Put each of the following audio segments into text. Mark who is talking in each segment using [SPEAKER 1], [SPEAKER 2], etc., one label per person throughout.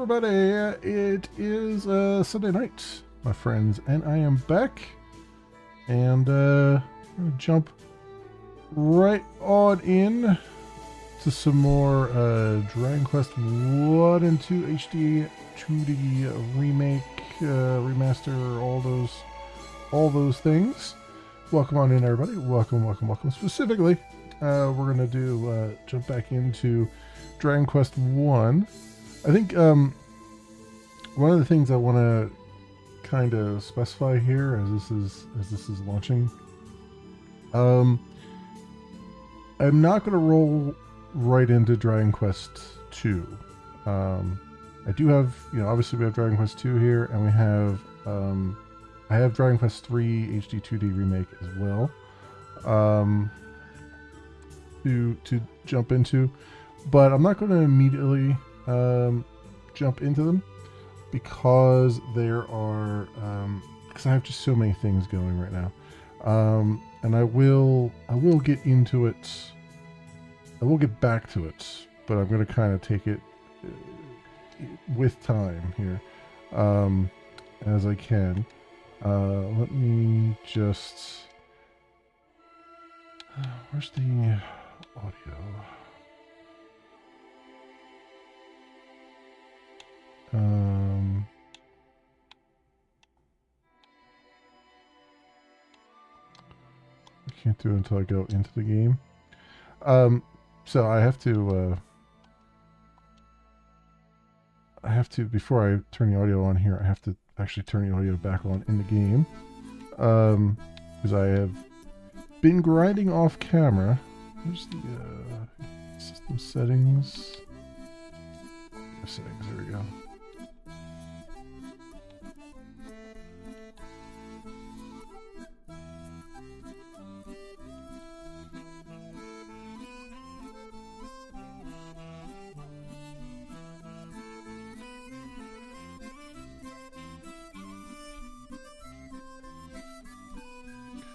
[SPEAKER 1] everybody. It is Sunday night, my friends, and I am back. And I'm going to jump right on in to some more Dragon Quest 1 and 2 HD-2D remake, remaster, all those things. Welcome on in, everybody. Welcome. Specifically, we're going to do jump back into Dragon Quest 1. I think one of the things I want to kind of specify here as this is launching, I'm not going to roll right into Dragon Quest 2. I do have, obviously we have Dragon Quest 2 here, and we have I have Dragon Quest 3 HD-2D remake as well to jump into, but I'm not going to immediately jump into them because there are because I have just so many things going right now, and I will get into it. I will get back to it, but I'm going to kind of take it with time here as I can. Let me just. Where's the audio? I can't do it until I go into the game. So I have to before I turn the audio on here, I have to actually turn the audio back on in the game, because I have been grinding off camera. Where's the system settings? Settings, there we go.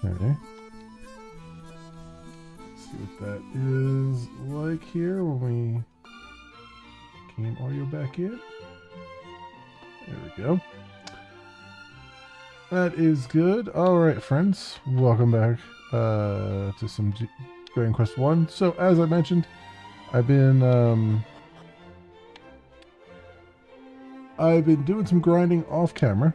[SPEAKER 1] Okay. Let's see what that is like here when we game audio back in. There we go. That is good. Alright, friends. Welcome back to some Dragon Quest 1. So, as I mentioned, I've been doing some grinding off camera.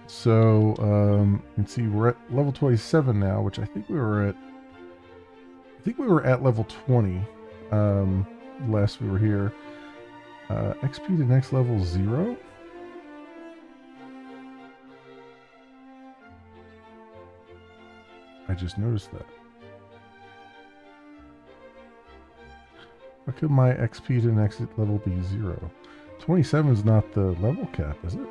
[SPEAKER 1] So, you can see we're at level 27 now, which I think we were at level 20 last we were here. XP to next level 0. I just noticed that. How could my XP to next level be 0? 27 is not the level cap, is it?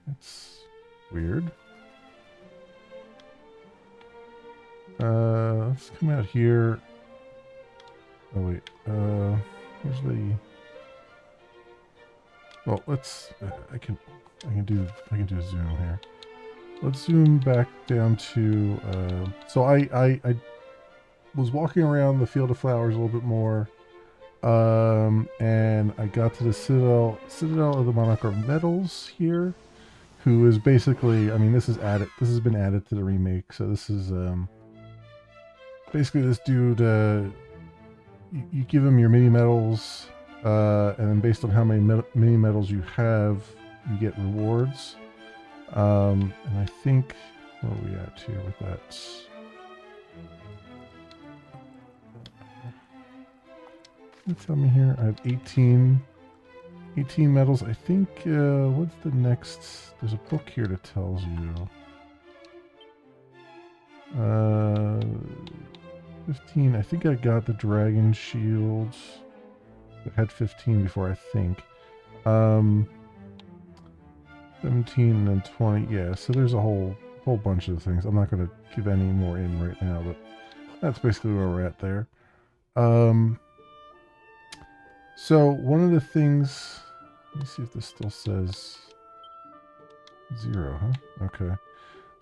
[SPEAKER 1] That's weird. Let's come out here. Oh wait, where's the? Well, let's. I can do a zoom here. Let's zoom back down to. So I was walking around the Field of Flowers a little bit more, and I got to the Citadel of the Monarch of Metals here, who is basically, I mean, this has been added to the remake, so this is basically this dude. You give him your mini medals, and then based on how many mini medals you have, you get rewards. And I think, where are we at here with that? Tell me here. I have 18 medals. I think, what's the next? There's a book here that tells you. 15. I think I got the dragon shields. I had 15 before, I think. 17 and then 20. Yeah, so there's a whole bunch of things. I'm not going to give any more in right now, but that's basically where we're at there. So one of the things, let me see if this still says 0, huh? Okay.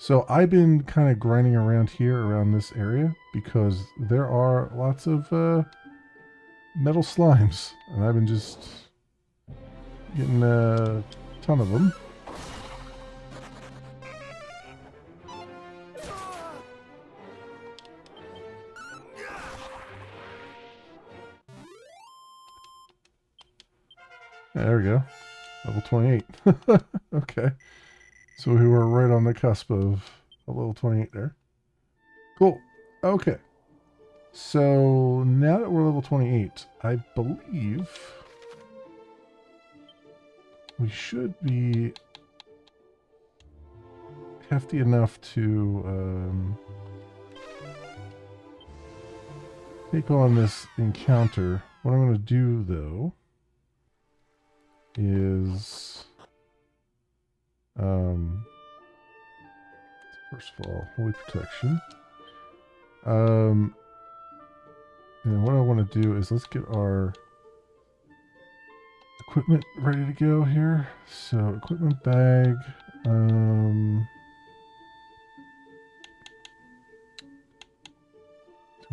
[SPEAKER 1] So I've been kind of grinding around here, around this area, because there are lots of metal slimes, and I've been just getting a ton of them. There we go. Level 28. Okay. So we were right on the cusp of a level 28 there. Cool. Okay. So now that we're level 28, I believe we should be hefty enough to take on this encounter. What I'm going to do, though, is first of all, holy protection. And what I want to do is let's get our equipment ready to go here. So equipment bag. Do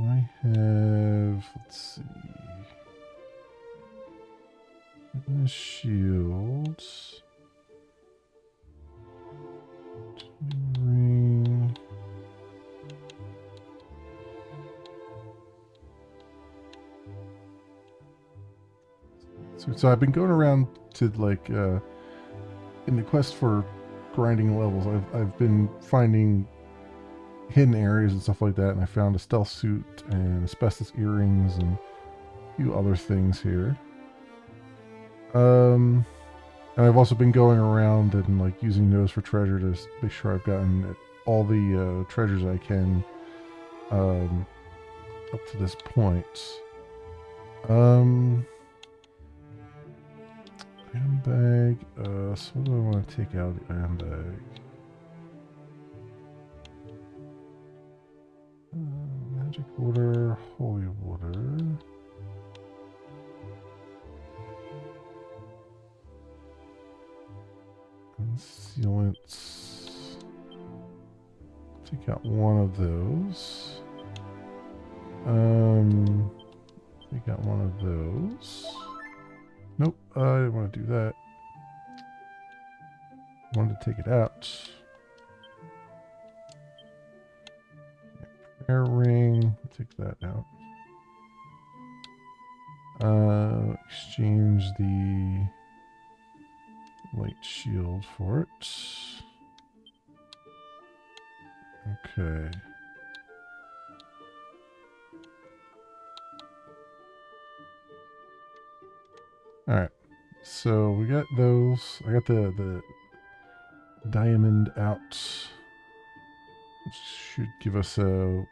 [SPEAKER 1] I have, let's see, shields. Ring. So I've been going around to like in the quest for grinding levels. I've been finding hidden areas and stuff like that, and I found a stealth suit and asbestos earrings and a few other things here. And I've also been going around and like using those for treasure to make sure I've gotten all the treasures I can up to this point. Item bag. So what do I want to take out of the item bag? Magic water, holy water. Sealants. Take out one of those. Take out one of those. Nope, I didn't want to do that. I wanted to take it out. Prayer ring, take that out. Exchange the light shield for it. Okay. Alright. So we got those. I got the diamond out. Which should give us a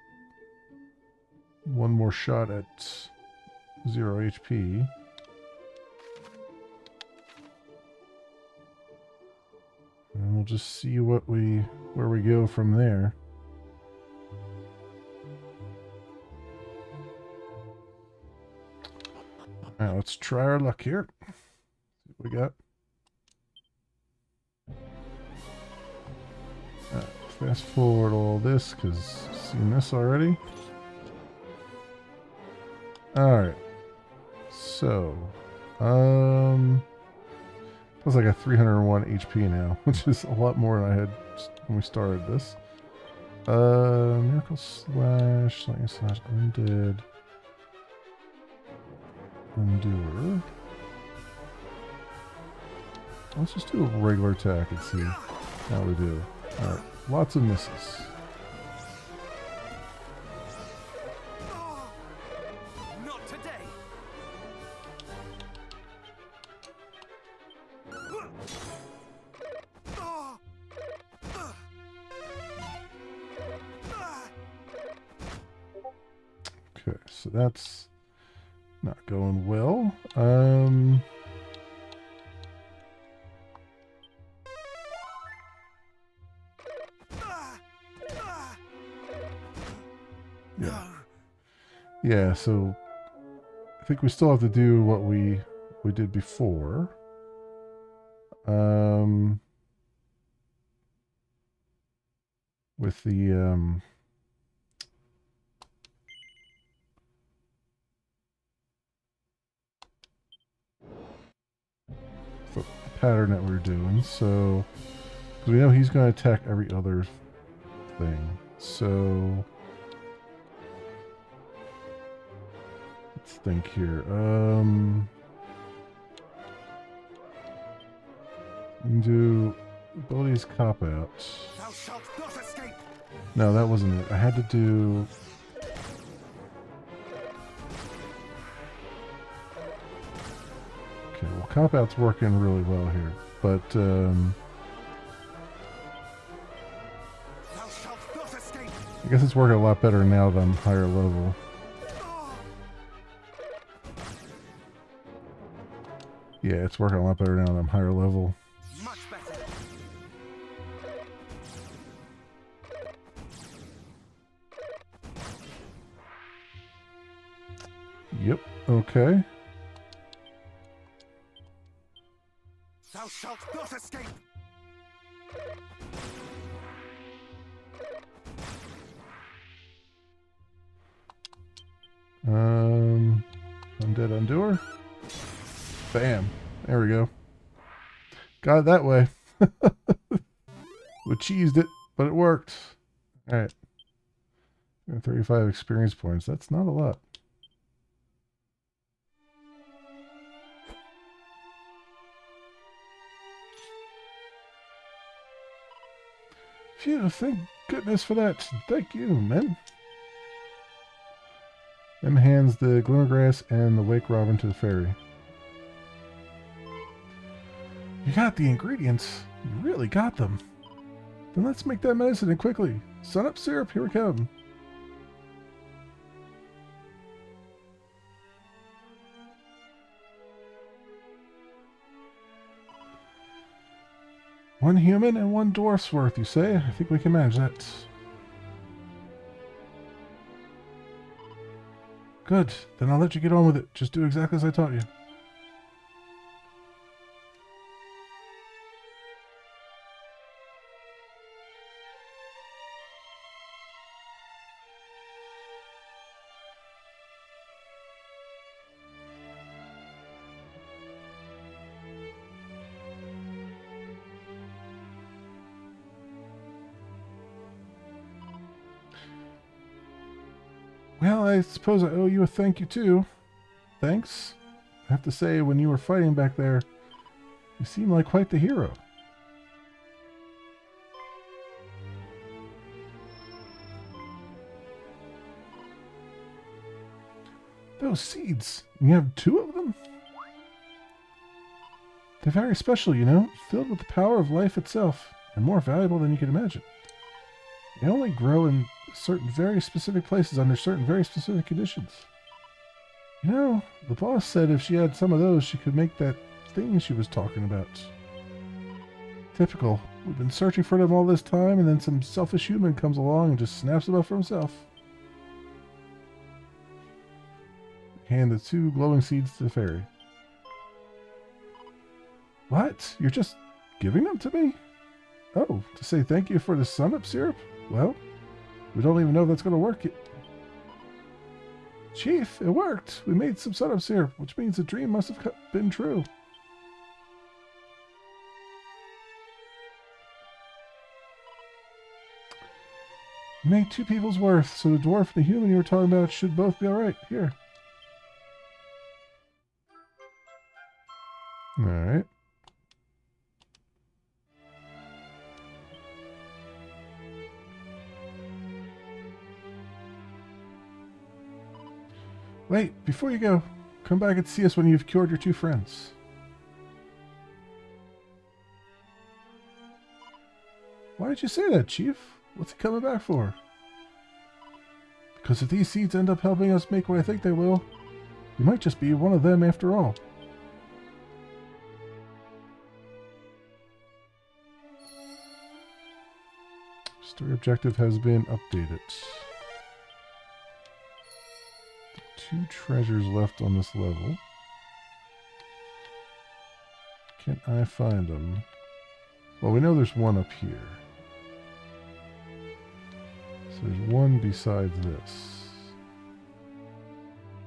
[SPEAKER 1] one more shot at 0 HP. And we'll just see where we go from there. Alright, let's try our luck here. See what we got. Fast forward all this because I've seen this already. Alright. So, plus I got 301 HP now, which is a lot more than I had when we started this. Miracle Slash, Lightning Slash, Undead. Endure. Let's just do a regular attack and see how we do. Alright, lots of misses.
[SPEAKER 2] Not today.
[SPEAKER 1] Okay, so that's not going well. Yeah, so I think we still have to do what we did before. with the pattern that we're doing. So, because we know he's going to attack every other thing. So, let's think here. We can do abilities cop out.
[SPEAKER 2] Thou shalt not escape.
[SPEAKER 1] No, that wasn't it. I had to do. Okay, well, cop out's working really well here, but
[SPEAKER 2] Thou shalt not escape.
[SPEAKER 1] I guess it's working a lot better now that I'm higher level. Yeah, it's working a lot better now that I'm higher level.
[SPEAKER 2] Much better.
[SPEAKER 1] Yep. Okay.
[SPEAKER 2] Thou shalt not escape.
[SPEAKER 1] Undead Undoer. Bam. There we go. Got it that way. We cheesed it, but it worked. Alright. 35 experience points. That's not a lot. Phew, thank goodness for that. Thank you, man. Then hands the Glimmergrass and the Wake Robin to the fairy. You got the ingredients. You really got them. Then let's make that medicine and quickly. Sun up syrup, here we come. One human and one dwarf's worth, you say? I think we can manage that. Good. Then I'll let you get on with it. Just do exactly as I taught you. Well, I suppose I owe you a thank you too. Thanks. I have to say, when you were fighting back there, you seemed like quite the hero. Those seeds, you have 2 of them? They're very special, you know, filled with the power of life itself, and more valuable than you can imagine. They only grow in certain very specific places under certain very specific conditions. You know, the boss said if she had some of those, she could make that thing she was talking about. Typical. We've been searching for them all this time, and then some selfish human comes along and just snaps them up for himself. Hand the 2 glowing seeds to the fairy. What? You're just giving them to me? Oh, to say thank you for the sun-up syrup? Well, we don't even know if that's going to work yet. Chief, it worked. We made some sun-up syrup, which means the dream must have been true. You made 2 people's worth, so the dwarf and the human you were talking about should both be alright. Here. Alright. Wait, before you go, come back and see us when you've cured your 2 friends. Why did you say that, Chief? What's he coming back for? Because if these seeds end up helping us make what I think they will, you might just be one of them after all. Story objective has been updated. 2 treasures left on this level. Can I find them? Well, we know there's one up here. So there's one besides this.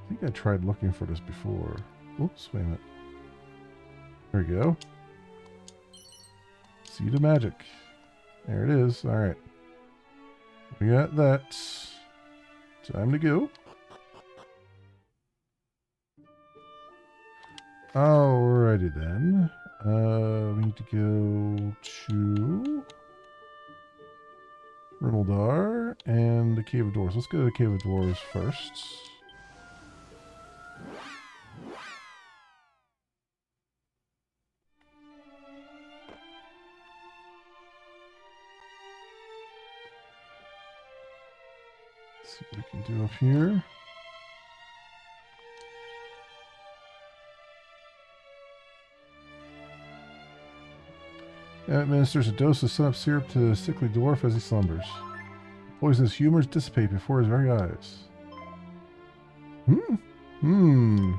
[SPEAKER 1] I think I tried looking for this before. Oops, wait a minute. There we go. Seed of Magic. There it is. Alright. We got that. Time to go. Alrighty then. We need to go to Rimeldar and the Cave of Dwarves. Let's go to the Cave of Dwarves first. Let's see what we can do up here. It administers a dose of sun-up syrup to the sickly dwarf as he slumbers. Poisonous humors dissipate before his very eyes. The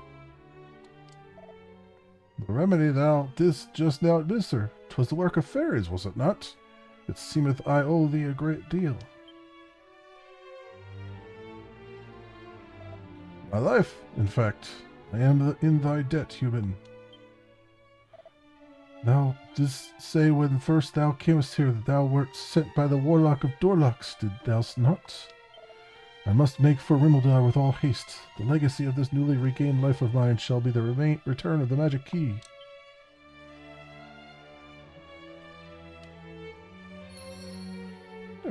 [SPEAKER 1] remedy thou didst just now administer, 'twas the work of fairies, was it not? It seemeth I owe thee a great deal. My life, in fact. I am in thy debt, human. Thou didst say when first thou camest here that thou wert sent by the warlock of Dorlux, did thou not? I must make for Rimeldar with all haste. The legacy of this newly regained life of mine shall be the return of the magic key.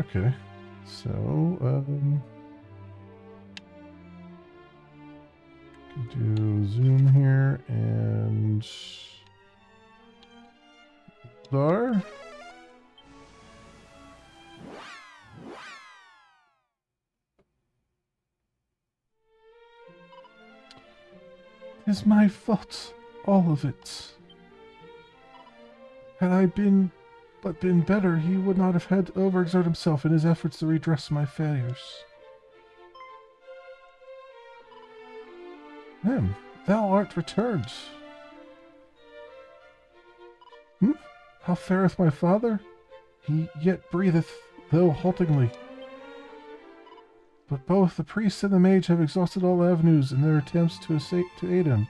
[SPEAKER 1] Okay, so, can do zoom here and Dar. It's my fault, all of it. Had I been better, he would not have had to overexert himself in his efforts to redress my failures. Them, thou art returned. How fareth my father? He yet breatheth, though haltingly. But both the priest and the mage have exhausted all avenues in their attempts to aid him.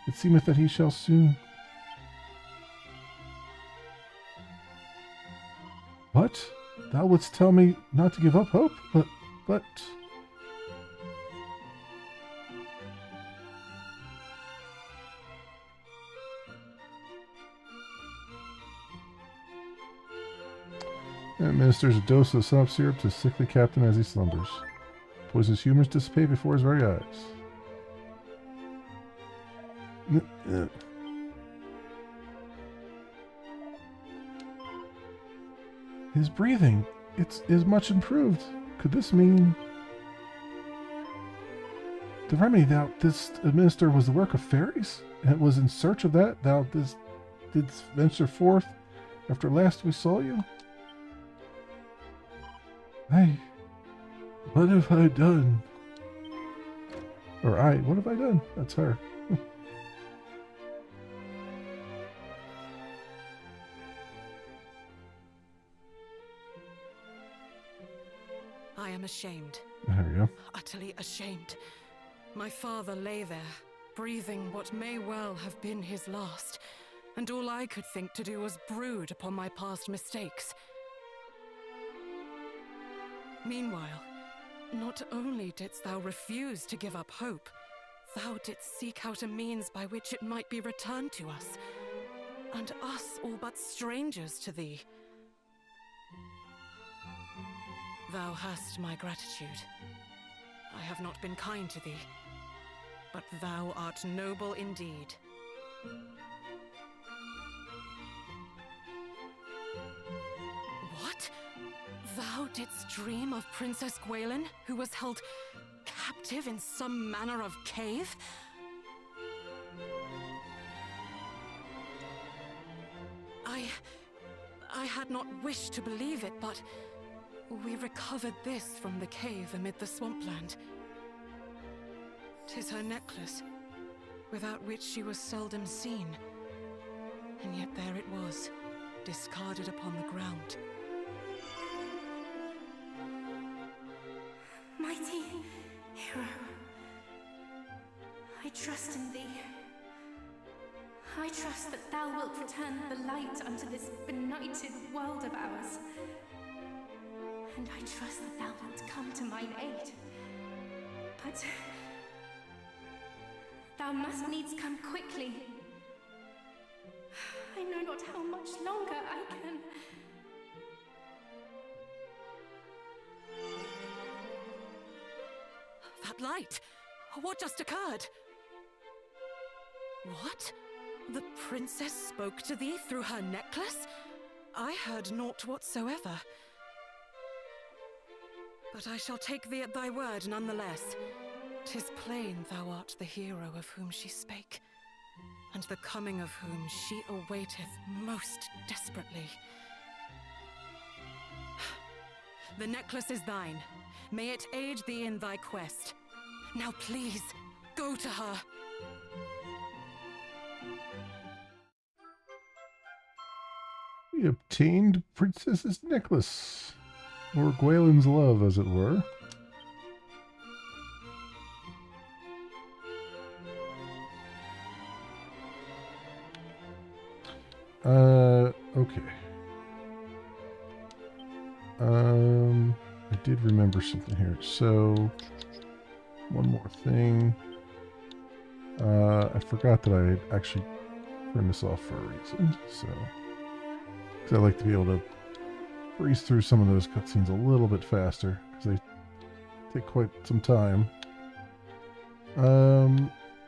[SPEAKER 1] It seemeth that he shall soon... What? Thou wouldst tell me not to give up hope? But... It administers a dose of sun-up syrup to the sickly captain as he slumbers. Poisonous humors dissipate before his very eyes. His breathing, is much improved. Could this mean... The remedy thou didst administer was the work of fairies? And it was in search of that thou didst venture forth after last we saw you? What have I done? Or what have I done? That's her.
[SPEAKER 3] I am ashamed.
[SPEAKER 1] There we go.
[SPEAKER 3] Utterly ashamed. My father lay there, breathing what may well have been his last, and all I could think to do was brood upon my past mistakes. Meanwhile, not only didst thou refuse to give up hope, thou didst seek out a means by which it might be returned to us, and us all but strangers to thee. Thou hast my gratitude. I have not been kind to thee, but thou art noble indeed. What? Thou didst dream of Princess Gwaelin, who was held captive in some manner of cave? I had not wished to believe it, but we recovered this from the cave amid the swampland. 'Tis her necklace, without which she was seldom seen. And yet there it was, discarded upon the ground.
[SPEAKER 4] trust in thee. I trust that thou wilt return the light unto this benighted world of ours. And I trust that thou wilt come to mine aid. But thou must needs come quickly. I know not how much longer I can.
[SPEAKER 3] That light! What just occurred? What? The princess spoke to thee through her necklace? I heard naught whatsoever. But I shall take thee at thy word nonetheless. 'Tis plain thou art the hero of whom she spake, and the coming of whom she awaiteth most desperately. The necklace is thine. May it aid thee in thy quest. Now please, go to her.
[SPEAKER 1] We obtained Princess's necklace, or Gwaelin's love, as it were. Okay. I did remember something here. So, one more thing. I forgot that I had actually turned this off for a reason. So, because I like to be able to breeze through some of those cutscenes a little bit faster, because they take quite some time.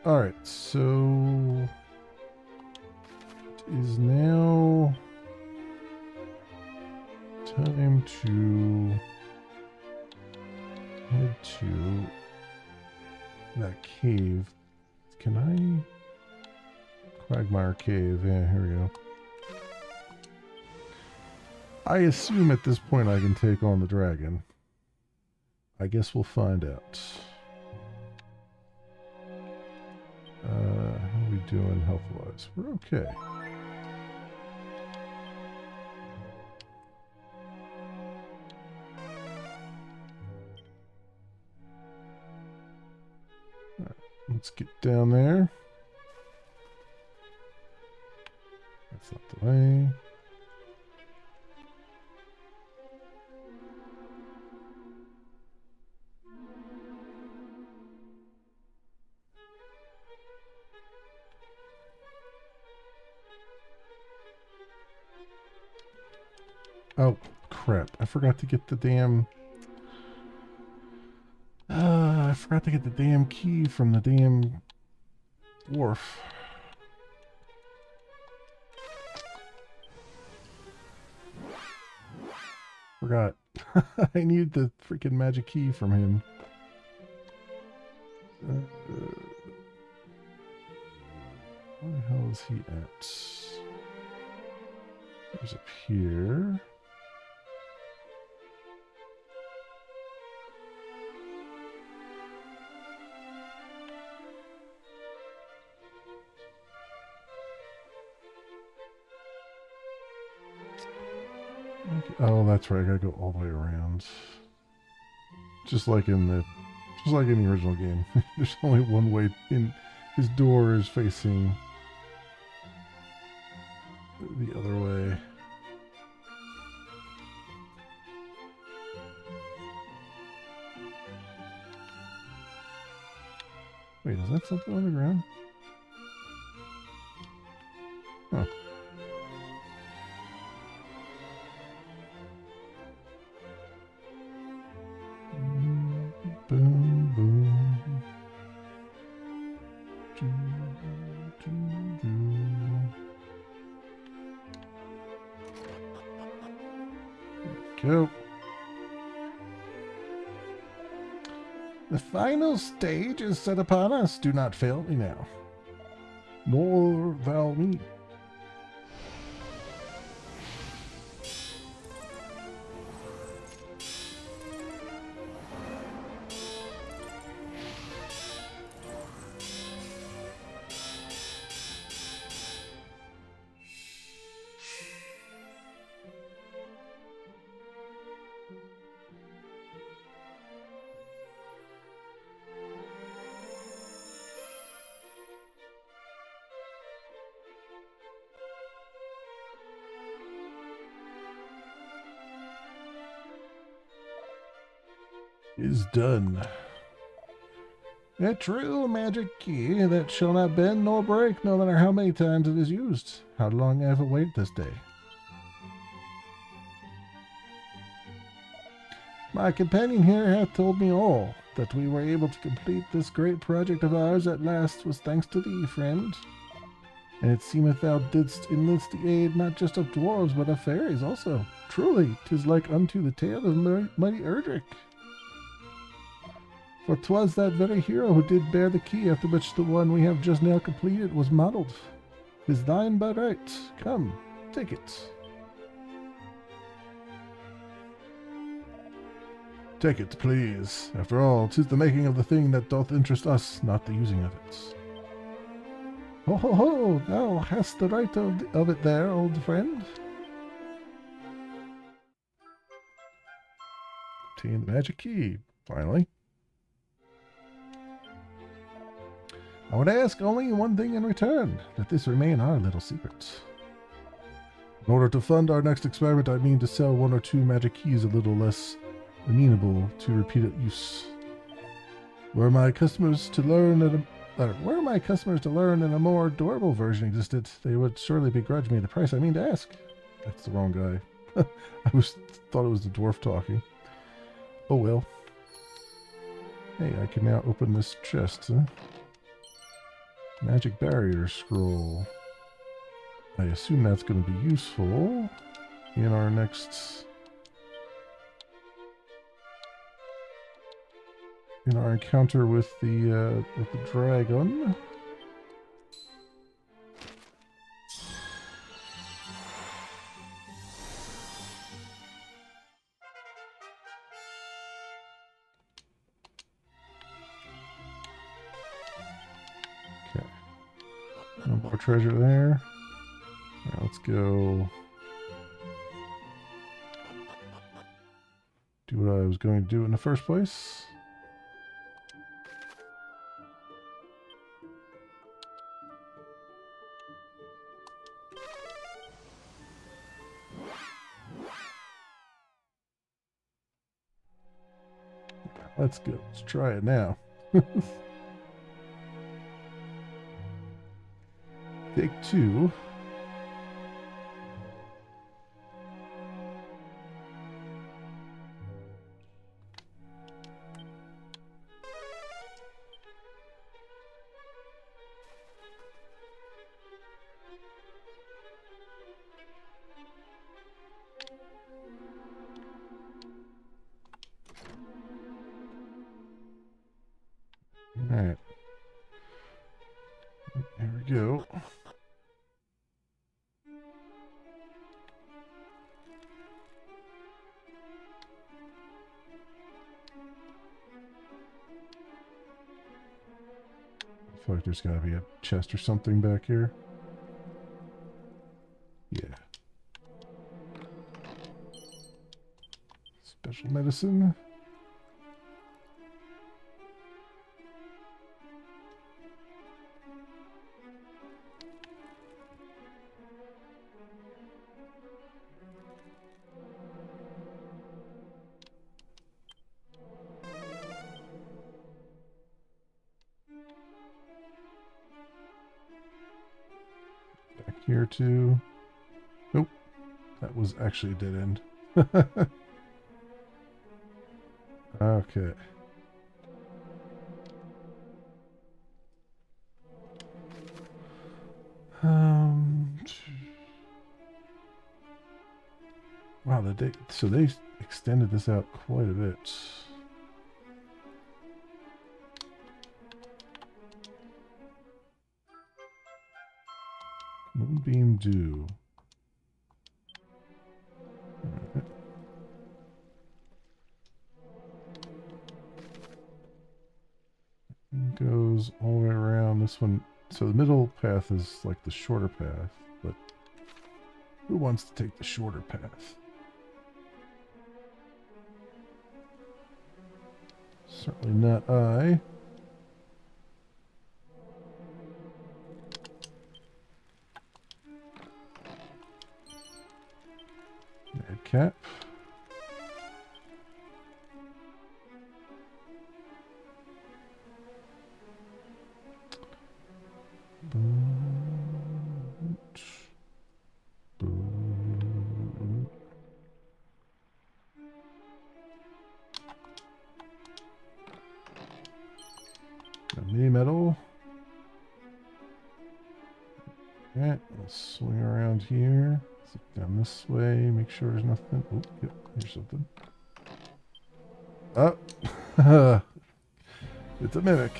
[SPEAKER 1] Alright, so it is now time to head to that cave. Can I? Quagmire Cave. Yeah, here we go. I assume at this point I can take on the dragon. I guess we'll find out. How are we doing health-wise? We're okay. Alright, let's get down there. That's not the way. Oh, crap. I forgot to get the damn... I forgot to get the damn key from the damn dwarf. Forgot. I needed the freaking magic key from him. Where the hell is he at? He's up here. Okay. Oh, that's right. I gotta go all the way around. Just like in the original game. There's only one way in. His door is facing the other way. Wait, is that something on the ground? Huh. Boom, boom. Do, do, do. There we go. The final stage is set upon us. Do not fail me now, nor thou me. is done. A true magic key that shall not bend nor break, no matter how many times it is used. How long I have awaited this day. My companion here hath told me all. That we were able to complete this great project of ours at last was thanks to thee, friend. And it seemeth thou didst enlist the aid not just of dwarves, but of fairies also. Truly, 'tis like unto the tale of mighty Erdrick. For 'twas that very hero who did bear the key after which the one we have just now completed was modelled. 'Tis thine by right. Come, take it. Take it, please. After all, 'tis the making of the thing that doth interest us, not the using of it. Ho ho ho! Thou hast the right of it there, old friend. Obtain the magic key, finally. I would ask only one thing in return, that this remain our little secret. In order to fund our next experiment, I mean to sell 1 or 2 magic keys a little less amenable to repeated use. Were my customers to learn and a more durable version existed, they would surely begrudge me the price I mean to ask. That's the wrong guy. Thought it was the dwarf talking. Oh well. Hey, I can now open this chest. Huh? Magic barrier scroll. I assume that's going to be useful in our next... in our encounter with the dragon. Okay. No more treasure there. Now let's go do what I was going to do in the first place. Let's go. Let's try it now. Take 2. Alright. There we go. I feel like there's gotta be a chest or something back here. Yeah. Special medicine. Here too. Nope. That was actually a dead end. Okay. Wow, so they extended this out quite a bit. Moonbeam Dew. Right. Goes all the way around this one. So the middle path is like the shorter path, but who wants to take the shorter path? Certainly not I. Red cap. A mini metal. Alright, let's swing around here. Let's look down this way, make sure there's nothing. Oh, yep, here's something. Oh! It's a mimic.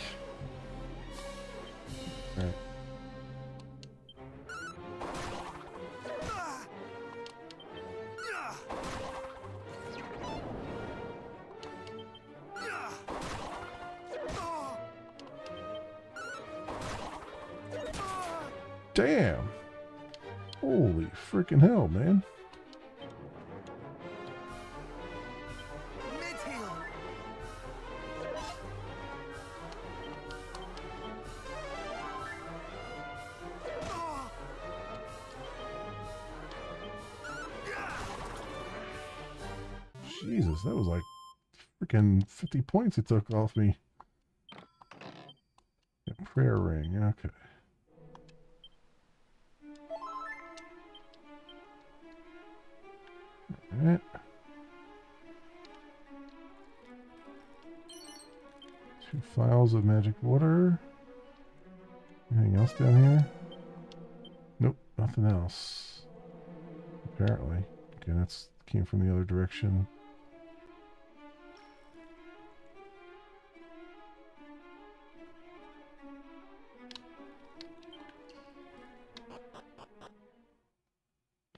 [SPEAKER 1] Alright. Damn! Holy freaking hell, man.
[SPEAKER 2] Mid-heal.
[SPEAKER 1] Jesus, that was like freaking 50 points it took off me. Yeah, prayer ring, okay. Alright. 2 files of magic water. Anything else down here? Nope, nothing else. Apparently. Okay, that's came from the other direction.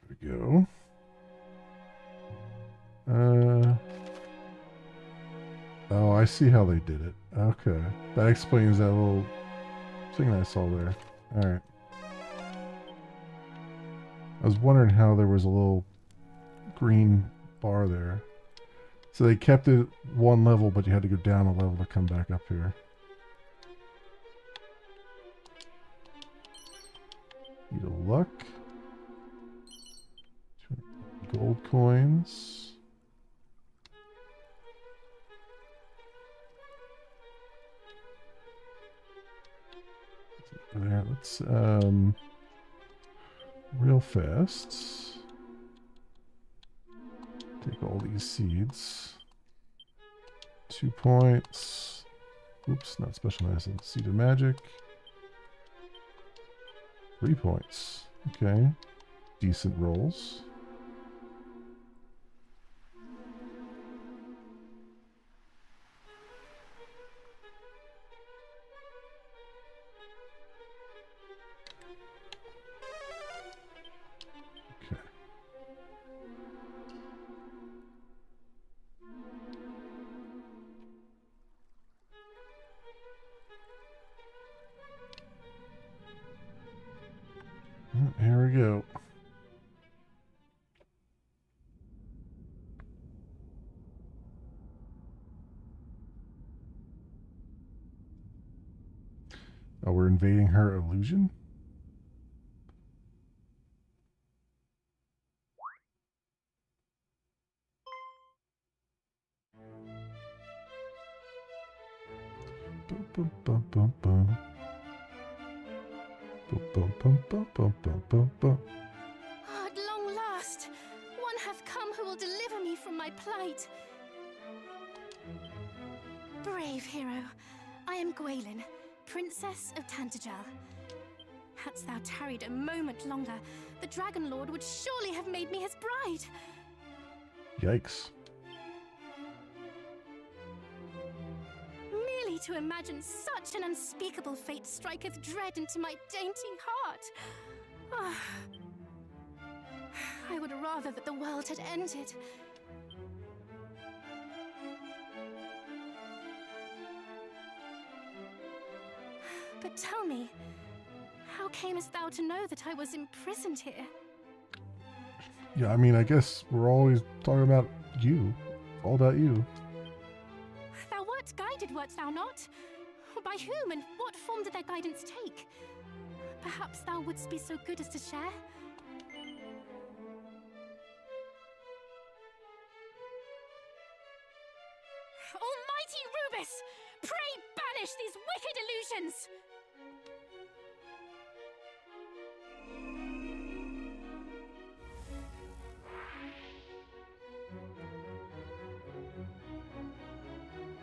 [SPEAKER 1] There we go. Oh, I see how they did it. Okay. That explains that little thing I saw there. Alright. I was wondering how there was a little green bar there. So they kept it one level, but you had to go down a level to come back up here. Need a luck. Gold coins. There, let's real fast take all these seeds. 2 points. Oops, not special medicine. Seed of magic. 3 points. Okay. Decent rolls. Okay. Here we go. Oh, we're invading her illusion? Bum, bum, bum, bum, bum. Bum, bum, bum, bum, bum, bum, bum, bum.
[SPEAKER 4] Ah, at long last, one hath come who will deliver me from my plight. Brave hero, I am Gwaelin, Princess of Tantagel. Hadst thou tarried a moment longer, the Dragon Lord would surely have made me his bride.
[SPEAKER 1] Yikes.
[SPEAKER 4] Merely to imagine such an unspeakable fate striketh dread into my dainty heart. Ah. I would rather that the world had ended. But tell me, how camest thou to know that I was imprisoned here?
[SPEAKER 1] Yeah, I mean, I guess we're always talking about you. All about you.
[SPEAKER 4] Thou wert guided, wert thou not? By whom and what form did their guidance take? Perhaps thou wouldst be so good as to share? Almighty Rubus! Pray banish these wicked illusions!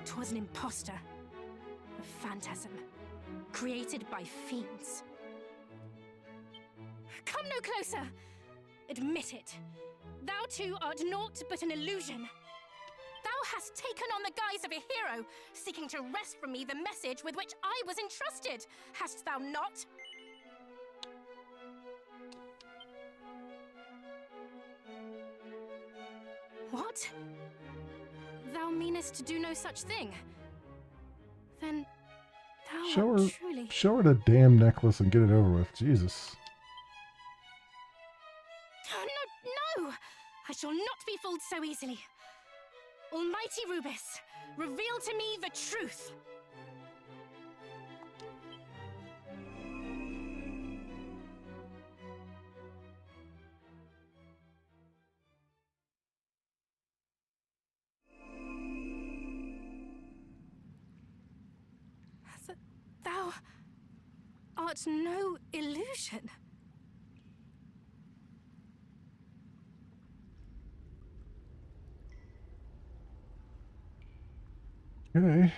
[SPEAKER 4] "'Twas an impostor. A phantasm, created by fiends. Come no closer! Admit it. Thou too art naught but an illusion. Thou hast taken on the guise of a hero, seeking to wrest from me the message with which I was entrusted. Hast thou not? What? Thou meanest to do no such thing? Then thou art truly...
[SPEAKER 1] Show her the damn necklace and get it over with. Jesus.
[SPEAKER 4] No! I shall not be fooled so easily. Almighty Rubis, reveal to me the truth. Thou art no illusion.
[SPEAKER 1] Okay.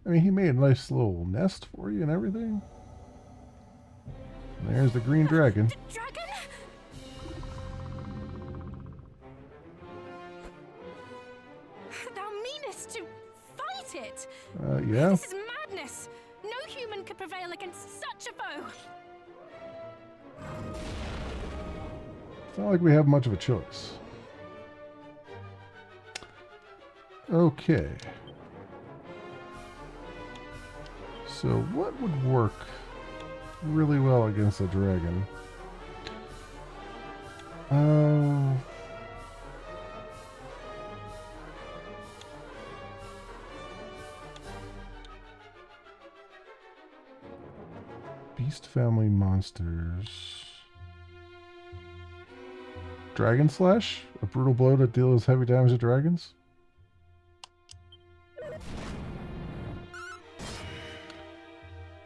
[SPEAKER 1] I mean, he made a nice little nest for you and everything. There's the green dragon.
[SPEAKER 4] Dragon? Thou meanest to fight it?
[SPEAKER 1] Yeah.
[SPEAKER 4] This is madness. No human could prevail against such a foe.
[SPEAKER 1] It's not like we have much of a choice. Okay. So what would work really well against a dragon? Beast family monsters. Dragon Slash? A brutal blow that deals heavy damage to dragons?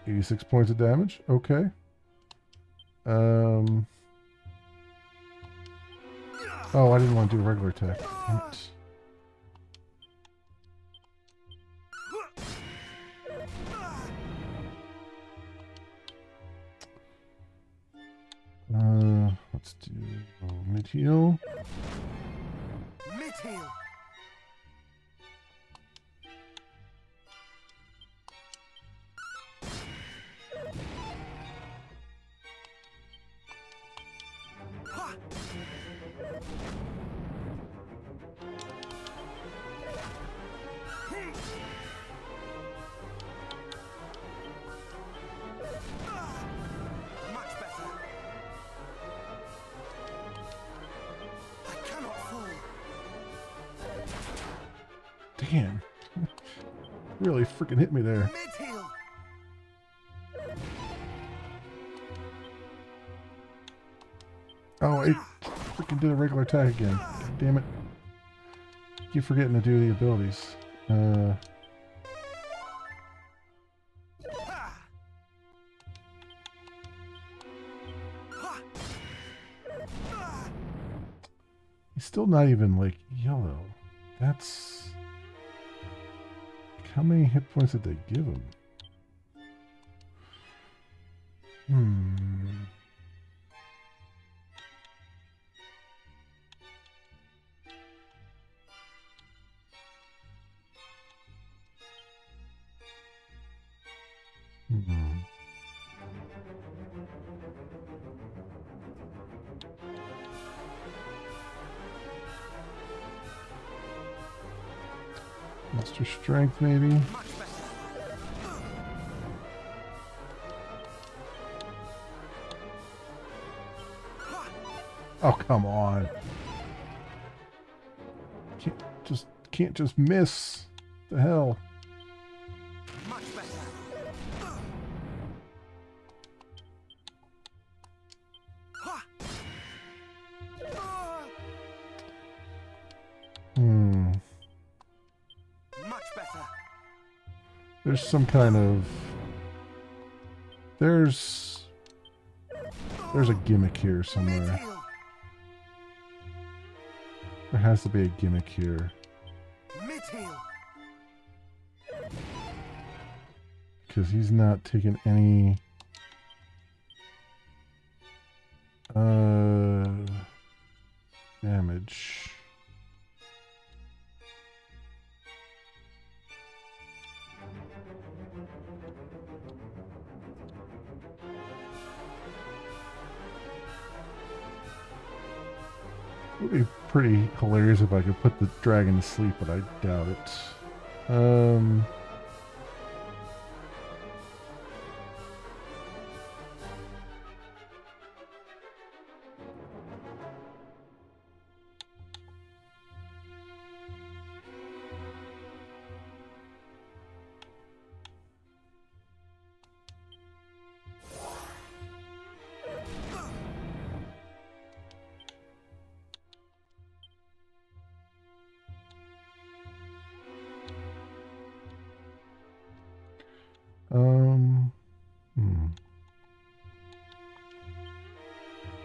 [SPEAKER 1] 86 points of damage. Okay. Oh, I didn't want to do a regular attack. Let's do mid-heal.
[SPEAKER 2] Mid-heal.
[SPEAKER 1] Damn. Really freaking hit me there.
[SPEAKER 2] Mid-heal.
[SPEAKER 1] Oh, it freaking did a regular attack again. God damn it. Keep forgetting to do the abilities. He's still not even, like, yellow. That's... How many hit points did they give him? Monster strength, maybe. Oh, come on. Can't just miss. The hell.
[SPEAKER 2] Much better. Much better.
[SPEAKER 1] There's some kind of... There's a gimmick here somewhere.
[SPEAKER 2] Mid-heal.
[SPEAKER 1] There has to be a gimmick here.
[SPEAKER 2] Mid-heal.
[SPEAKER 1] because he's not taking any damage. It would be pretty hilarious if I could put the dragon to sleep, but I doubt it.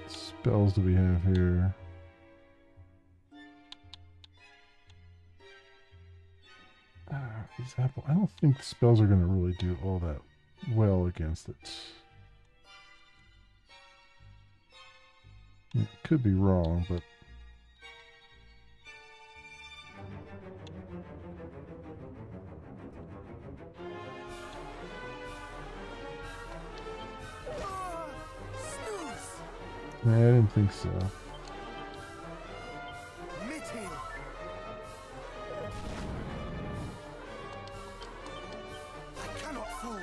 [SPEAKER 1] Spells do we have here? Example. I don't think the spells are going to really do all that well against it. It could be wrong, but yeah, I didn't think so.
[SPEAKER 2] Mid-heel. I cannot fall.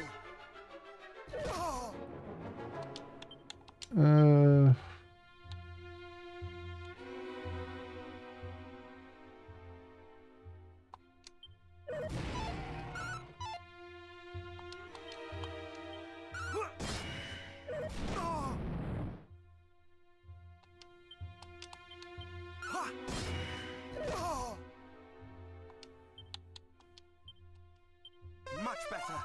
[SPEAKER 2] Much better.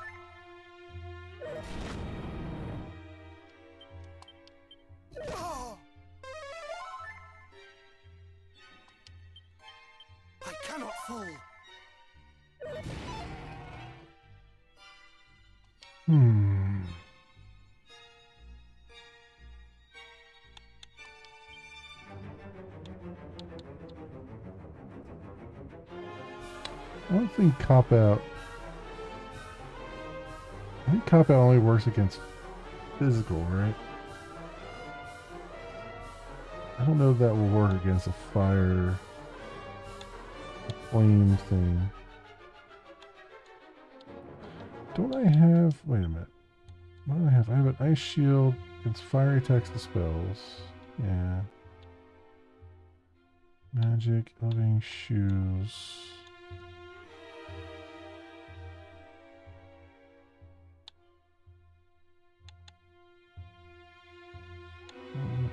[SPEAKER 2] I cannot fall.
[SPEAKER 1] I don't think cop out. I think cop out only works against physical, right? I don't know if that will work against a fire, flame thing. Don't I have? Wait a minute. What do I have? I have an ice shield against fire attacks and spells. Yeah. Magic, living shoes.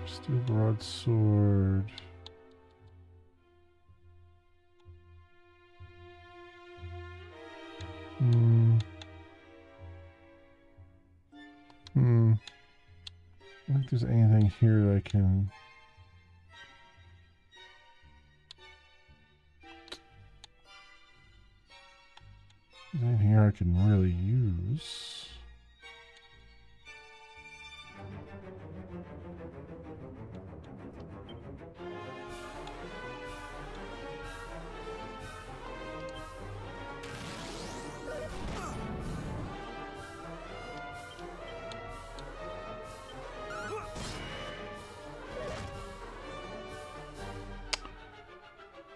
[SPEAKER 1] Steel broadsword. I don't think there's anything here that I can. There's anything here I can really use.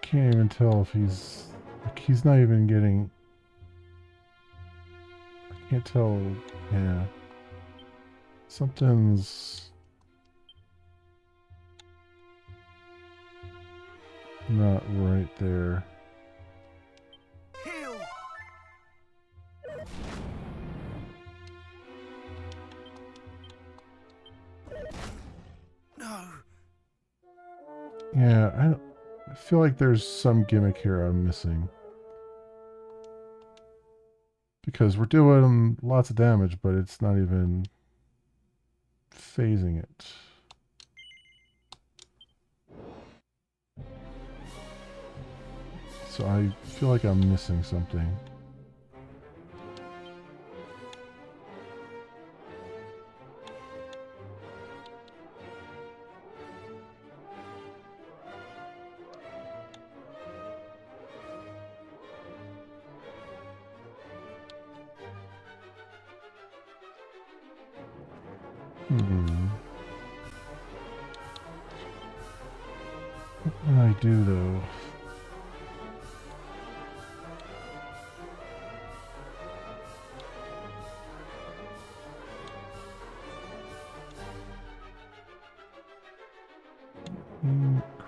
[SPEAKER 1] Can't even tell if he's like, he's not even getting. I can't tell. Yeah, something's not right there.
[SPEAKER 2] Heal. No.
[SPEAKER 1] Yeah, I feel like there's some gimmick here I'm missing. Because we're doing lots of damage, but it's not even phasing it. So I feel like I'm missing something. Hmm. What can I do though?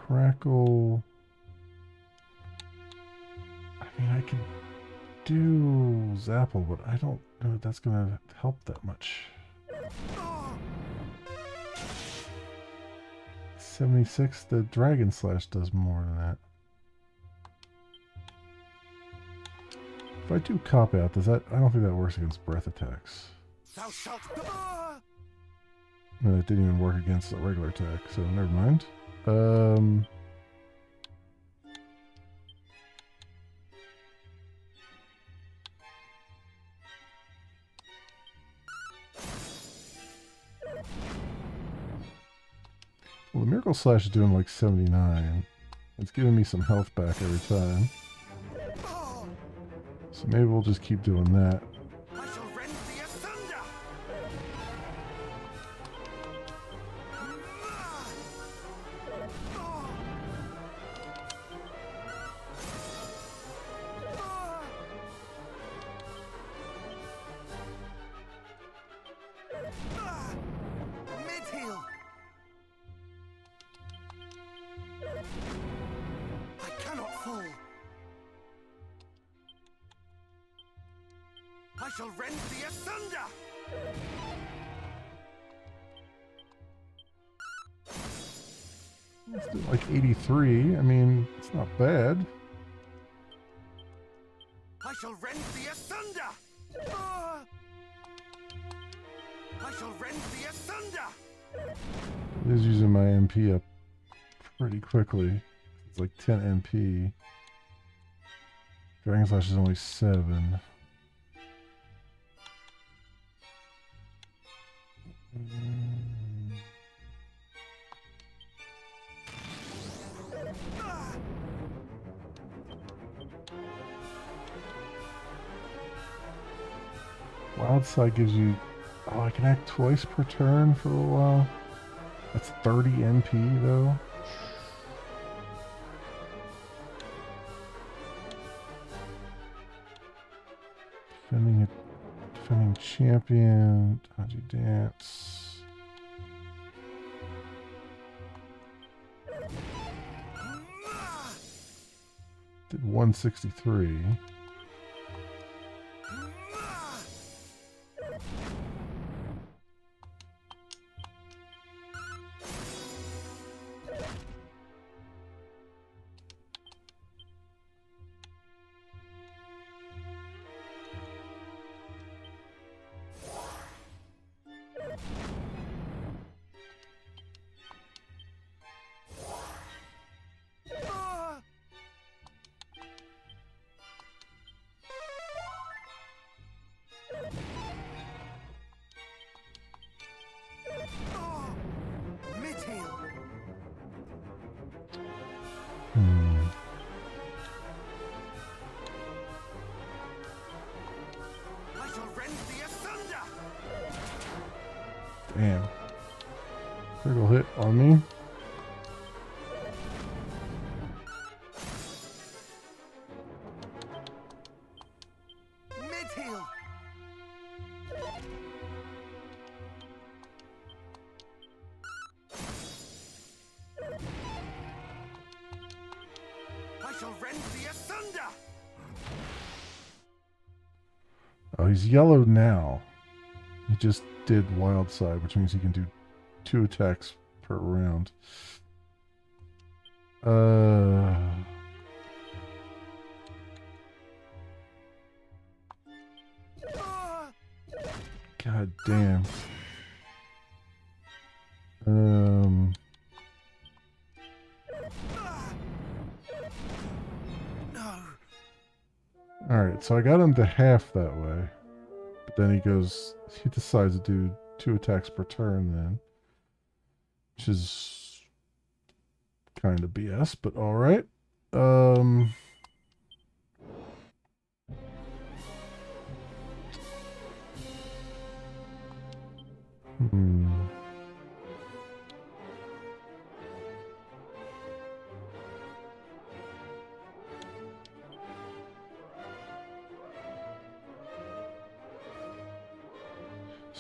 [SPEAKER 1] Crackle. I mean, I could do Zapple, but I don't know if that's gonna help that much. 76, the Dragon Slash does more than that. If I do Cop Out, does that... I don't think that works against breath attacks.
[SPEAKER 2] Thou shalt.
[SPEAKER 1] No, it didn't even work against a regular attack, so never mind. Well, the Miracle Slash is doing like 79. It's giving me some health back every time. So maybe we'll just keep doing that.
[SPEAKER 2] I shall rend thee asunder. Mid-heal. I cannot fall. I shall rend thee asunder.
[SPEAKER 1] Let's do like 83. I mean, it's not bad.
[SPEAKER 2] I shall rend thee asunder. I shall rend thee asunder.
[SPEAKER 1] It is using my MP up pretty quickly. It's like 10 MP. Dragon Slash is only 7. Wild Side gives you... Oh, I can act twice per turn for a little while. That's 30 MP though. Defending champion. How'd you dance? Did 163.
[SPEAKER 2] Mid-heal. I shall rend thee asunder.
[SPEAKER 1] Damn. Critical hit on me.
[SPEAKER 2] Mid-heal. I shall rend thee asunder.
[SPEAKER 1] Oh, he's yellow now. He just did Wild Side, which means he can do 2 attacks per round. God damn.
[SPEAKER 2] No.
[SPEAKER 1] Alright, so I got him to half that way. But then he decides to do 2 attacks per turn then. Which is kind of BS, but alright. Hmm.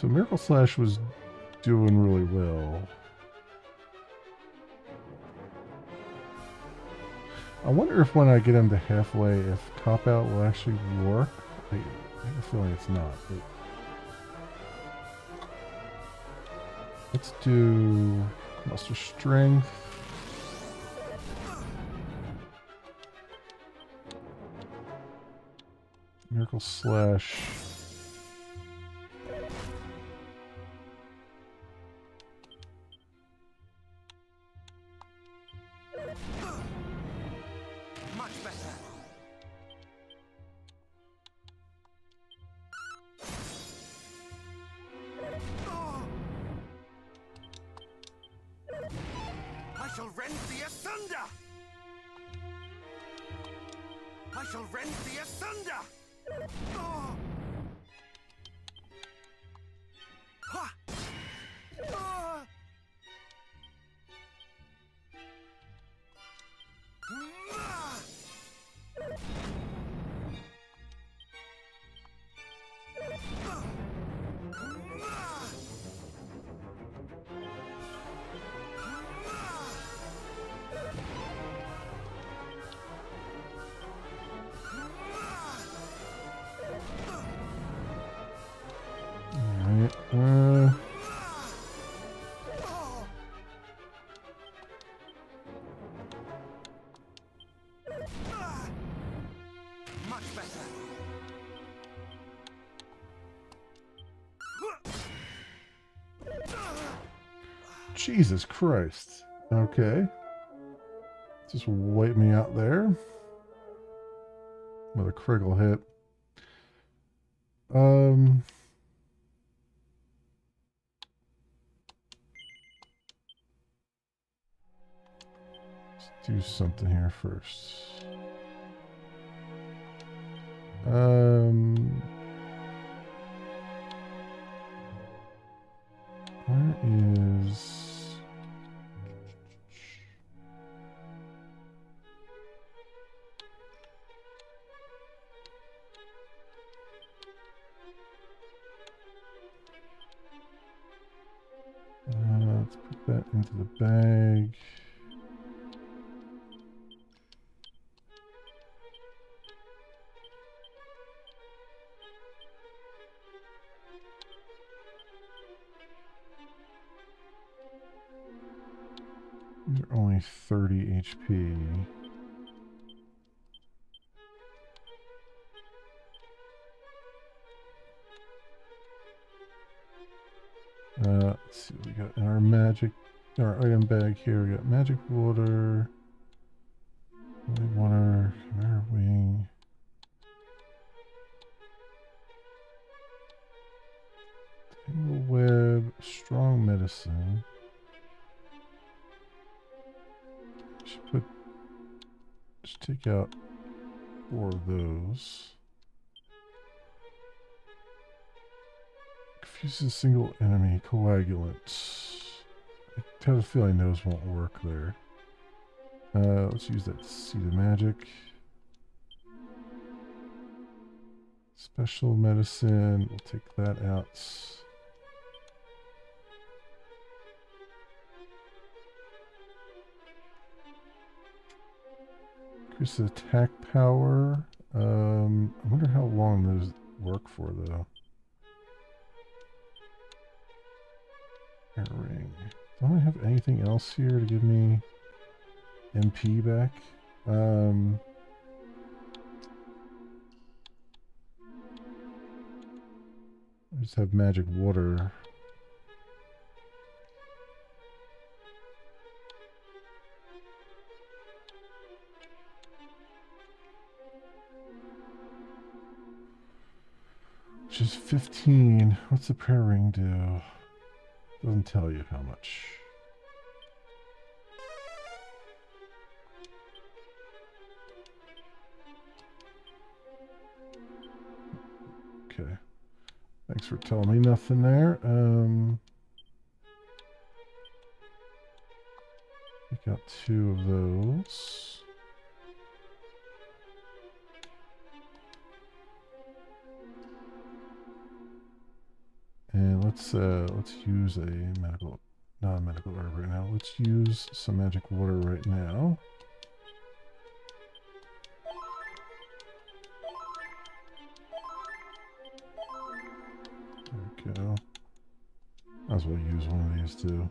[SPEAKER 1] So Miracle Slash was doing really well. I wonder if when I get him to halfway, if Cop Out will actually work. I have a feeling it's not. But let's do Muster Strength. Miracle Slash.
[SPEAKER 2] Much better. I shall rend thee asunder. I shall rend thee asunder. Ha!
[SPEAKER 1] Alright,
[SPEAKER 2] Much better.
[SPEAKER 1] Jesus Christ. Okay. Just wipe me out there. With a critical hit. Let's do something here first. Where is... let's put that into the bag. These are only 30 HP. Let's see what we got in our item bag here. We got magic water, holy water, chimera wing. Tangle web, strong medicine. Just take out 4 of those. Confuses a single enemy. Coagulant. I have a feeling those won't work there. Let's use that Seed of Magic. Special medicine. We'll take that out. Increase the attack power. I wonder how long those work for though. Air ring. Don't I have anything else here to give me MP back? I just have magic water. Which is 15. What's the prayer ring do? Doesn't tell you how much. Okay. Thanks for telling me nothing there. Take out 2 of those. And let's use a non-medical herb right now. Let's use some magic water right now. There we go. Might as well use one of these too.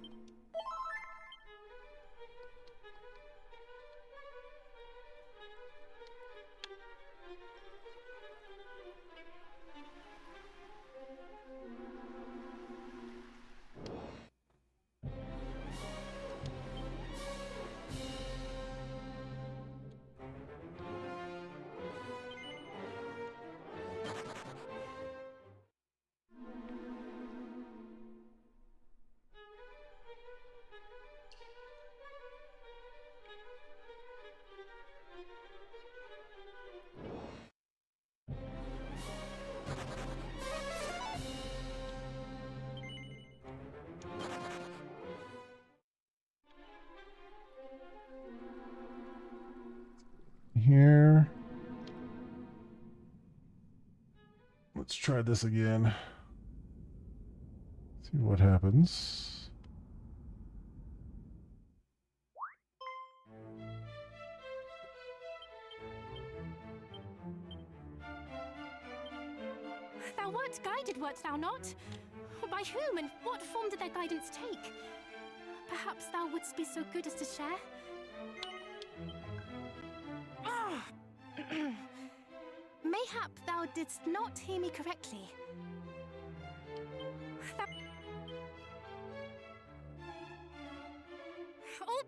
[SPEAKER 1] Here. Let's try this again. See what happens.
[SPEAKER 4] Thou wert guided, wert thou not? By whom and what form did their guidance take? Perhaps thou wouldst be so good as to share? Mayhap thou didst not hear me correctly. Oh.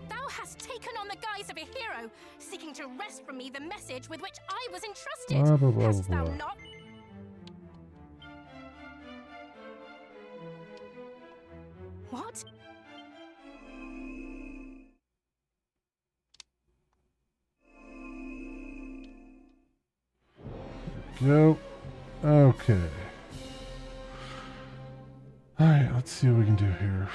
[SPEAKER 4] Thou hast taken on the guise of a hero, seeking to wrest from me the message with which I was entrusted.
[SPEAKER 1] Blah, blah, blah,
[SPEAKER 4] Hast
[SPEAKER 1] blah,
[SPEAKER 4] thou
[SPEAKER 1] blah.
[SPEAKER 4] not? What?
[SPEAKER 1] Go. Okay. Alright, let's see what we can do here.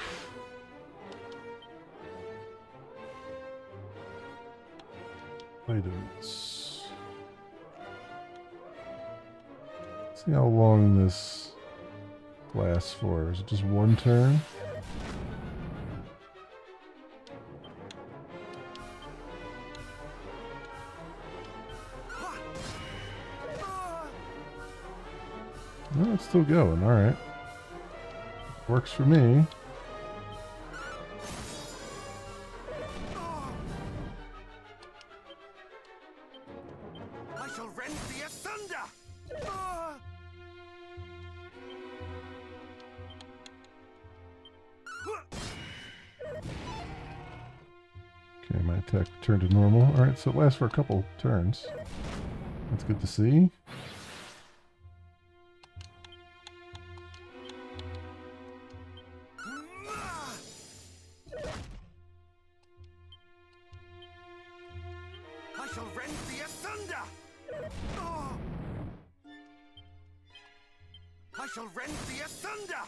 [SPEAKER 1] Items. See how long this lasts for. Is it just one turn? No, it's still going. Alright. Works for me.
[SPEAKER 2] I shall rend thee asunder!
[SPEAKER 1] Okay, my attack returned to normal. Alright, so it lasts for a couple turns. That's good to see.
[SPEAKER 2] I shall rend thee asunder! I shall rend thee asunder!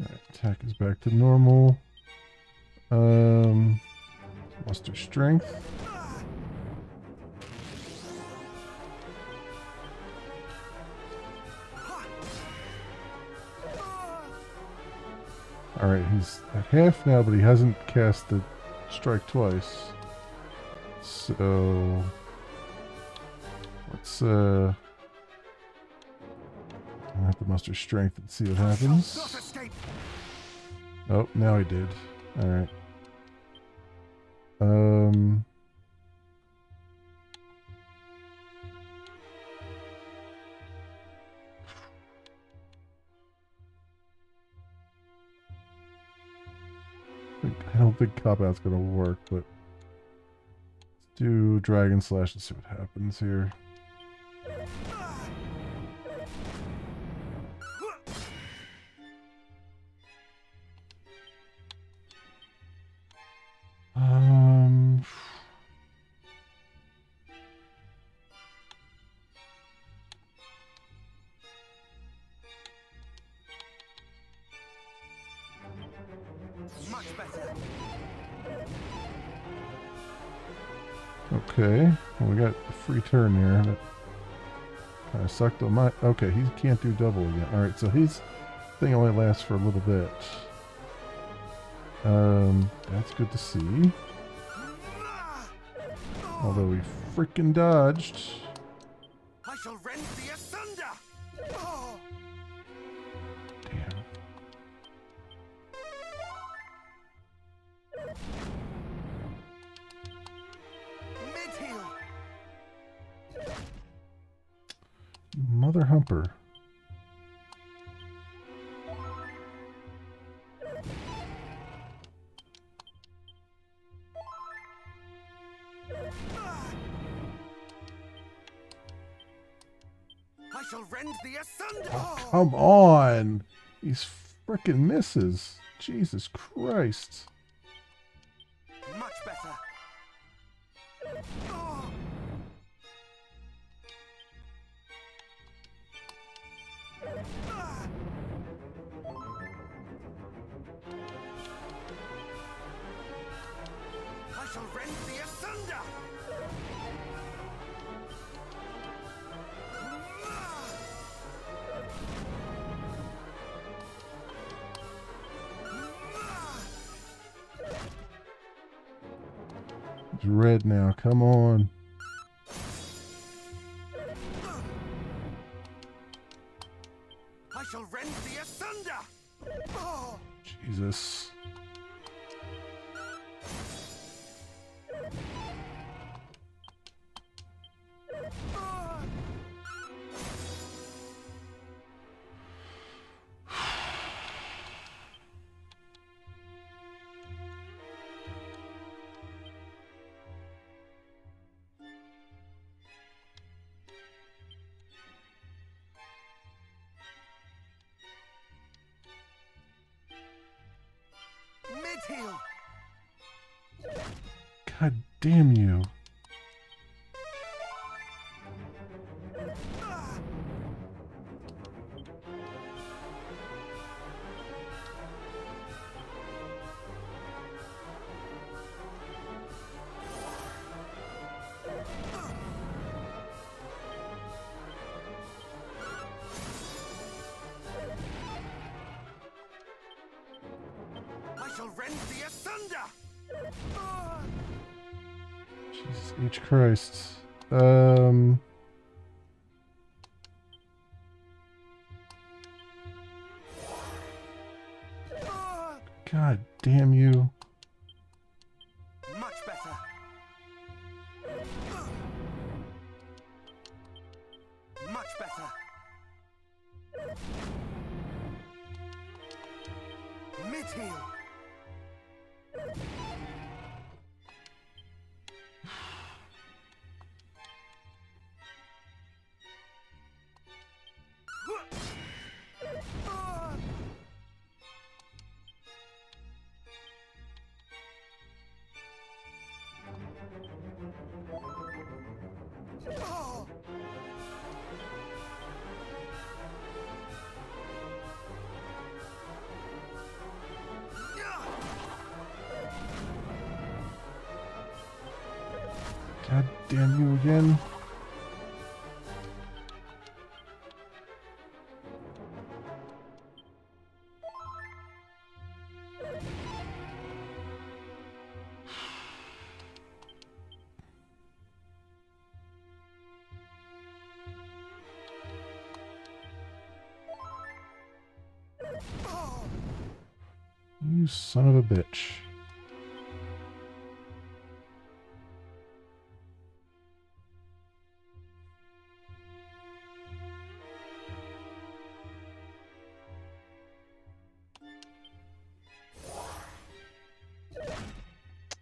[SPEAKER 1] Alright, attack is back to normal. Muster strength. Alright, he's at half now, but he hasn't cast the strike twice. So let's I have to muster strength and see what
[SPEAKER 2] Not
[SPEAKER 1] happens.
[SPEAKER 2] escape!
[SPEAKER 1] Oh, now he did. Alright. I don't think Cop Out's gonna work, but let's do Dragon Slash and see what happens here.
[SPEAKER 2] Much better.
[SPEAKER 1] Okay, well, we got a free turn there. That kind of sucked on my... Okay, he can't do double again. Alright, so his thing only lasts for a little bit. That's good to see. Although he freaking dodged.
[SPEAKER 2] I shall rend thee asunder! Oh.
[SPEAKER 1] Damn.
[SPEAKER 2] Mid-heel!
[SPEAKER 1] Mother humper.
[SPEAKER 2] I shall rend thee asunder!
[SPEAKER 1] Oh, come on! These frickin' misses. Jesus Christ.
[SPEAKER 2] Much better! Oh. I shall rend thee asunder!
[SPEAKER 1] It's red now. Come on.
[SPEAKER 2] I shall rend thee asunder! Oh.
[SPEAKER 1] Jesus.
[SPEAKER 2] Mid-heel!
[SPEAKER 1] God damn you.
[SPEAKER 2] I shall rend thee asunder!
[SPEAKER 1] Jesus H. Christ. God damn you.
[SPEAKER 2] Much better! Much better! Mid-heel! Oh.
[SPEAKER 1] God damn you again. You son of a bitch.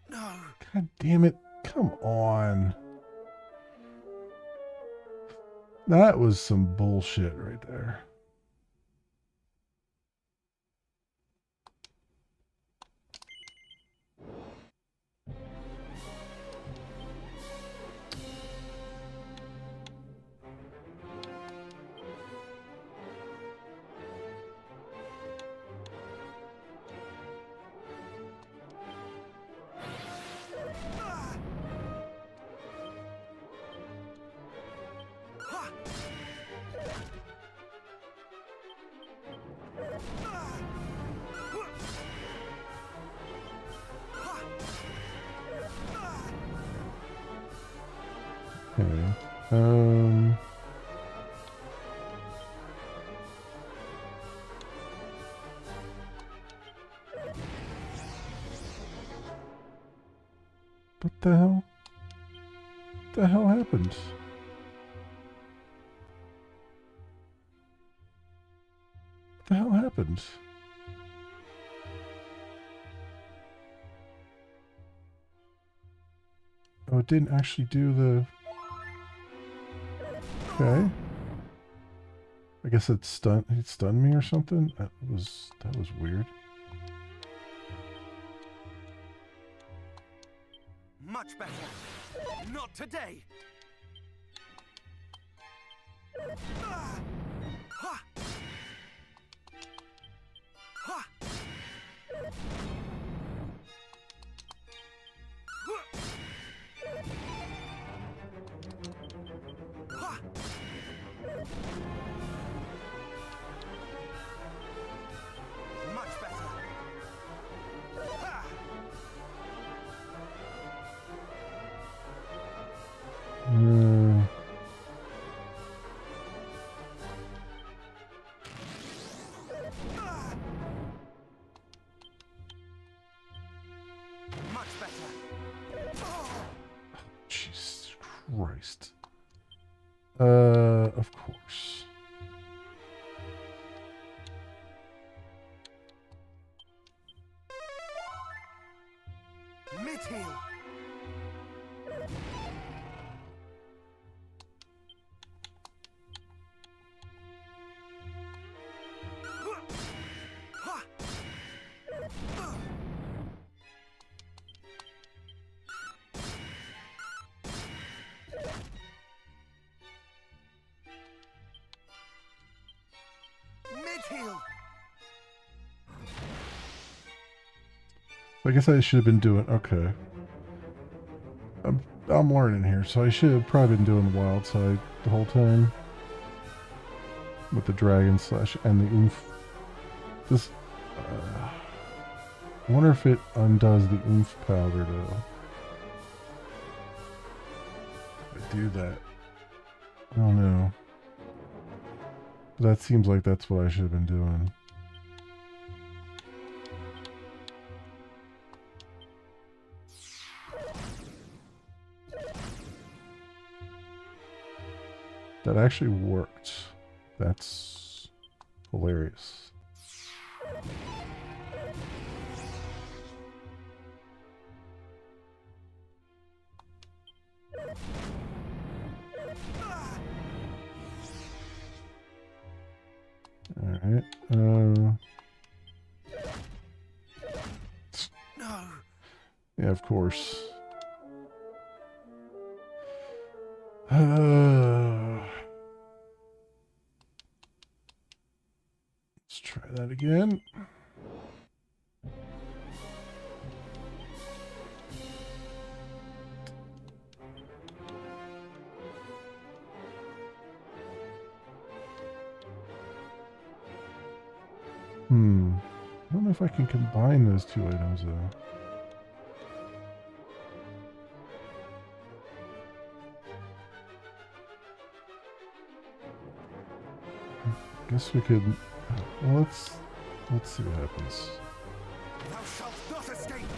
[SPEAKER 2] No!
[SPEAKER 1] God damn it. Come on. That was some bullshit right there. Okay. What the hell? What the hell happened? What the hell happened? Oh, it didn't actually do the... Okay. I guess it stunned me or something? That was weird.
[SPEAKER 2] Much better. Not today. Ah! Ha! Ha! Ha! Much better. Ha! Much better.
[SPEAKER 1] Jesus Christ. Of course.
[SPEAKER 2] Mid-heel. Ha! Mid-heel.
[SPEAKER 1] I guess I should have been doing... Okay. I'm learning here, so I should have probably been doing the wild side the whole time. With the dragon slash and the oomph. Just... I wonder if it undoes the oomph powder, though. If I do that. I don't know. But that seems like that's what I should have been doing. That actually worked. That's hilarious. Alright,
[SPEAKER 2] No.
[SPEAKER 1] yeah, of course. Let's try that again. I don't know if I can combine those two items though. Guess we could. Well, let's see what happens.
[SPEAKER 2] Thou shalt not escape.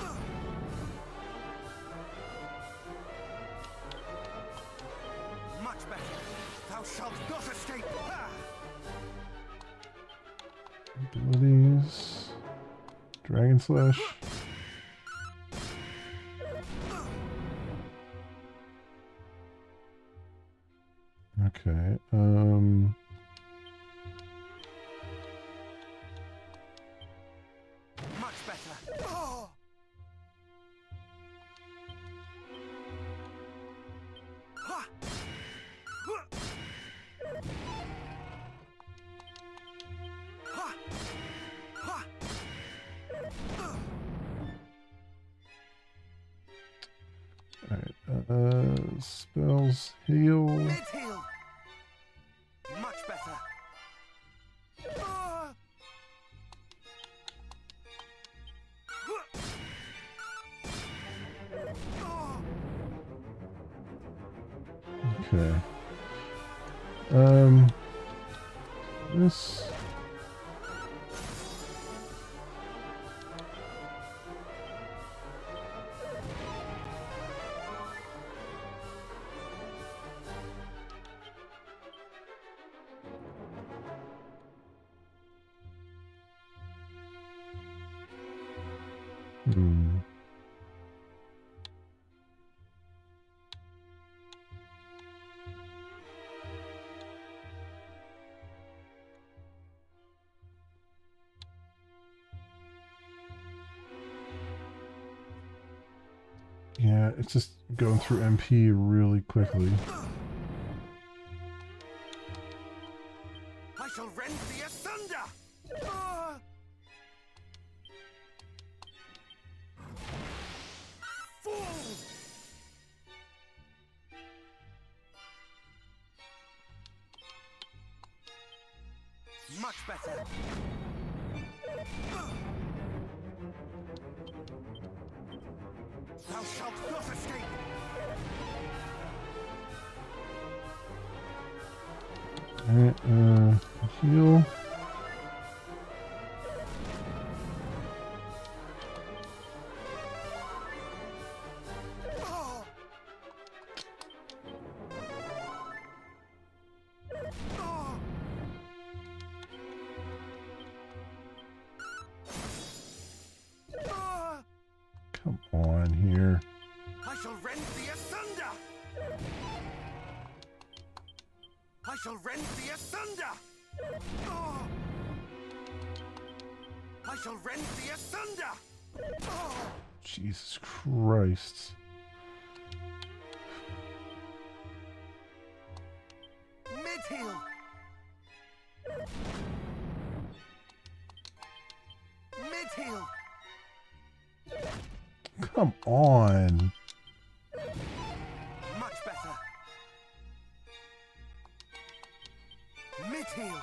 [SPEAKER 2] Much better. Thou shalt not escape. Ha!
[SPEAKER 1] Abilities. Dragon slash. Okay.
[SPEAKER 2] Much better. Oh! Ha! Huh! Ha! Ha!
[SPEAKER 1] Alright. Spells heal.
[SPEAKER 2] Mid-heel. Much better. Ah! Huh! Oh!
[SPEAKER 1] Okay. This. Hmm. Yeah, it's just going through MP really quickly.
[SPEAKER 2] I shall rend thee asunder! Fool! Much better. Thou shalt not escape!
[SPEAKER 1] Alright, heal.
[SPEAKER 2] Oh. Oh. Oh.
[SPEAKER 1] Come on here.
[SPEAKER 2] I shall rend thee asunder! I shall rend thee asunder! Oh. I shall rend thee asunder! Oh.
[SPEAKER 1] Jesus Christ.
[SPEAKER 2] Mid-heal! Mid-heal!
[SPEAKER 1] Come on.
[SPEAKER 2] Much better. Mid-heal!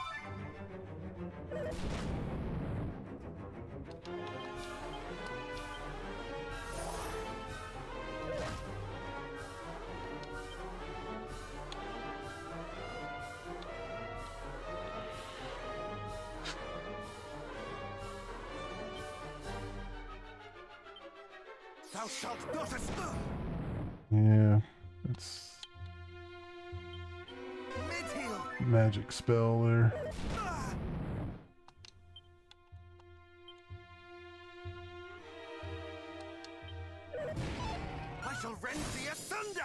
[SPEAKER 2] Thou shalt not escape!
[SPEAKER 1] Yeah, it's
[SPEAKER 2] Mid-heal!
[SPEAKER 1] magic spell there.
[SPEAKER 2] I shall rend thee asunder!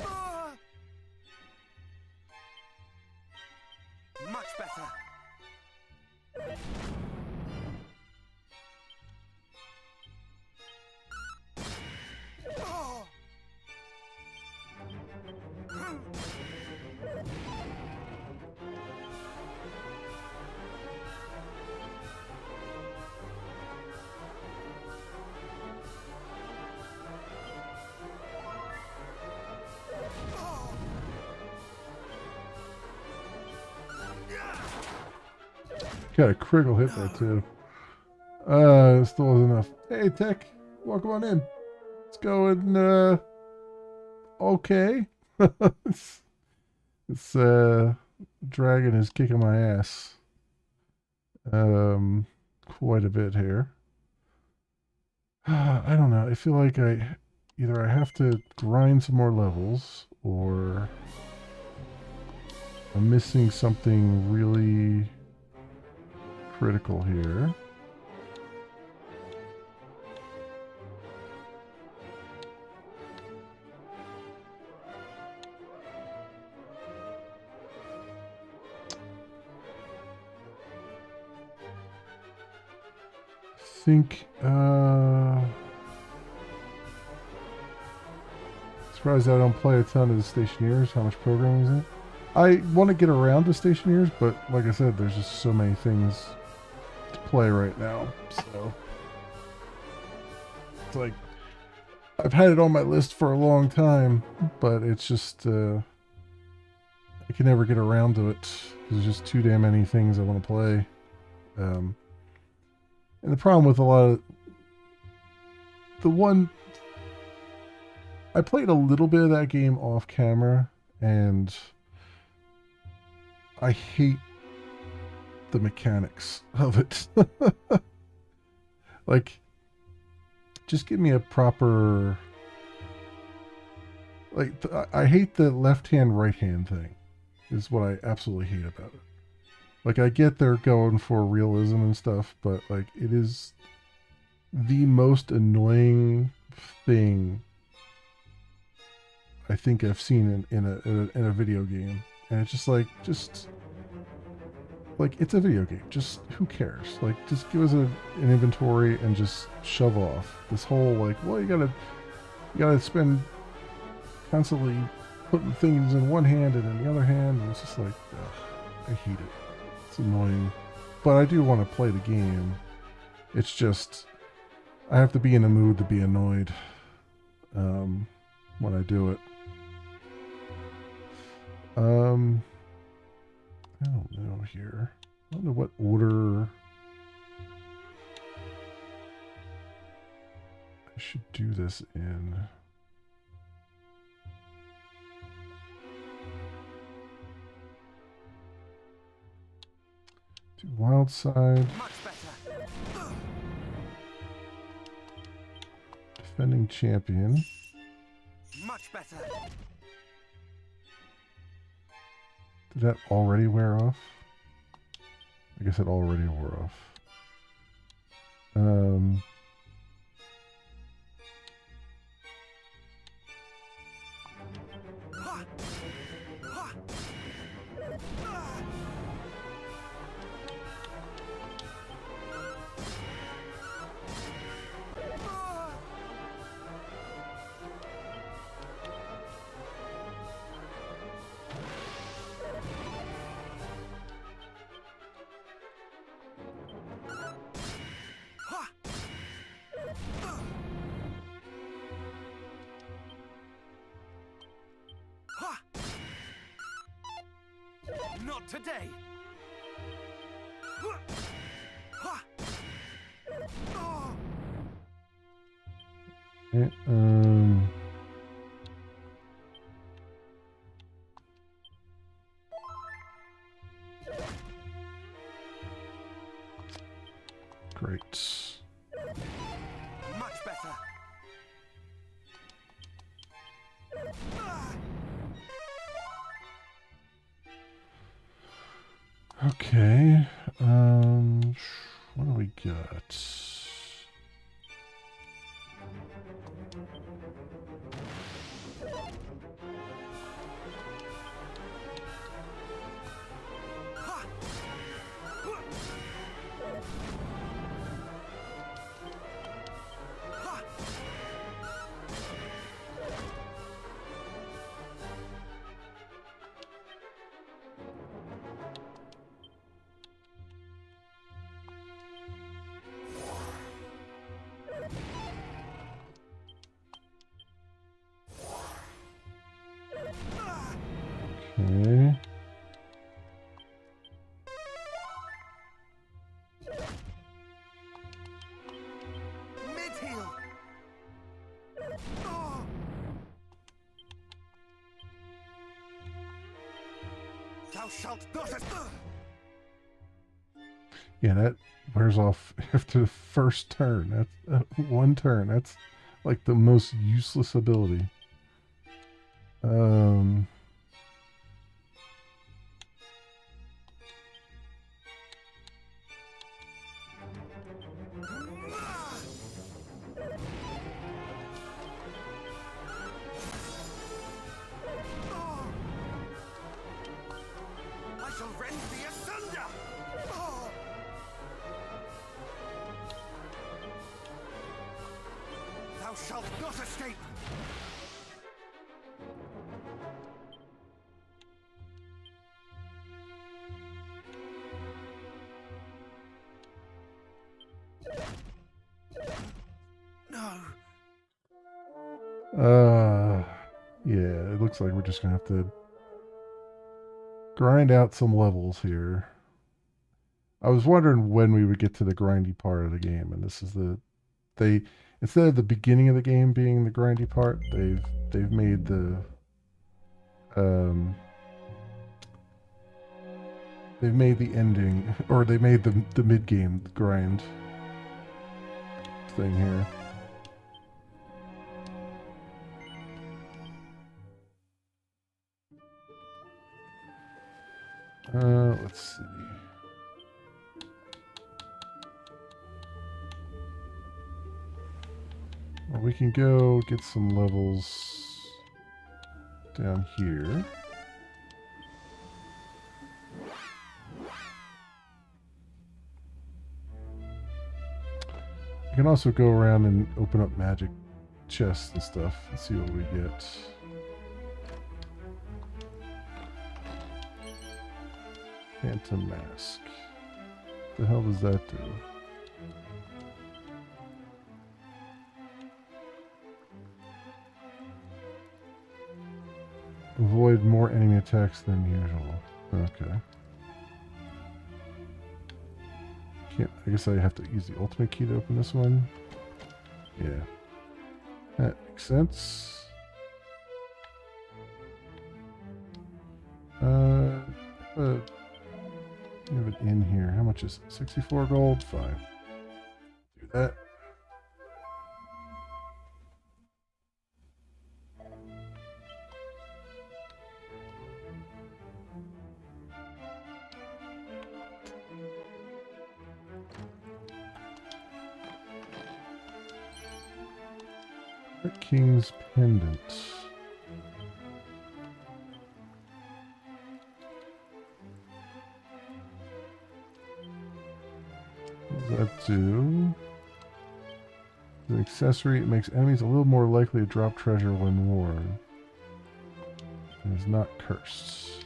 [SPEAKER 2] Ah! Much better. Oh!
[SPEAKER 1] Got a critical hit there too. Still wasn't enough. Hey Tech, welcome on in. It's going okay. This dragon is kicking my ass. Quite a bit here. I don't know. I feel like either I have to grind some more levels or I'm missing something really critical here. I think surprised I don't play a ton of the Stationeers. How much programming is it? I want to get around to Stationeers, but like I said, there's just so many things to play right now. So it's like I've had it on my list for a long time, but it's just I can never get around to it because there's just too damn many things I want to play. And the problem with a lot of the one, I played a little bit of that game off camera, and I hate the mechanics of it. Like, just give me a proper, like, I hate the left hand right hand thing is what I absolutely hate about it. Like, I get they're going for realism and stuff, but like, it is the most annoying thing I think I've seen in a video game. And it's just like it's a video game. Just who cares? Like, just give us an inventory and just shove off. This whole like, well, you gotta spend constantly putting things in one hand and in the other hand, and it's just like, ugh, I hate it. It's annoying. But I do want to play the game. It's just I have to be in a mood to be annoyed when I do it. I don't know here. I don't know what order I should do this in. Do wild side.
[SPEAKER 2] Much better.
[SPEAKER 1] Defending champion.
[SPEAKER 2] Much better.
[SPEAKER 1] Did that already wear off? I guess it already wore off.
[SPEAKER 2] Not today.
[SPEAKER 1] Okay, great.
[SPEAKER 2] Much better.
[SPEAKER 1] Okay, what do we got? Okay.
[SPEAKER 2] Mid-heel. Thou shalt not.
[SPEAKER 1] Yeah, that wears off after the first turn. That's one turn. That's like the most useless ability.
[SPEAKER 2] I shall rend thee asunder. Thou shalt not escape. No.
[SPEAKER 1] Yeah, it looks like we're just gonna have to grind out some levels here. I was wondering when we would get to the grindy part of the game, and this is they instead of the beginning of the game being the grindy part, they've made the um they've made the ending, or they made the mid game grind thing here. Let's see. Well, we can go get some levels down here. You can also go around and open up magic chests and stuff and see what we get. Phantom Mask. What the hell does that do? Avoid more enemy attacks than usual. Okay. I guess I have to use the ultimate key to open this one. Yeah. That makes sense. We have it in here. How much is it? 64 gold? Fine. Do that. The King's Pendant. What does that do? As an accessory, it makes enemies a little more likely to drop treasure when worn. It is not cursed.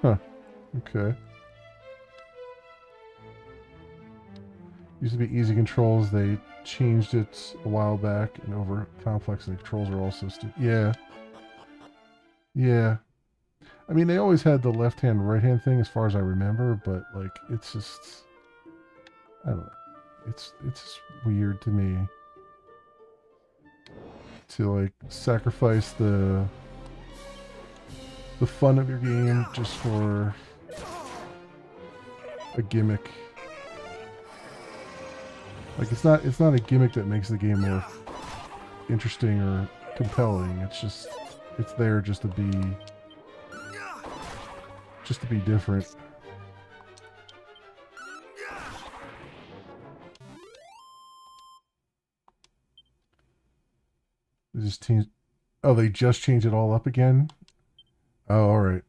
[SPEAKER 1] Huh. Okay. Used to be easy controls. They changed it a while back, and over complex, and the controls are also yeah. Yeah. I mean, they always had the left-hand, right-hand thing as far as I remember, but, like, it's just... I don't know. It's just weird to me to, like, sacrifice the fun of your game just for a gimmick. Like, it's not a gimmick that makes the game more interesting or compelling. It's just, it's there just to be different. They just changed. Oh, they just changed it all up again? Oh, alright.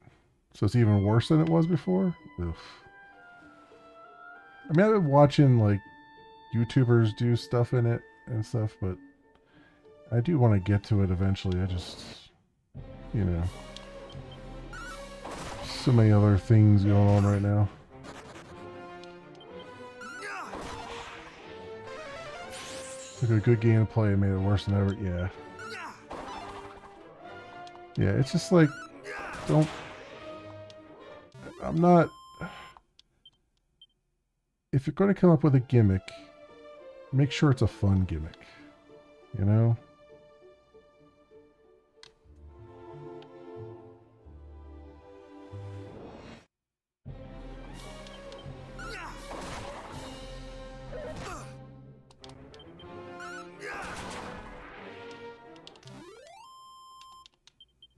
[SPEAKER 1] So it's even worse than it was before? Oof. I mean, I've been watching, like, YouTubers do stuff in it and stuff, but I do want to get to it eventually. I just, you know, so many other things going on right now. Took a good game to play and made it worse than ever. Yeah. Yeah, it's just like, I'm not, if you're going to come up with a gimmick, make sure it's a fun gimmick, you know?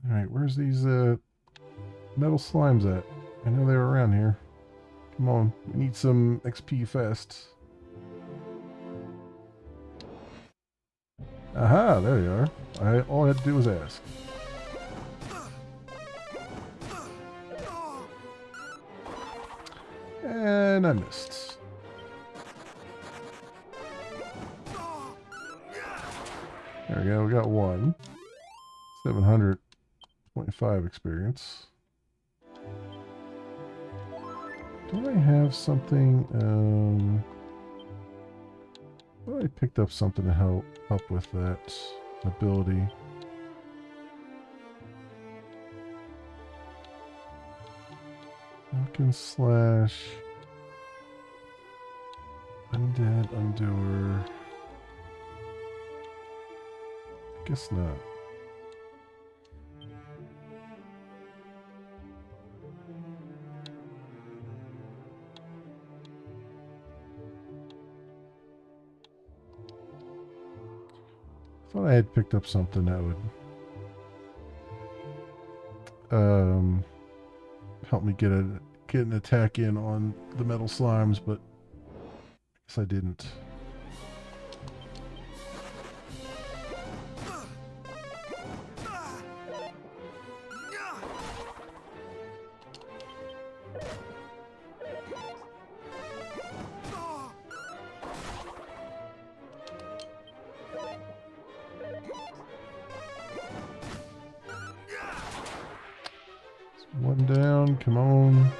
[SPEAKER 1] Alright, where's these metal slimes at? I know they were around here. Come on, we need some XP fast. Aha, there you are. All I had to do was ask. And I missed. There we go, we got one. 700.5 experience. Do I have something? Well, I picked up something to help with that. ability. Falcon slash undead undoer. Guess not. Thought I had picked up something that would help me get an attack in on the metal slimes, but I guess I didn't. One down, come on.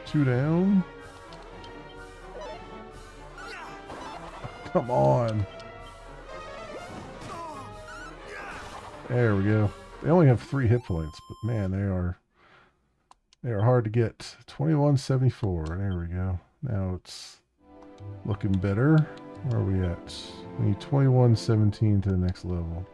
[SPEAKER 1] Two down. Come on. There we go. They only have 3 hit points, but man, they are hard to get. 2174. There we go. Now it's looking better. Where are we at? We need 2117 to the next level.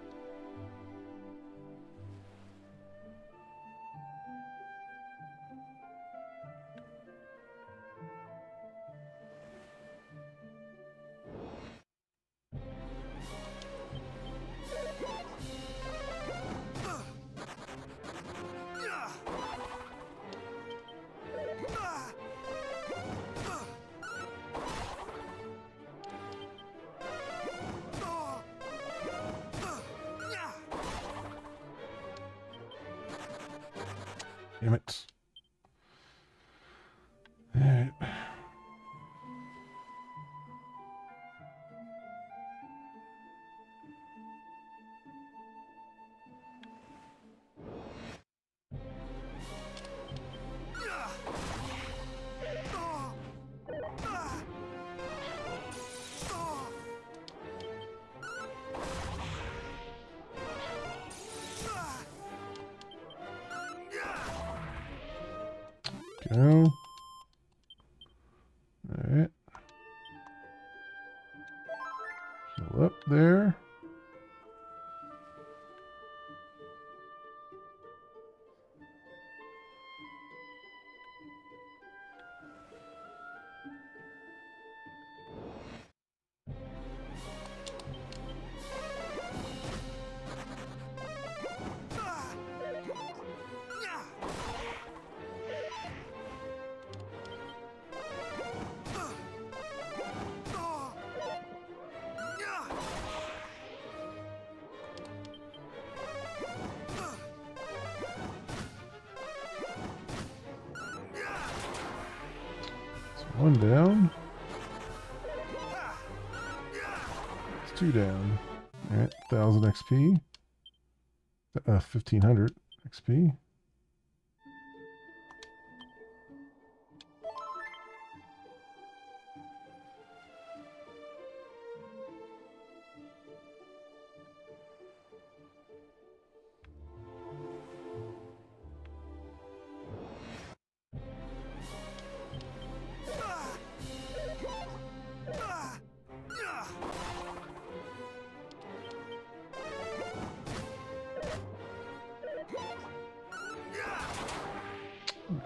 [SPEAKER 1] Damn it. Alright. Go. Alright. Heal up there. One down. It's 2 down. Alright, 1000 XP. 1500 XP.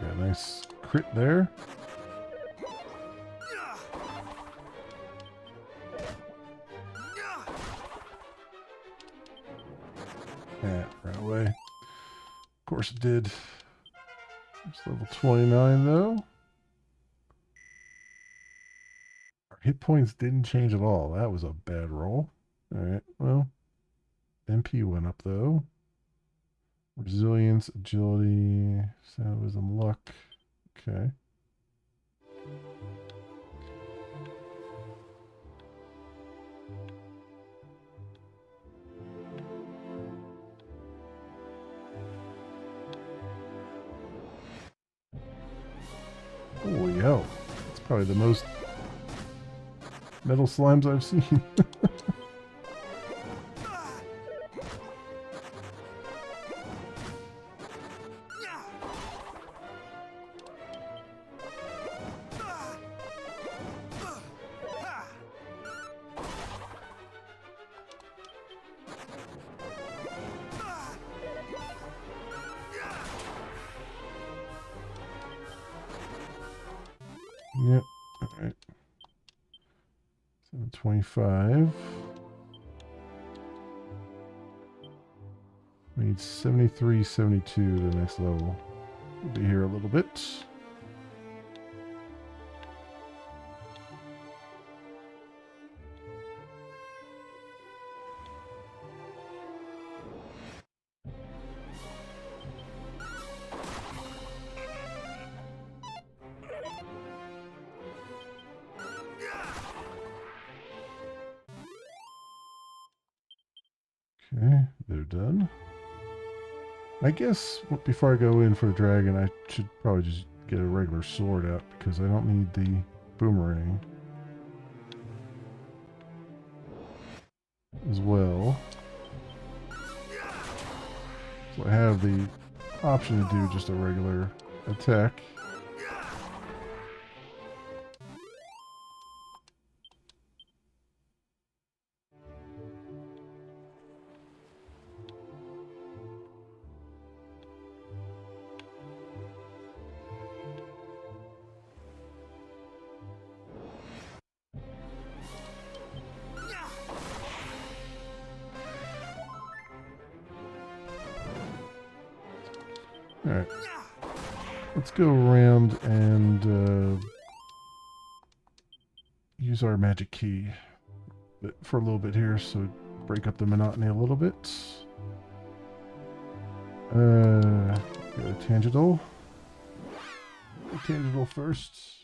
[SPEAKER 1] Got a nice crit there. Yeah, right away. Of course it did. It's level 29 though. Our hit points didn't change at all. That was a bad roll. Alright, well. MP went up though. Resilience, agility, salvism, luck. Okay. Holy hell. That's probably the most metal slimes I've seen. Yep. All right. 725. We need 73, 72 to the next level. We'll be here a little bit. Okay, they're done. I guess before I go in for the dragon, I should probably just get a regular sword out because I don't need the boomerang as well. So I have the option to do just a regular attack. Alright. Let's go around and use our magic key for a little bit here, so break up the monotony a little bit. Go to Tangential. Tangential first.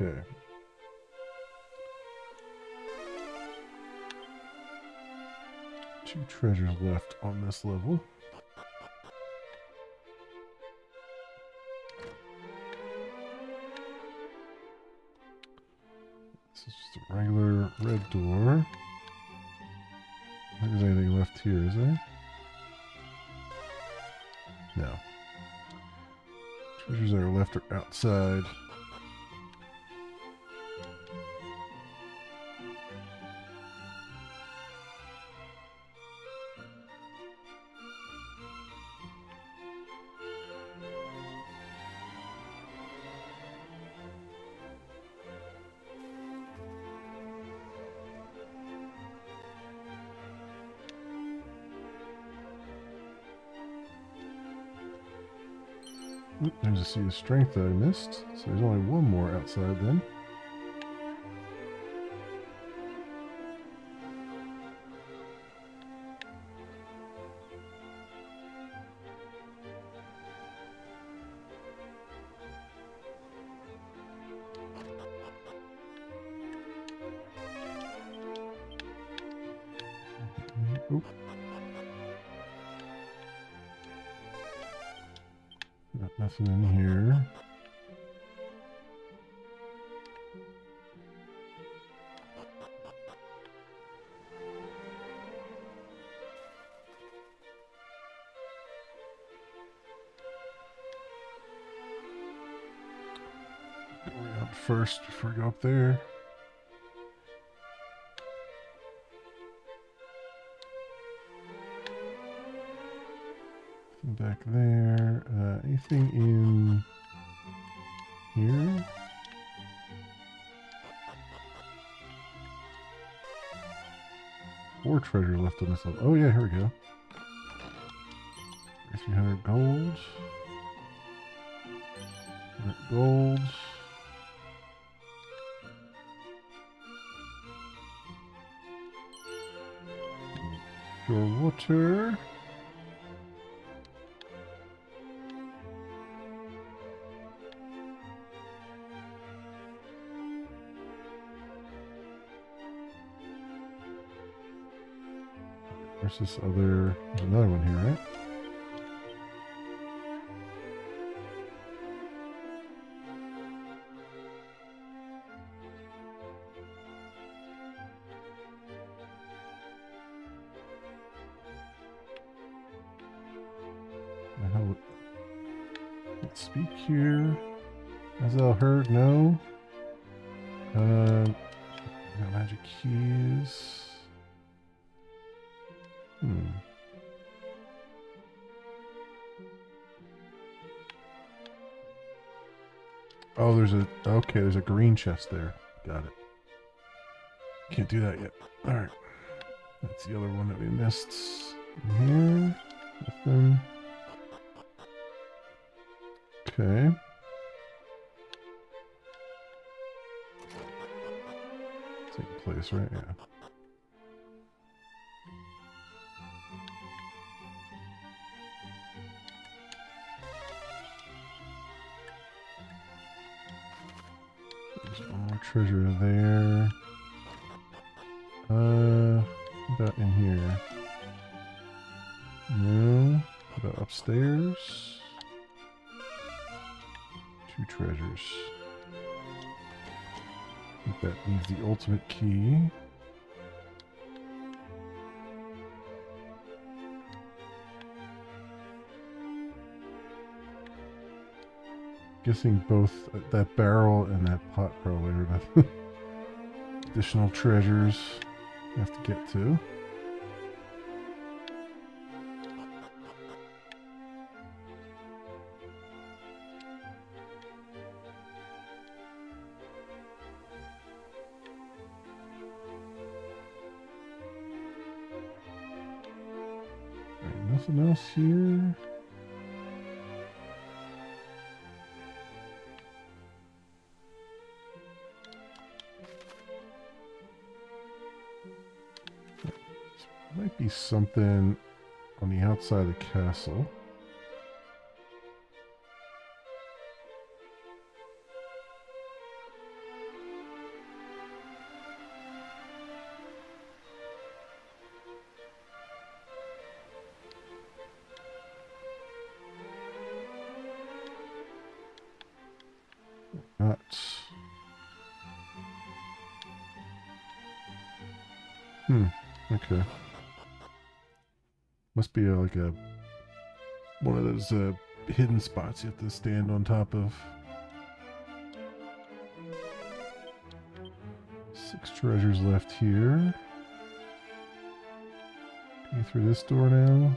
[SPEAKER 1] Okay. Two treasures left on this level. This is just a regular red door. I don't think there's anything left here, is there? No. Treasures that are left are outside. Oop, there's a Sea of Strength that I missed. So there's only one more outside then. Oop. Got nothing in here. Go around first before we go up there. Back there. Anything in here? More treasure left on this level. Oh yeah, here we go. 300 gold. 100 gold. Pure water. There's this other... There's another one here, right? Let's speak here. Has thou heard? No. Got magic keys. Oh, there's a green chest there. Got it. Can't do that yet. Alright. That's the other one that we missed. In here. Nothing. Okay. Taking place, right? Yeah. There's more treasure there. How about in here? No. How about upstairs? 2 treasures. I think that needs the ultimate key. Guessing both that barrel and that pot probably are the additional treasures you have to get to. Alright, nothing else here. Might be something on the outside of the castle. Not. Okay. Must be like a one of those hidden spots you have to stand on top of. 6 treasures left here. Can you through this door now?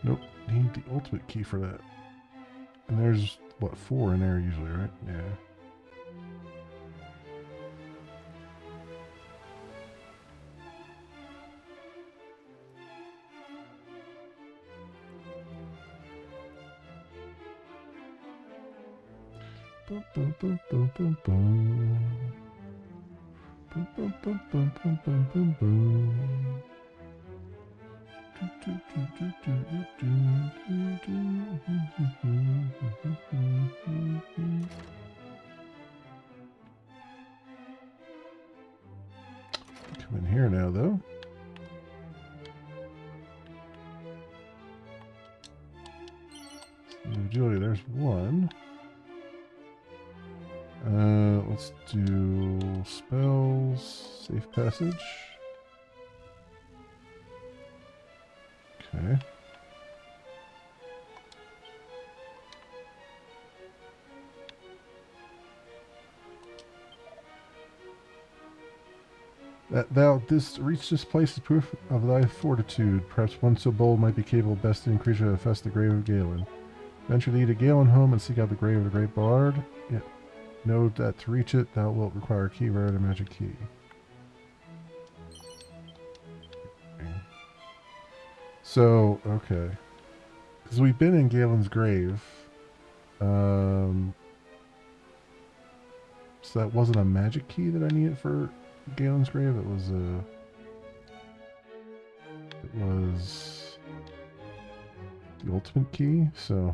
[SPEAKER 1] Nope. Need the ultimate key for that. And there's what, 4 in there usually, right? Yeah. Boom, boom, boom, boom, boom, boom. Boom, boom, boom, boom, boom, boom, boom, boom. Come in here now, though. Julia, there's one. Let's do spells, safe passage. Okay. That thou didst reach this place is proof of thy fortitude. Perhaps one so bold might be capable of besting creature to infest the grave of Galen. Venture thee to Galen home and seek out the grave of the great bard. Yeah. Know that to reach it, thou wilt require a key rather than a magic key. So, okay. Because we've been in Galen's grave. So that wasn't a magic key that I needed for Galen's grave. It was a... It was... the ultimate key, so,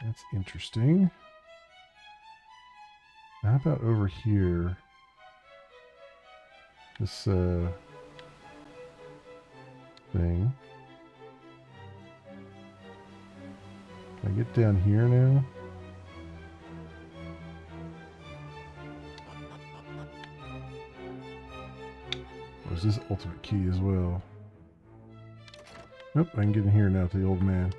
[SPEAKER 1] That's interesting. How about over here? this thing. Can I get down here now? Or is this ultimate key as well? Nope, I can get in here now to the old man.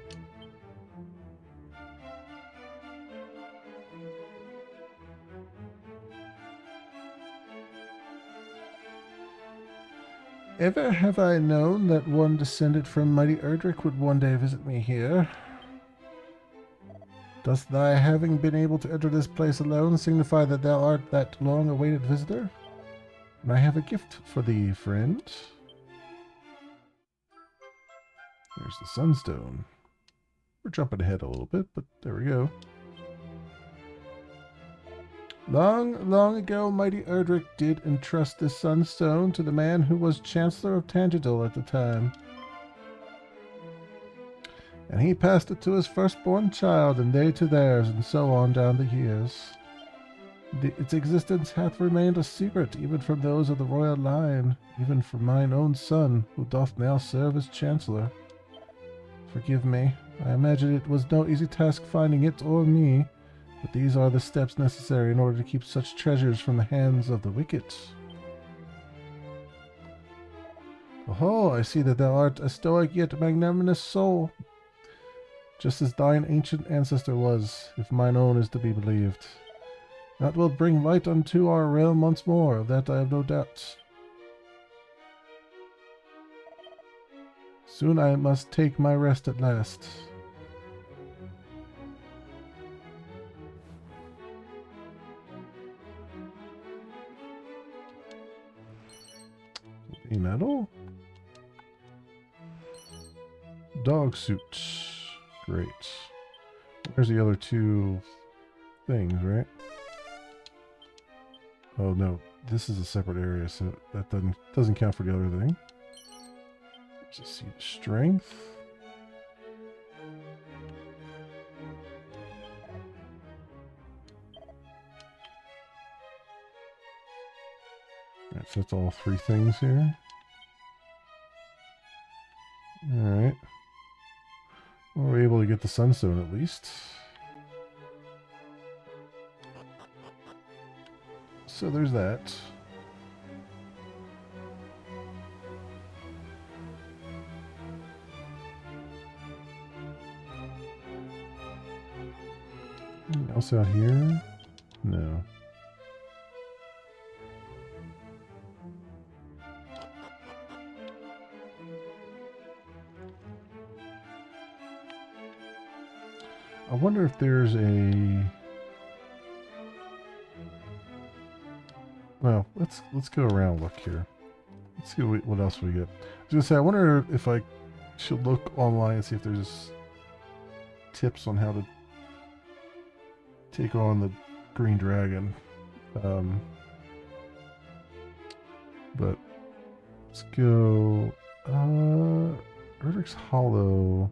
[SPEAKER 1] Ever have I known that one descended from mighty Erdrick would one day visit me here? Does thy having been able to enter this place alone signify that thou art that long-awaited visitor? And I have a gift for thee, friend. There's the sunstone. We're jumping ahead a little bit, but there we go. Long, long ago, mighty Erdrick did entrust this sunstone to the man who was Chancellor of Tangedal at the time. And he passed it to his firstborn child, and they to theirs, and so on down the years. Its existence hath remained a secret, even from those of the royal line, even from mine own son, who doth now serve as Chancellor. Forgive me, I imagine it was no easy task finding it or me, but these are the steps necessary in order to keep such treasures from the hands of the wicked. Oh, I see that thou art a stoic yet magnanimous soul, just as thine ancient ancestor was, if mine own is to be believed. That will bring light unto our realm once more, of that I have no doubt. Soon I must take my rest at last. A medal? Dog suit. Great. There's the other two things, right? Oh no, this is a separate area, so that doesn't count for the other thing. There's a seed of strength. Alright, so that's all three things here. Alright. Well, we're able to get the sunstone at least. So there's that. Anything else out here? No. I wonder if there's a... Well, let's go around and look here. Let's see what else we get. I was gonna say, I wonder if I should look online and see if there's tips on how to take on the green dragon. But let's go. Erdrick's Hollow.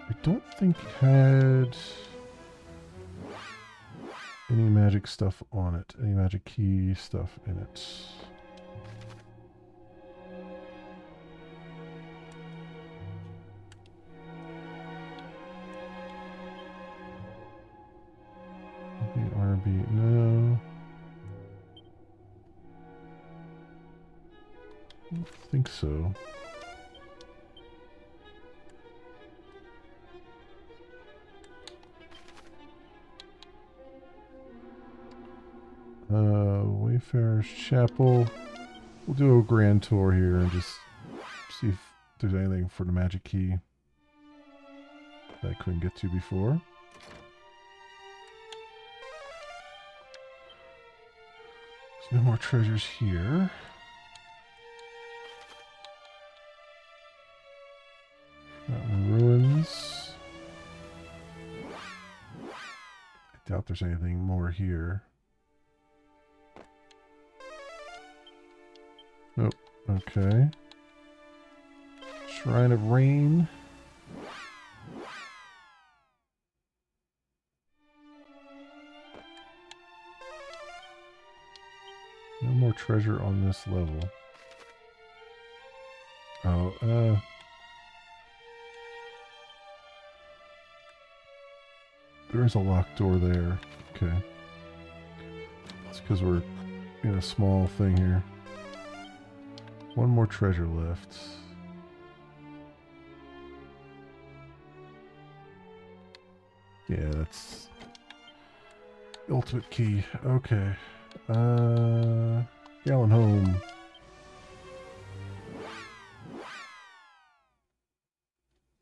[SPEAKER 1] I don't think it had any magic stuff on it, any magic key stuff in it. RB, no. I don't think so. Wayfarer's Chapel. We'll do a grand tour here and just see if there's anything for the magic key that I couldn't get to before. There's no more treasures here. Mountain Ruins. I doubt there's anything more here. Oh, okay. Shrine of Rain. No more treasure on this level. Oh, there is a locked door there. Okay. It's because we're in a small thing here. One more treasure left. Yeah, that's the ultimate key. Okay. Gallon home.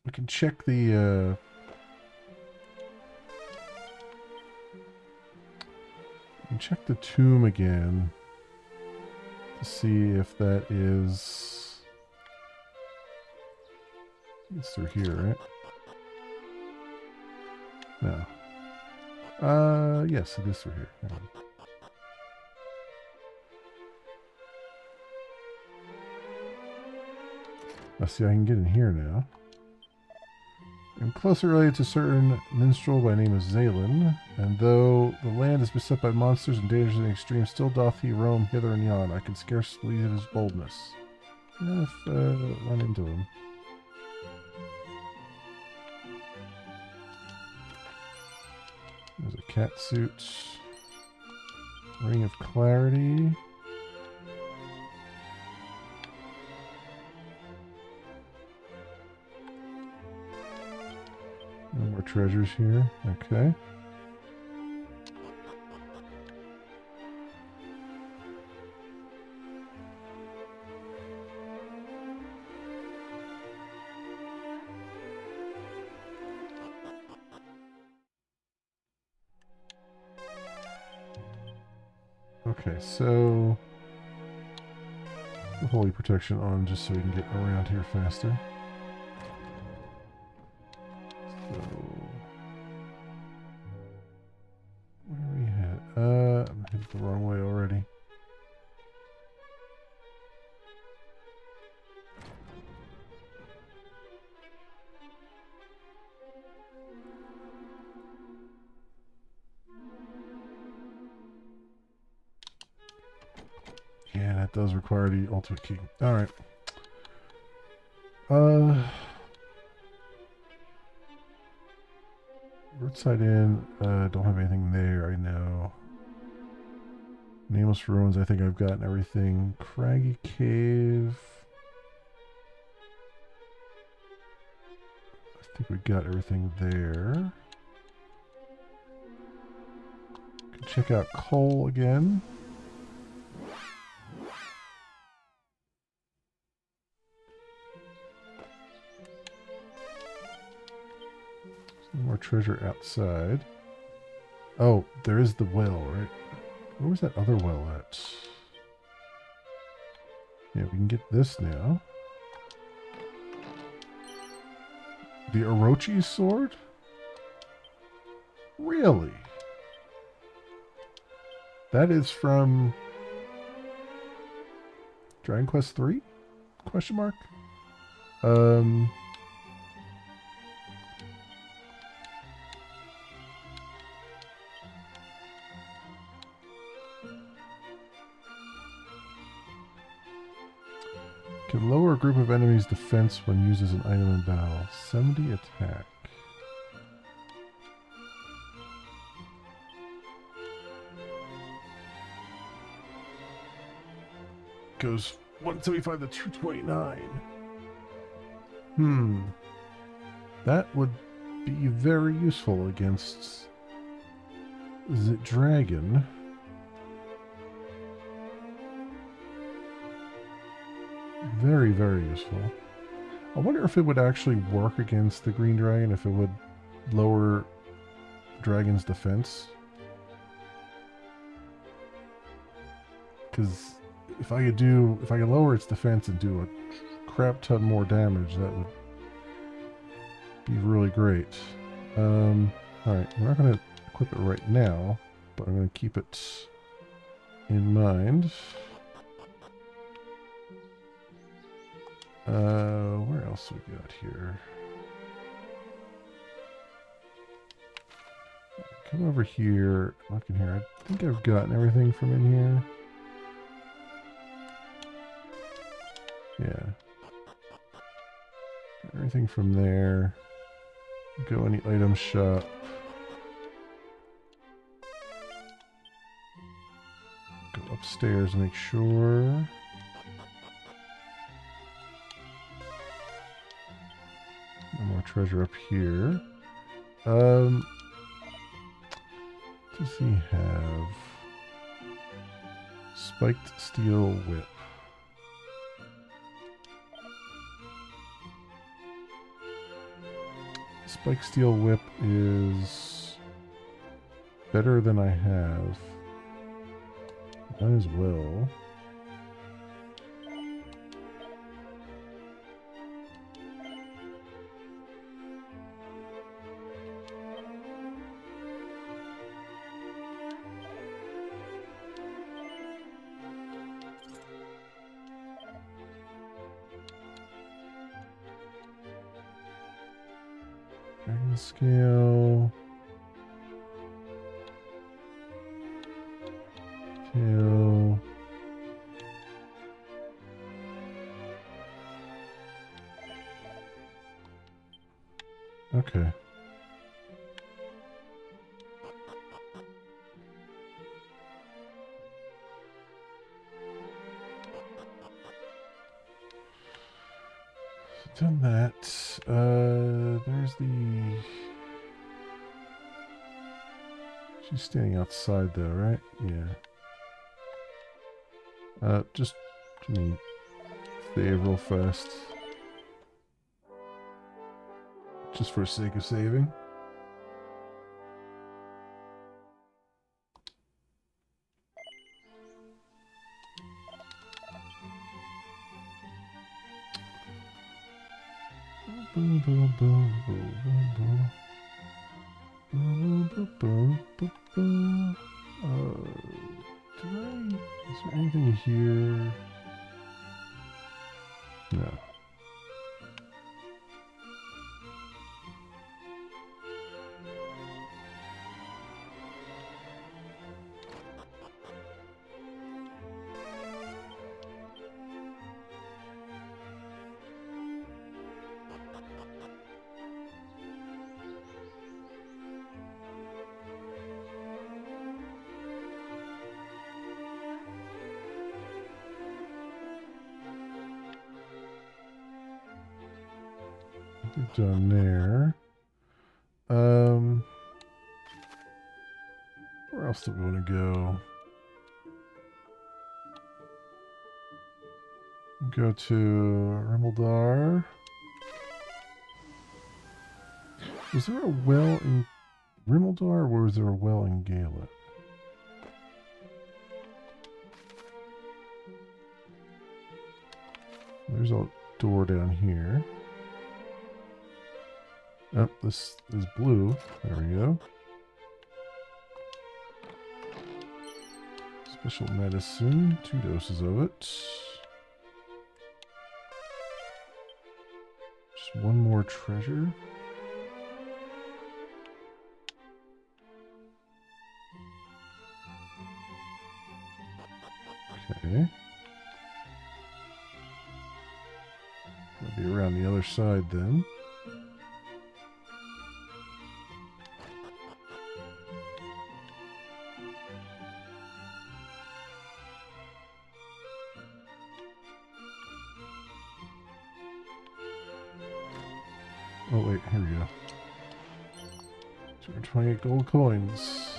[SPEAKER 1] We can check the check the tomb again to see if that is. It's through here, right? No. Yes, it is through here. Hang on. Let's see, I can get in here now. I'm closely related to a certain minstrel by name of Zalen, and though the land is beset by monsters and dangers in the extreme, still doth he roam hither and yon. I can scarce believe his boldness. If run into him. There's a cat suit. Ring of clarity. No more treasures here. Okay. Okay, so the holy protection on just so we can get around here faster. So where are we at? I'm headed the wrong way already. Yeah, that does require the ultimate key. Alright. Roadside Inn, don't have anything there, I know. Nameless Ruins, I think I've gotten everything. Craggy Cave. I think we got everything there. Can check out coal again. More treasure outside. Oh, there is the well, right? Where was that other well at? Yeah, we can get this now. The Orochi sword? Really? That is from Dragon Quest 3? Question mark? Can lower a group of enemies' defense when used as an item in battle. 70 attack. Goes 175 to 229. That would be very useful against the dragon. Very, very useful. I wonder if it would actually work against the green dragon, if it would lower dragon's defense. Because if I could lower its defense and do a crap ton more damage, that would be really great. Alright, we're not going to equip it right now, but I'm going to keep it in mind. Where else we got here? Come over here. Look in here. I think I've gotten everything from in here. Yeah. Everything from there. Go in the item shop. Go upstairs, make sure. No more treasure up here. Does he have spiked steel whip? Spiked steel whip is better than I have. Might as well. Dragon scale. Tail. Okay. Done that. There's the... She's standing outside though, right? Yeah. Just give me save real fast. Just for the sake of saving. Is there anything here? No. We're done there. Where else do we want to go? Go to Rimeldar. Was there a well in Rimeldar, or was there a well in Gaelic? There's a door down here. Oh, this is blue. There we go. Special medicine. 2 doses of it. Just one more treasure. Okay. I'll be around the other side then. Oh wait, here we go. 228 gold coins.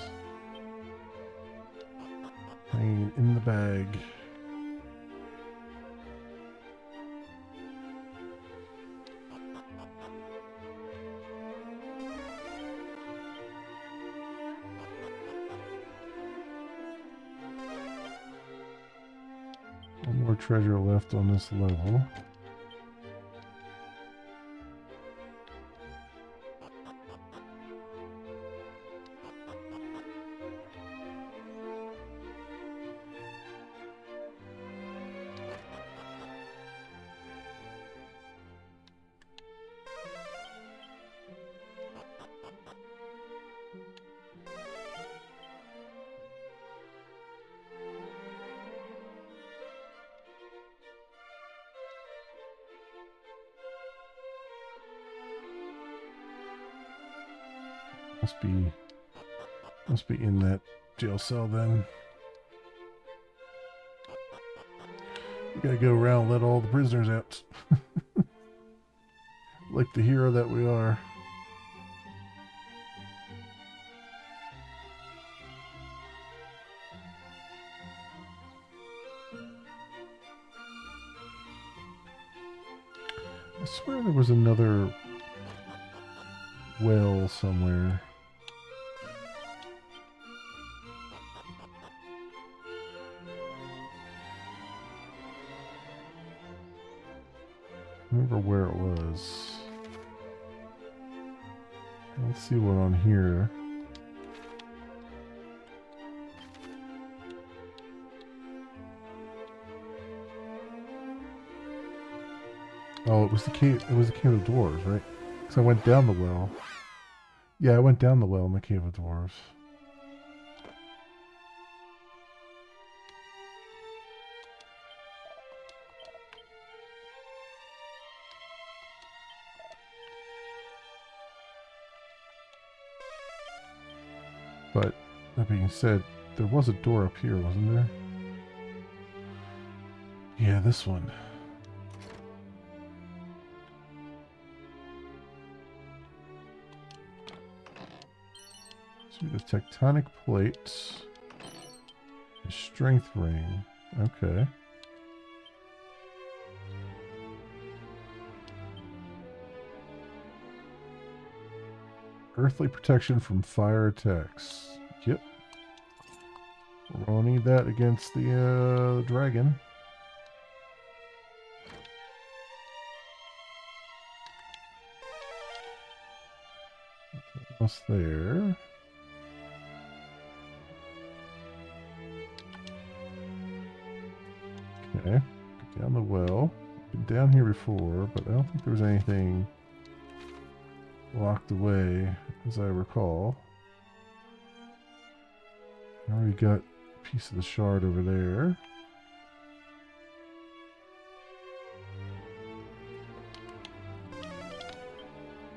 [SPEAKER 1] Hanging in the bag. One more treasure left on this level. Must be in that jail cell then. We gotta go around and let all the prisoners out. Like the hero that we are. I swear there was another well somewhere. I remember where it was. Let's see what on here. Oh, it was the cave. It was the cave of dwarves, right? Because I went down the well. Yeah, I went down the well in the cave of dwarves. But that being said, there was a door up here, wasn't there? Yeah, this one. So the tectonic plates. A strength ring. Okay. Earthly protection from fire attacks. Yep. We're gonna need that against the dragon. What's there? Okay. Get down the well. Been down here before, but I don't think there was anything locked away, as I recall. I already got a piece of the shard over there.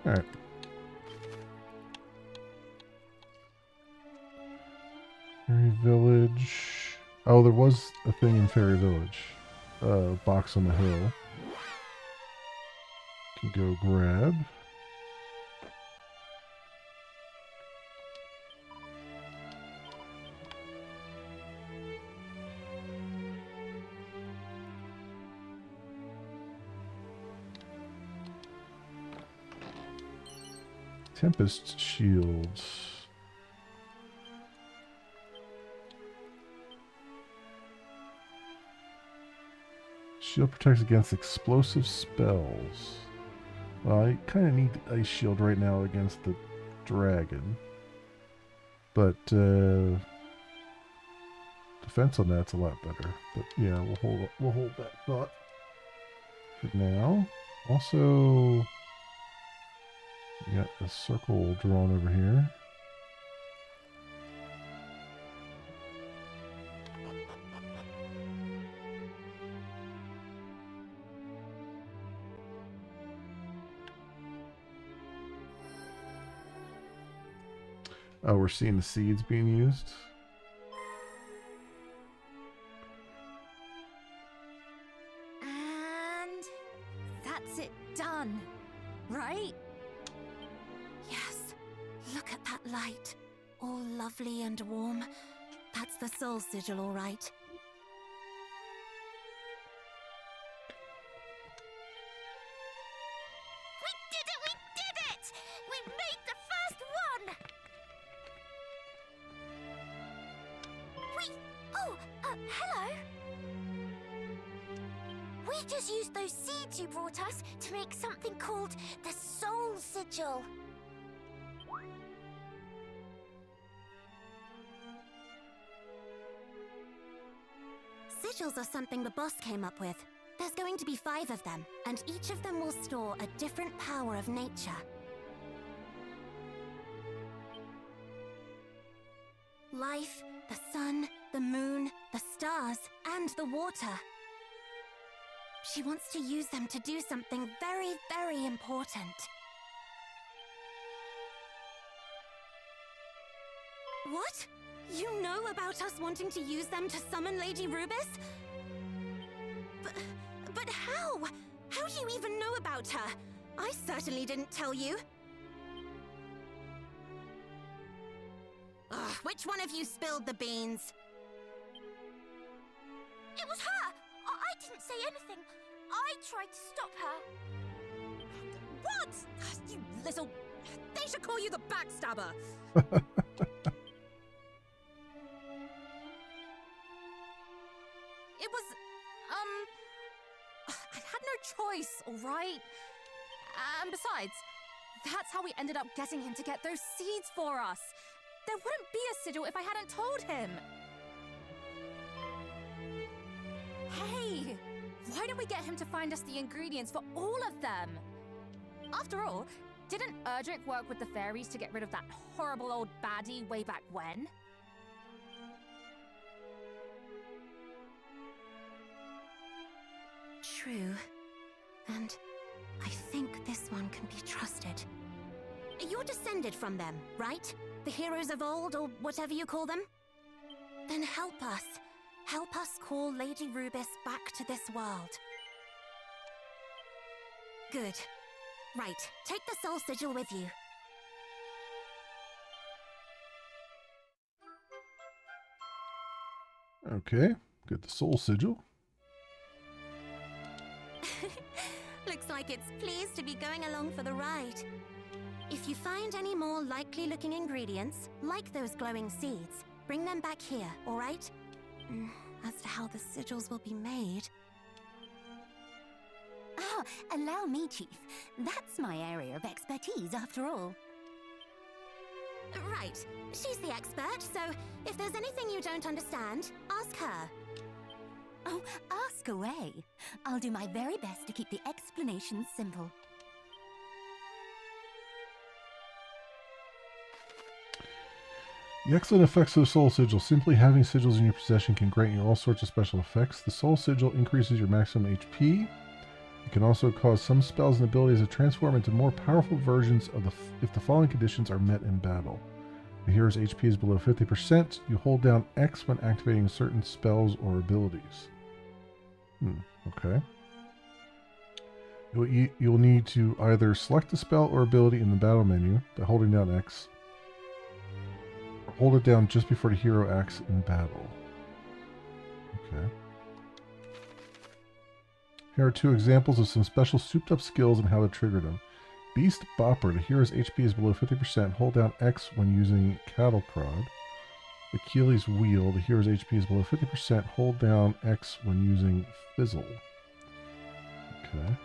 [SPEAKER 1] Alright. Fairy Village. Oh, there was a thing in Fairy Village. Box on the hill. Can go grab. Tempest shields. Shield protects against explosive spells. Well, I kind of need the ice shield right now against the dragon. But defense on that's a lot better. But yeah, we'll hold that thought for now. Also, we got a circle drawn over here. Oh, we're seeing the seeds being used.
[SPEAKER 5] And that's it done, right?
[SPEAKER 3] Yes. Look at that light. All lovely and warm. That's the soul sigil, all right.
[SPEAKER 5] We did it! We did it! We made the first one! Oh, hello. We just used those seeds you brought us to make something called the soul sigil.
[SPEAKER 3] Sigils are something the boss came up with. There's going to be 5 of them, and each of them will store a different power of nature. Life, the sun, the moon, the stars, and the water. She wants to use them to do something very, very important.
[SPEAKER 5] What? You know about us wanting to use them to summon Lady Rubis? But how? How do you even know about her? I certainly didn't tell you. Ugh, which one of you spilled the beans?
[SPEAKER 6] It was her! I didn't say anything. I tried to stop her.
[SPEAKER 3] What? You little... They should call you the backstabber. It was... I had no choice, alright? And besides, that's how we ended up getting him to get those seeds for us. There wouldn't be a sigil if I hadn't told him. Hey, why don't we get him to find us the ingredients for all of them? After all, didn't Erdrick work with the fairies to get rid of that horrible old baddie way back when?
[SPEAKER 5] True. And I think this one can be trusted. You're descended from them, right? The heroes of old, or whatever you call them? Then help us. Help us call Lady Rubis back to this world. Good. Right, take the soul sigil with you.
[SPEAKER 1] Okay, get the soul sigil.
[SPEAKER 5] Looks like it's pleased to be going along for the ride. If you find any more likely looking ingredients, like those glowing seeds, bring them back here, alright? As to how the sigils will be made...
[SPEAKER 6] Oh, allow me, Chief. That's my area of expertise, after all.
[SPEAKER 5] Right. She's the expert, so if there's anything you don't understand, ask her.
[SPEAKER 6] Oh, ask away. I'll do my very best to keep the explanations simple.
[SPEAKER 1] The excellent effects of the Soul Sigil. Simply having sigils in your possession can grant you all sorts of special effects. The Soul Sigil increases your maximum HP. It can also cause some spells and abilities to transform into more powerful versions of if the following conditions are met in battle. The hero's HP is below 50%. You hold down X when activating certain spells or abilities. Okay. You'll need to either select a spell or ability in the battle menu by holding down X, or hold it down just before the hero acts in battle. Okay. Here are two examples of some special souped up skills and how to trigger them. Beast Bopper. The hero's HP is below 50%. Hold down X when using Cattle Prod. Achilles Wheel. The hero's HP is below 50%. Hold down X when using Fizzle. Okay.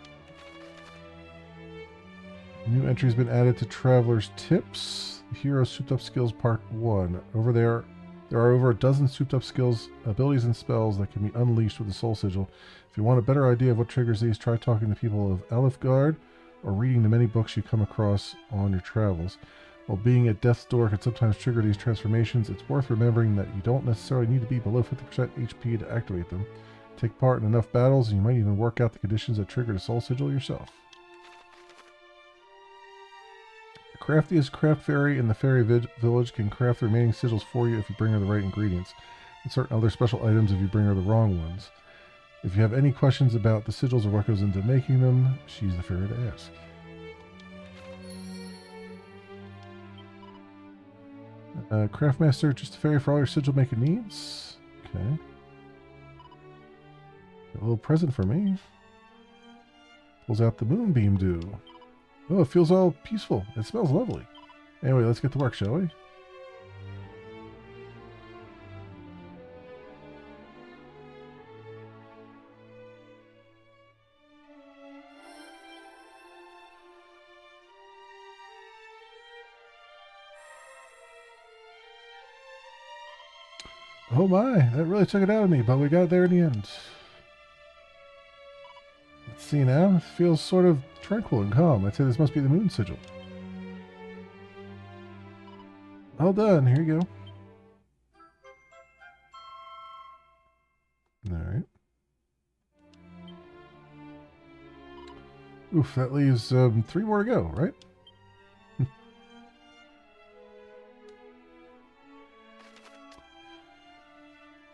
[SPEAKER 1] New entry has been added to Traveler's Tips. The hero's souped up skills part 1. Over there are over a dozen souped up skills, abilities, and spells that can be unleashed with the Soul Sigil. If you want a better idea of what triggers these, try talking to people of Alifgard or reading the many books you come across on your travels. While being at Death's Door can sometimes trigger these transformations, it's worth remembering that you don't necessarily need to be below 50% HP to activate them. Take part in enough battles and you might even work out the conditions that trigger the Soul Sigil yourself. The craftiest craft fairy in the fairy village can craft the remaining sigils for you if you bring her the right ingredients, and certain other special items if you bring her the wrong ones. If you have any questions about the sigils or what goes into making them, she's the fairy to ask. Craftmaster, just a fairy for all your sigil making needs. Okay. Got a little present for me. Pulls out the moonbeam dew. Oh, it feels all peaceful. It smells lovely. Anyway, let's get to work, shall we? Oh my, that really took it out of me, but we got there in the end. Let's see now. It feels sort of tranquil and calm. I'd say this must be the moon sigil. Well done. Here you go. Alright. Oof, that leaves 3 more to go, right?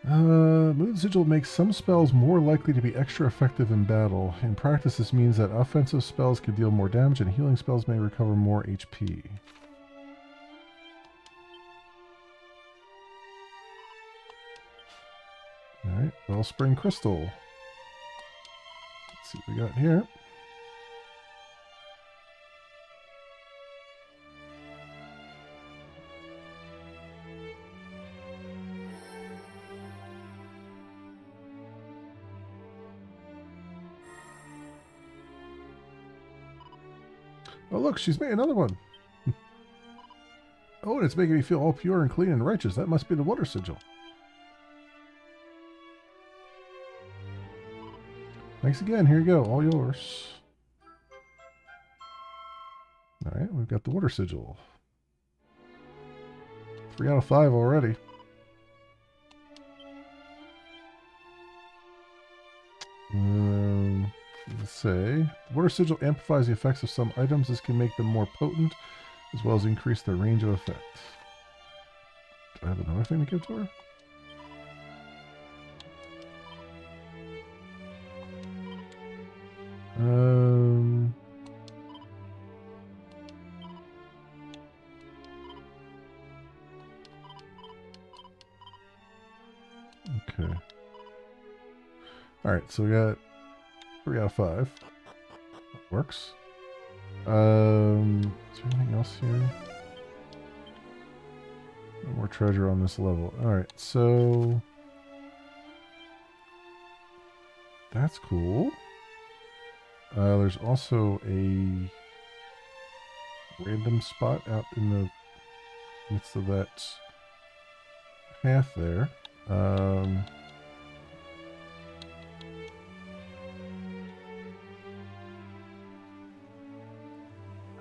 [SPEAKER 1] Moon Sigil makes some spells more likely to be extra effective in battle. In practice, this means that offensive spells can deal more damage and healing spells may recover more HP. Alright, Wellspring Crystal. Let's see what we got here. Oh look, she's made another one. Oh, and it's making me feel all pure and clean and righteous. That must be the water sigil. Thanks again. Here you go. All yours. Alright, we've got the water sigil. 3 out of 5 already. Let's say, the water sigil amplifies the effects of some items. This can make them more potent, as well as increase their range of effect. Do I have another thing to give to her? Okay. Alright, so we got 3 out of 5. That works. Is there anything else here? No more treasure on this level. Alright, so that's cool. There's also a random spot out in the midst of that path there. I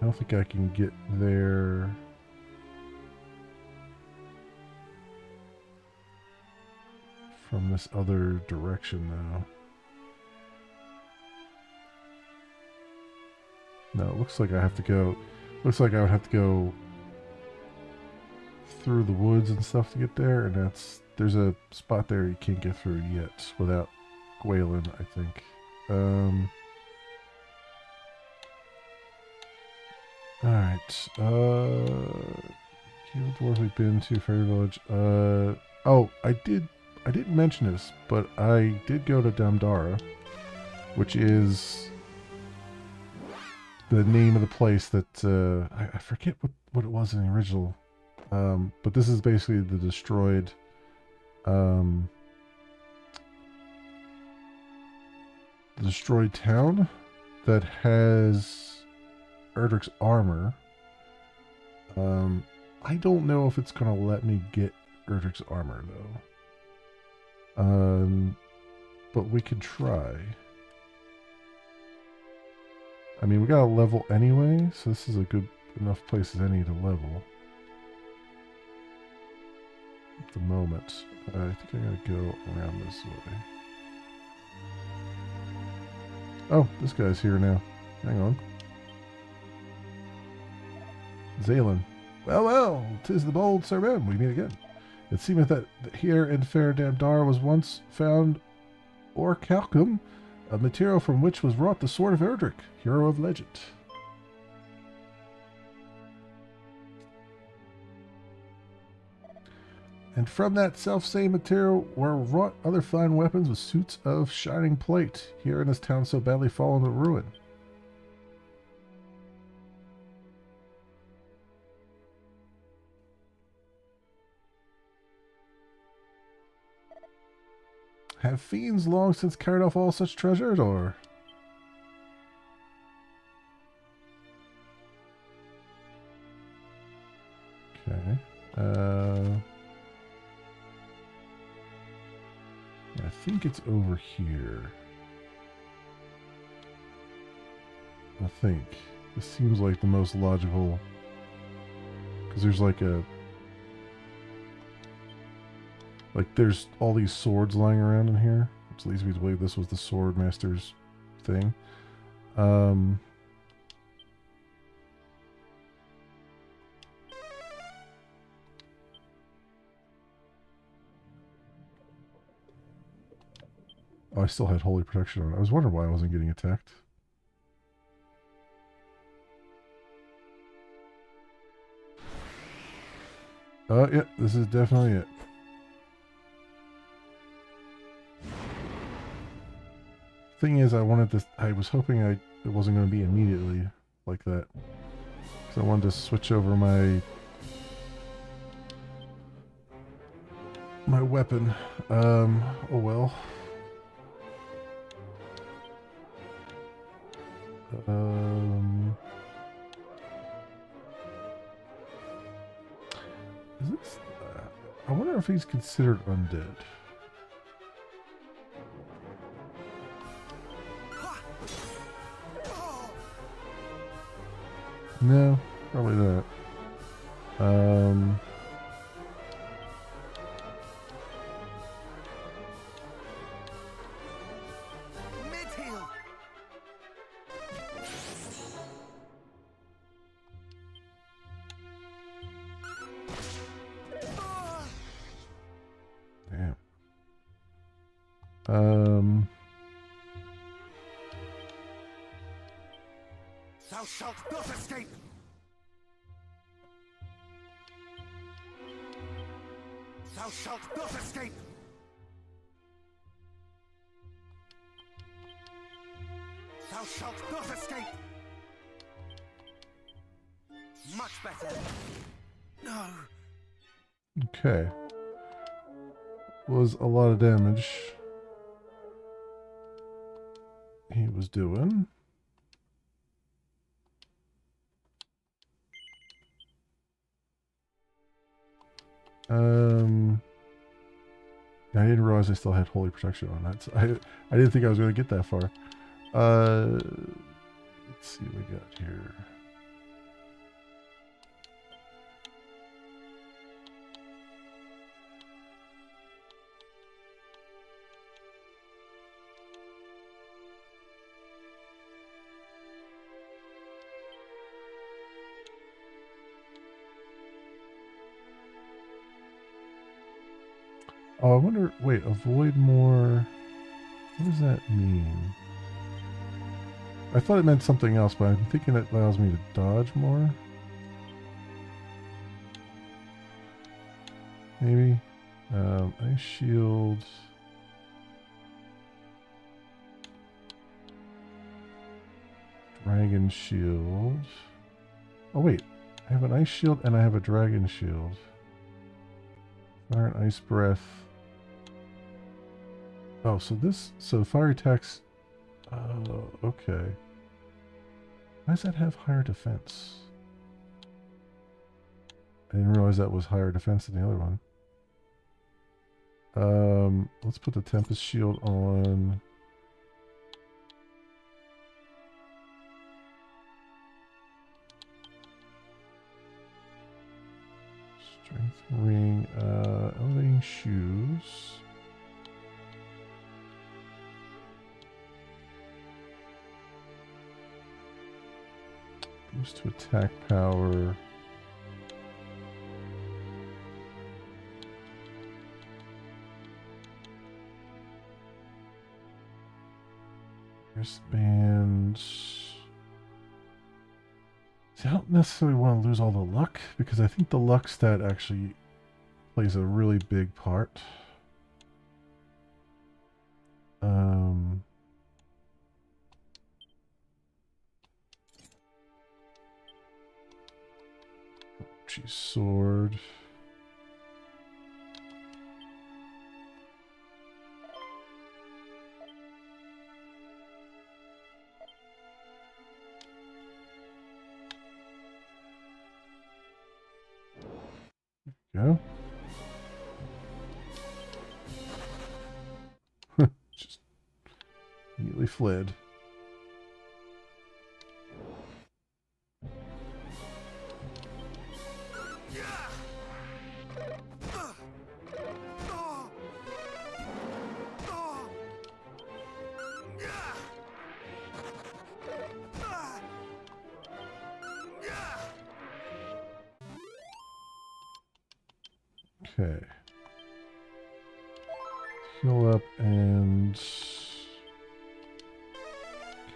[SPEAKER 1] don't think I can get there from this other direction now. No, it looks like I have to go. Looks like I would have to go through the woods and stuff to get there, and there's a spot there you can't get through yet without Gwalen, I think. Alright, Cave Dwarf we've been to, Fairy Village. Oh, I didn't mention this, but I did go to Damdara, which is the name of the place that, I forget what it was in the original, but this is basically the destroyed, town that has Erdrick's armor. I don't know if it's gonna let me get Erdrick's armor though. But we could try. I mean, we got a level anyway, so this is a good enough place as any to level. At the moment. I think I gotta go around this way. Oh, this guy's here now. Hang on. Zalen. Well, well, 'tis the bold Sir Ben, we meet again. It seemeth that here in fair Damdar was once found orichalcum, a material from which was wrought the sword of Erdrick, hero of legend. And from that self-same material were wrought other fine weapons with suits of shining plate, here in this town so badly fallen to ruin. Have fiends long since carried off all such treasures, or? Okay. I think it's over here. I think. This seems like the most logical. Because there's like a... Like, there's all these swords lying around in here, which leads me to believe this was the sword master's thing. Oh, I still had holy protection on. I was wondering why I wasn't getting attacked. Oh, yeah, this is definitely it. Thing is, I wanted this. I was hoping it wasn't going to be immediately like that. So I wanted to switch over my weapon. Oh well. Is this? I wonder if he's considered undead. No, probably not.
[SPEAKER 2] Mid-heal.
[SPEAKER 1] Damn.
[SPEAKER 2] Thou shalt not escape. Thou shalt not escape. Thou shalt not escape. Much better. No.
[SPEAKER 1] Okay. Was a lot of damage he was doing. I didn't realize I still had holy protection on that. So I didn't think I was going to get that far. Let's see what we got here. Oh, I wonder, wait, avoid more, what does that mean? I thought it meant something else, but I'm thinking it allows me to dodge more. Maybe. Ice shield. Dragon shield. Oh wait, I have an ice shield and I have a dragon shield. Fire and ice breath. Oh, so fire attacks. Oh, okay. Why does that have higher defense? I didn't realize that was higher defense than the other one. Let's put the Tempest Shield on. Strength ring, elevating shoes. Boost to attack power. Wristbands. See, I don't necessarily want to lose all the luck, because I think the luck stat actually plays a really big part. Geez, sword. Go. Just immediately fled. Okay. Heal up and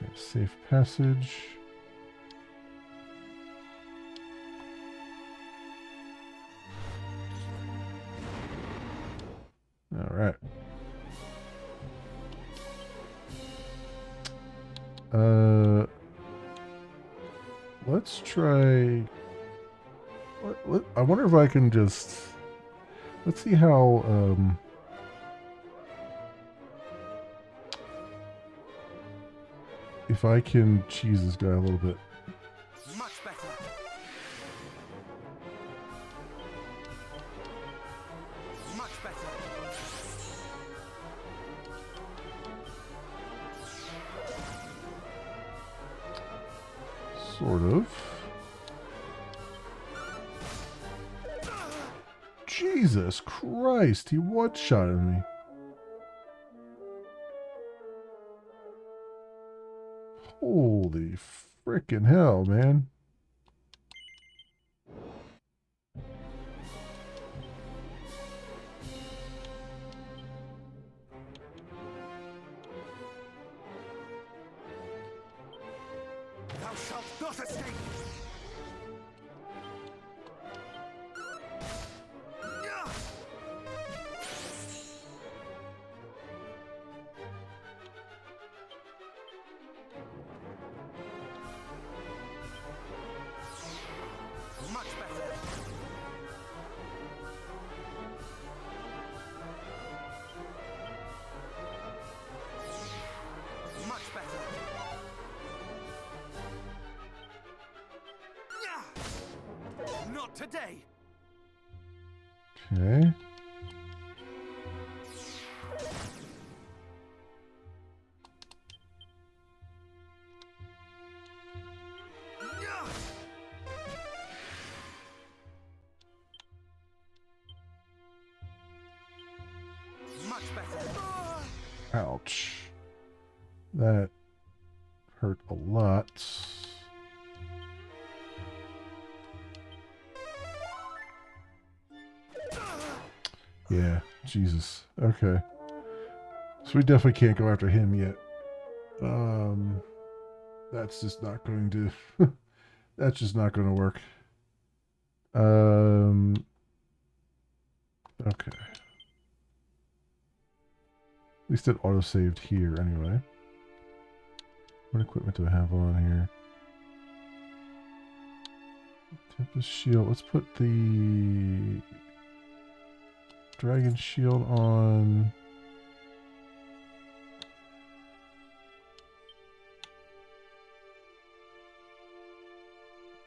[SPEAKER 1] Okay, safe passage. All right. Let's try. I wonder if I can just. Let's see how. If I can cheese this guy a little bit.
[SPEAKER 2] Much better. Much better.
[SPEAKER 1] Sort of. Jesus Christ, he one-shotted me. Holy frickin' hell, man.
[SPEAKER 2] Thou shalt not escape. Much better. Much better. Not today.
[SPEAKER 1] Okay.
[SPEAKER 2] Much better.
[SPEAKER 1] Ouch. That hurt a lot. Yeah, Jesus. Okay. So we definitely can't go after him yet. That's just not going to that's just not going to work. Okay. At least it auto-saved here anyway. What equipment do I have on here? Tempest shield. Let's put the dragon shield on.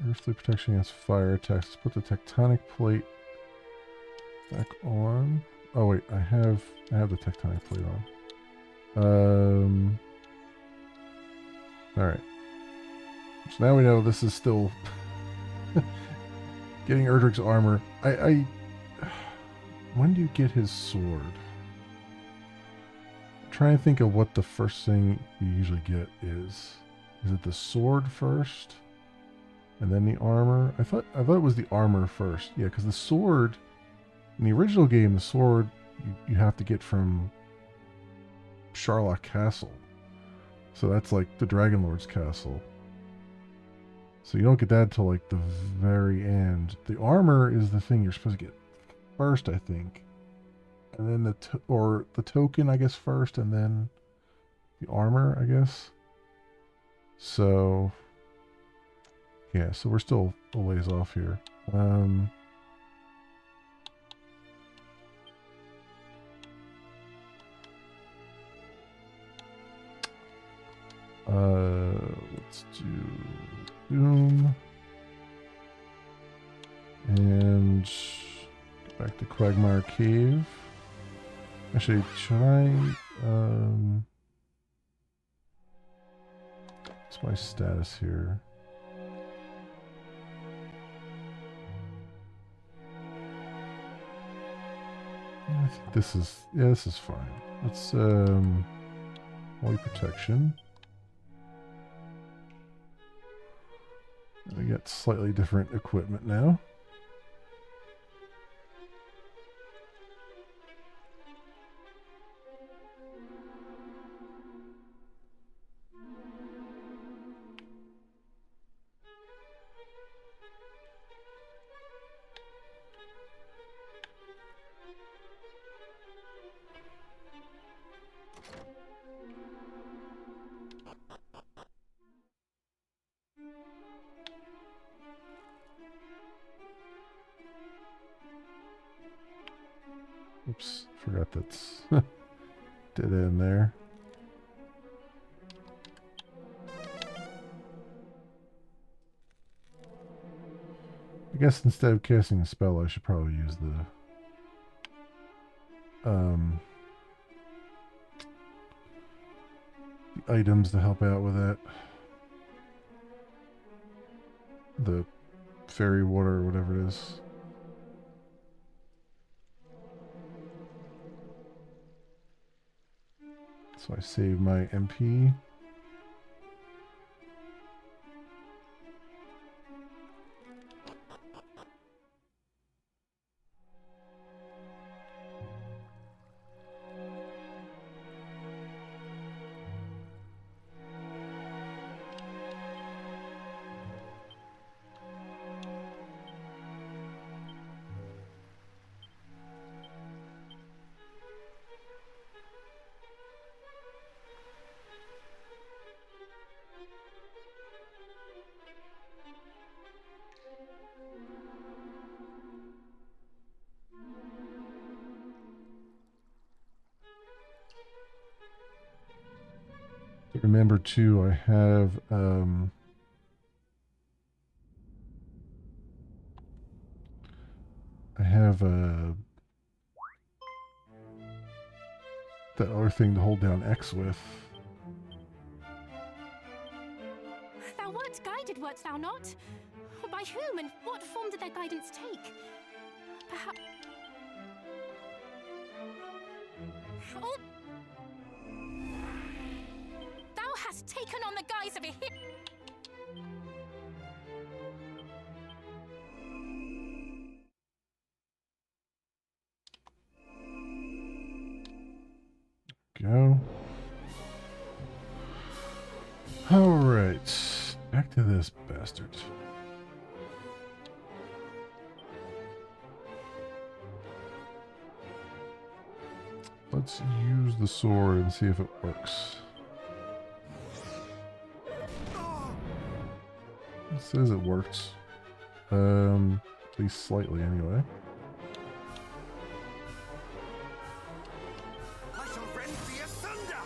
[SPEAKER 1] Earthly protection against fire attacks. Let's put the tectonic plate back on. Oh wait, I have the tectonic plate on. Alright. So now we know this is still getting Erdrick's armor. When do you get his sword? I'm trying to think of what the first thing you usually get is. Is it the sword first? And then the armor? I thought it was the armor first. Yeah, because the sword in the original game, the sword you have to get from Sharlock Castle. So that's like the Dragon Lord's castle. So you don't get that until like the very end. The armor is the thing you're supposed to get first, I think. And then the token, I guess, first, and then the armor, I guess. So yeah, so we're still a ways off here. Let's do Doom. And get back to Quagmire Cave. Actually, should I, what's my status here? I think this is fine. Let's, Holy Protection. We got slightly different equipment now. Oops, forgot that's dead end there. I guess instead of casting a spell, I should probably use the items to help out with that. The fairy water or whatever it is. So I save my MP. Remember too, I have that other thing to hold down X with.
[SPEAKER 4] Thou wert guided, wert thou not? By whom and what form did their guidance take? Perhaps... Oh! Thou hast taken on the guise of a hero.
[SPEAKER 1] Go. Alright. Back to this bastard. Let's use the sword and see if it works. It says it works. At least slightly anyway.
[SPEAKER 2] I shall rend thee asunder!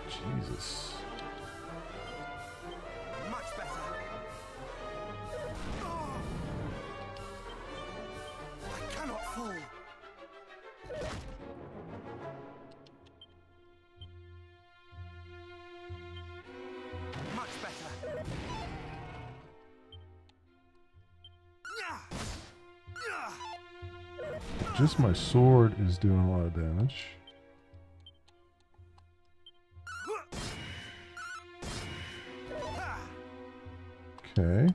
[SPEAKER 1] Jesus.
[SPEAKER 2] Much better. I cannot fall. Much better.
[SPEAKER 1] Just my sword is doing a lot of damage. Okay.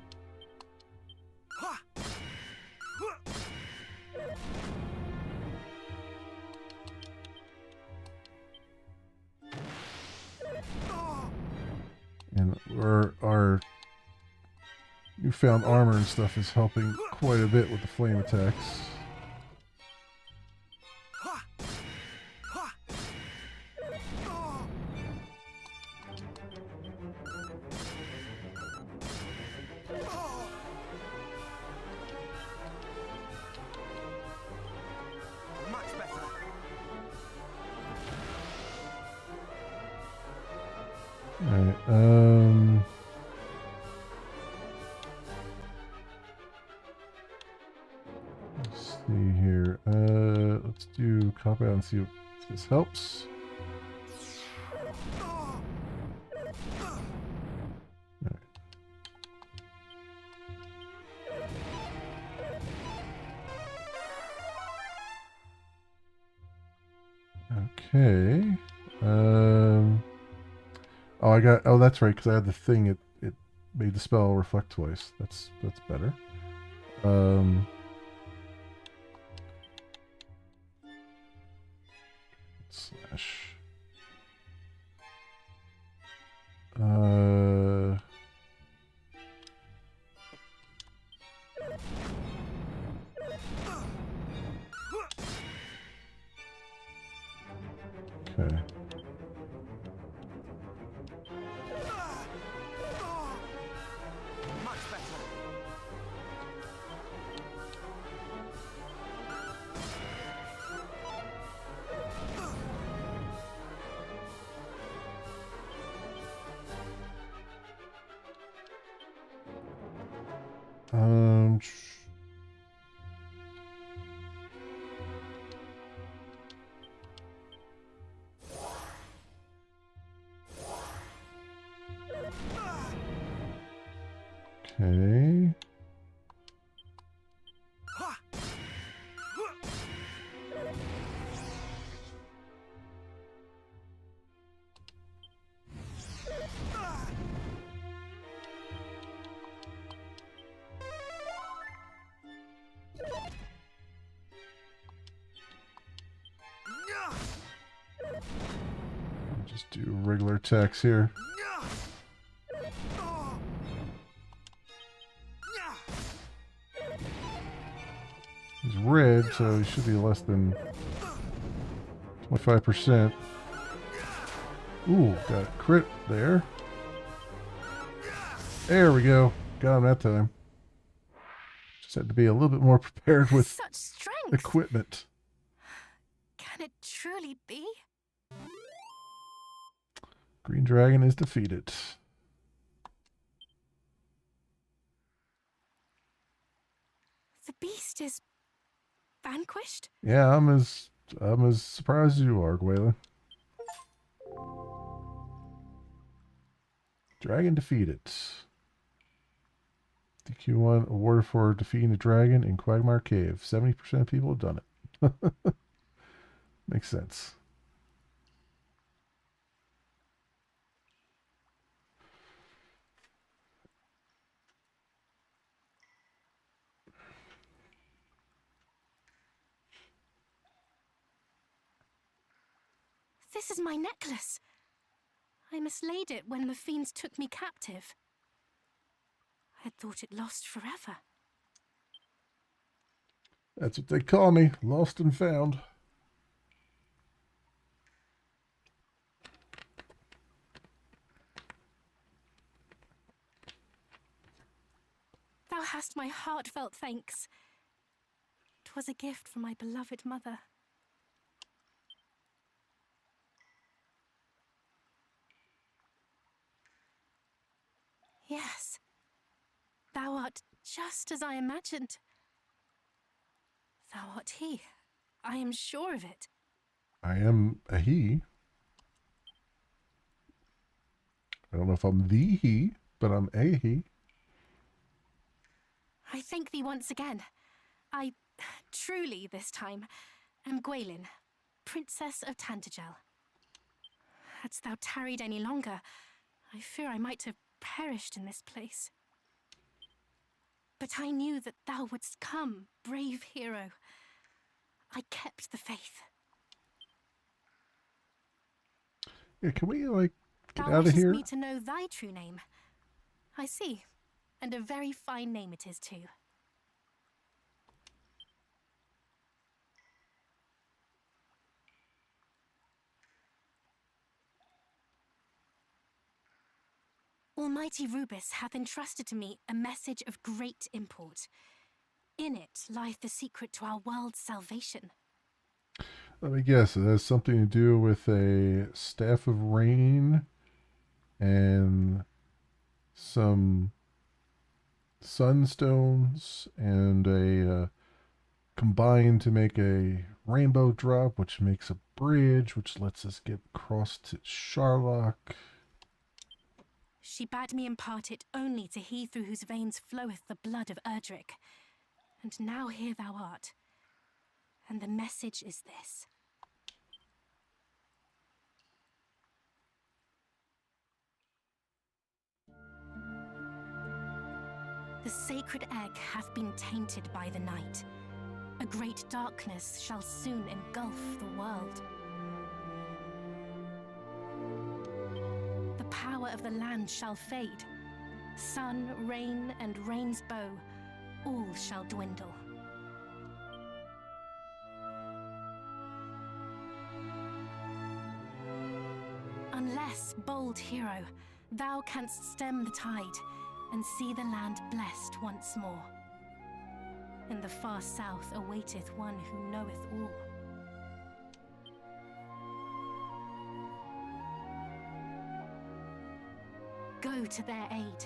[SPEAKER 1] And our newfound armor and stuff is helping quite a bit with the flame attacks.
[SPEAKER 2] Much better.
[SPEAKER 1] Alright, let's see here. Let's do cop out and see if this helps. Alright. Okay. Oh, I got. Oh, that's right. Because I had the thing. It made the spell reflect twice. That's better. Slash. Okay.
[SPEAKER 2] Much better.
[SPEAKER 1] Um. Okay. Just do regular attacks here. He's red, so he should be less than 25%. Ooh, got a crit there. There we go. Got him that time. Just had to be a little bit more prepared with
[SPEAKER 4] Such strength!
[SPEAKER 1] equipment.
[SPEAKER 4] Can it truly be?
[SPEAKER 1] Green Dragon is defeated.
[SPEAKER 4] The beast is vanquished?
[SPEAKER 1] Yeah, I'm as surprised as you are, Gwaylin. Dragon defeated. DQ1 awarded for defeating the dragon in Quagmire Cave. 70% of people have done it. Makes sense.
[SPEAKER 4] This is my necklace. I mislaid it when the fiends took me captive. I had thought it lost forever.
[SPEAKER 1] That's what they call me. Lost and found.
[SPEAKER 4] Thou hast my heartfelt thanks. 'Twas a gift from my beloved mother. Yes, thou art just as I imagined. Thou art he. I am sure of it.
[SPEAKER 1] I am a he. I don't know if I'm the he, but I'm a he.
[SPEAKER 4] I thank thee once again. I truly, this time, am Gwaylin, Princess of Tantagel. Hadst thou tarried any longer, I fear I might have perished in this place. But I knew that thou wouldst come, brave hero. I kept the faith.
[SPEAKER 1] Yeah, can we, like, get
[SPEAKER 4] Thou
[SPEAKER 1] out of
[SPEAKER 4] wishes
[SPEAKER 1] here?
[SPEAKER 4] me to know thy true name. I see, and a very fine name it is too. Almighty Rubus hath entrusted to me a message of great import. In it lieth the secret to our world's salvation.
[SPEAKER 1] Let me guess. It has something to do with a staff of rain and some sunstones and a combined to make a rainbow drop, which makes a bridge, which lets us get across to Sharlock.
[SPEAKER 4] She bade me impart it only to he through whose veins floweth the blood of Erdrick. And now here thou art. And the message is this. The sacred egg hath been tainted by the night. A great darkness shall soon engulf the world. The power of the land shall fade. Sun, rain, and rain's bow, all shall dwindle. Unless, bold hero, thou canst stem the tide and see the land blessed once more. In the far south awaiteth one who knoweth all. Go to their aid.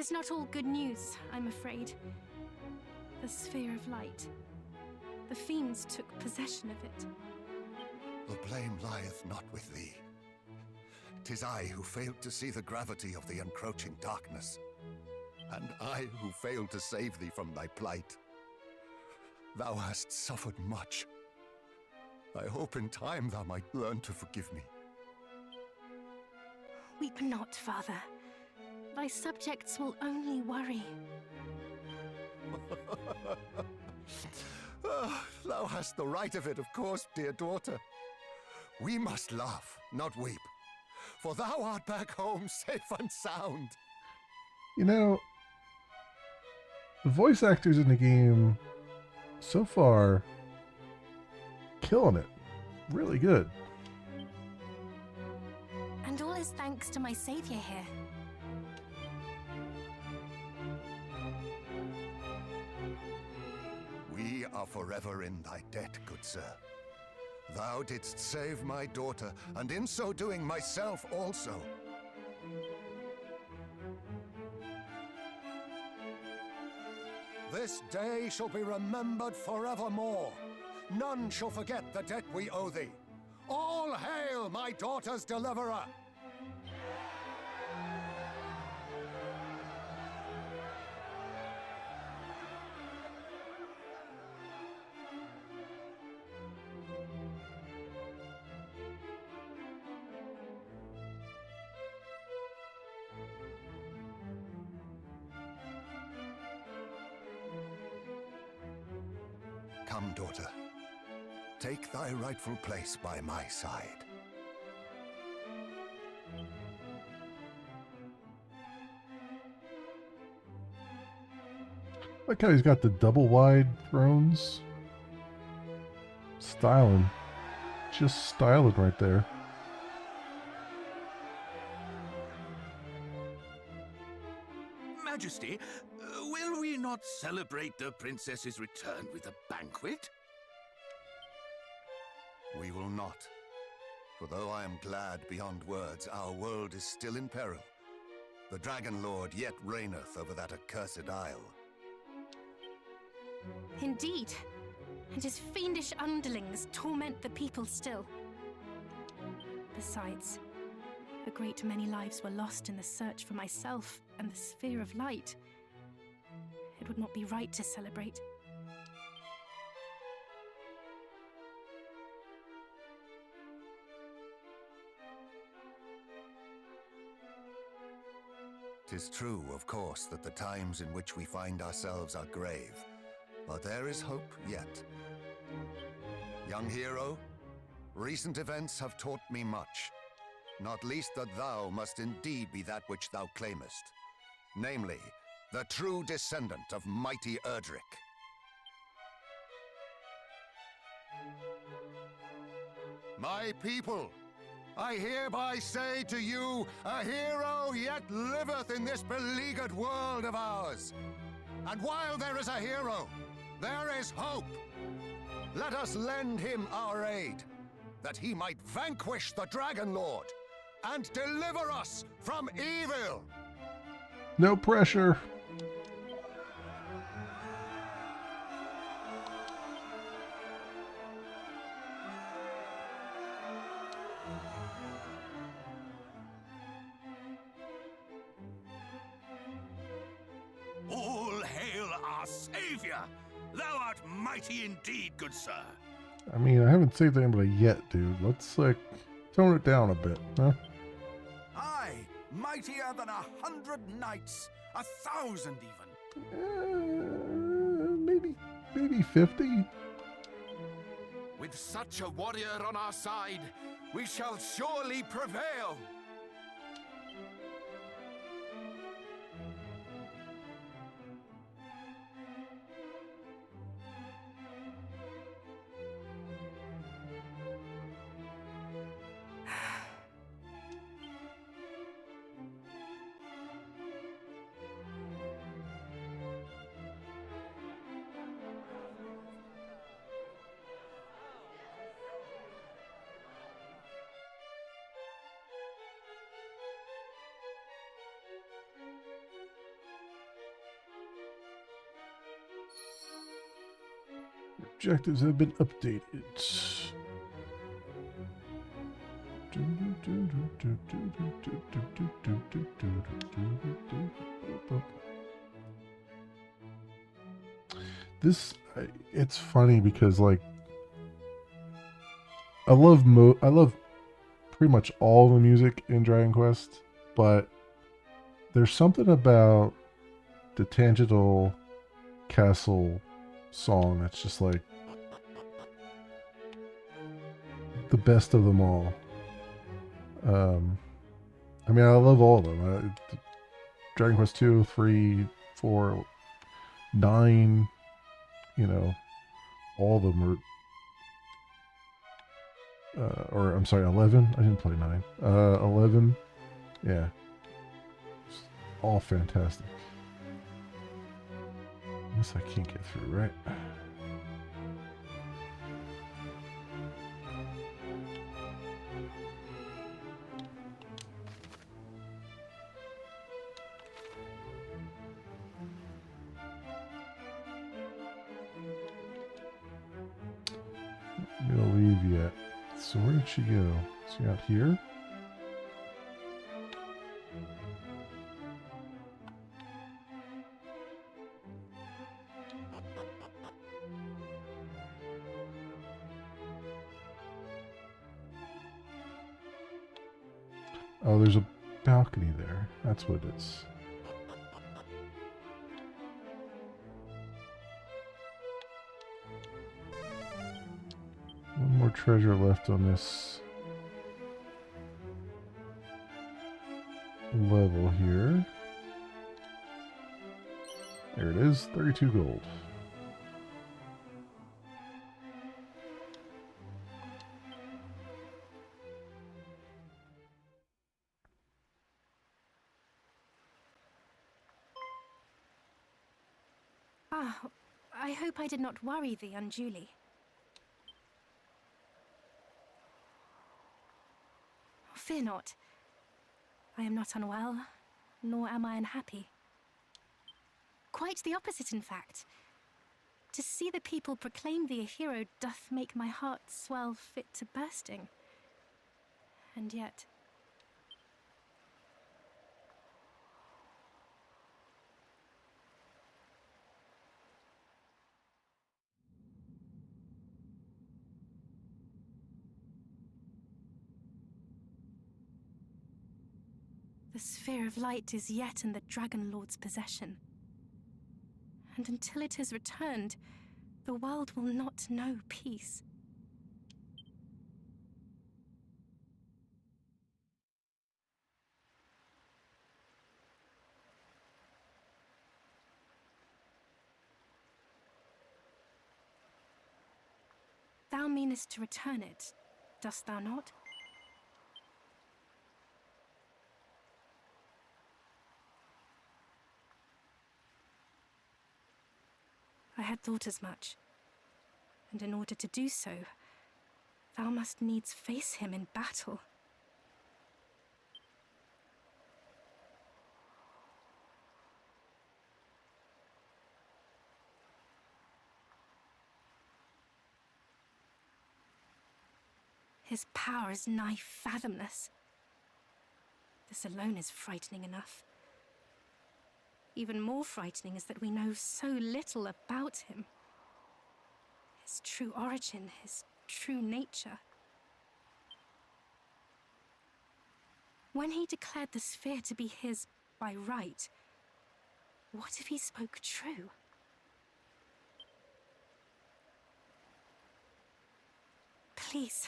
[SPEAKER 4] is not all good news, I'm afraid. The sphere of light. The fiends took possession of it.
[SPEAKER 7] The blame lieth not with thee. 'Tis I who failed to see the gravity of the encroaching darkness, and I who failed to save thee from thy plight. Thou hast suffered much. I hope in time thou might learn to forgive me.
[SPEAKER 4] Weep not, Father. Thy subjects will only worry.
[SPEAKER 7] Thou hast the right of it, of course, dear daughter. We must laugh, not weep, for thou art back home safe and sound.
[SPEAKER 1] You know, the voice actors in the game so far killing it. Really good.
[SPEAKER 4] And all is thanks to my savior here.
[SPEAKER 7] We are forever in thy debt, good sir. Thou didst save my daughter, and in so doing myself also. This day shall be remembered forevermore. None shall forget the debt we owe thee. All hail my daughter's deliverer! Come, daughter. Take thy rightful place by my side.
[SPEAKER 1] Like how he's got the double wide thrones. Styling. Just styling right there.
[SPEAKER 8] Majesty, will we not celebrate the princess's return with a banquet?
[SPEAKER 7] We will not. For though I am glad beyond words, our world is still in peril. The Dragon Lord yet reigneth over that accursed isle.
[SPEAKER 4] Indeed. And his fiendish underlings torment the people still. Besides, a great many lives were lost in the search for myself and the sphere of light. It would not be right to celebrate.
[SPEAKER 7] "'Tis true, of course, that the times in which we find ourselves are grave, but there is hope yet. Young hero, recent events have taught me much, not least that thou must indeed be that which thou claimest, namely, the true descendant of mighty Erdrick. My people, I hereby say to you, a hero yet liveth in this beleaguered world of ours. And while there is a hero, there is hope. Let us lend him our aid, that he might vanquish the Dragon Lord and deliver us from evil."
[SPEAKER 1] No pressure.
[SPEAKER 8] All hail our savior! Thou art mighty indeed, good sir.
[SPEAKER 1] I mean, I haven't saved anybody yet, dude. Let's, like, tone it down a bit, huh?
[SPEAKER 9] Aye, mightier than 100 knights, 1,000 even.
[SPEAKER 1] Maybe 50?
[SPEAKER 9] With such a warrior on our side, we shall surely prevail.
[SPEAKER 1] objectives have been updated. This, it's funny because like I love pretty much all the music in Dragon Quest, but there's something about the Tangential Castle song that's just like the best of them all. I mean, I love all of them. Dragon Quest 2, 3, 4, 9, you know, all of them are, or I'm sorry, 11. I didn't play 9. 11, yeah, it's all fantastic. This I can't get through, right? I'm gonna leave yet. So where did she go? Is she out here? Oh, there's a balcony there. That's what it is. One more treasure left on this level here. There it is, 32 gold.
[SPEAKER 4] Ah, I hope I did not worry thee unduly. Fear not. I am not unwell, nor am I unhappy. Quite the opposite, in fact. To see the people proclaim thee a hero doth make my heart swell fit to bursting. And yet... the sphere of light is yet in the Dragon Lord's possession. And until it is returned, the world will not know peace. Thou meanest to return it, dost thou not? I had thought as much, and in order to do so, thou must needs face him in battle. His power is nigh fathomless. This alone is frightening enough. Even more frightening is that we know so little about him. His true origin, his true nature. When he declared the sphere to be his by right, what if he spoke true? Please,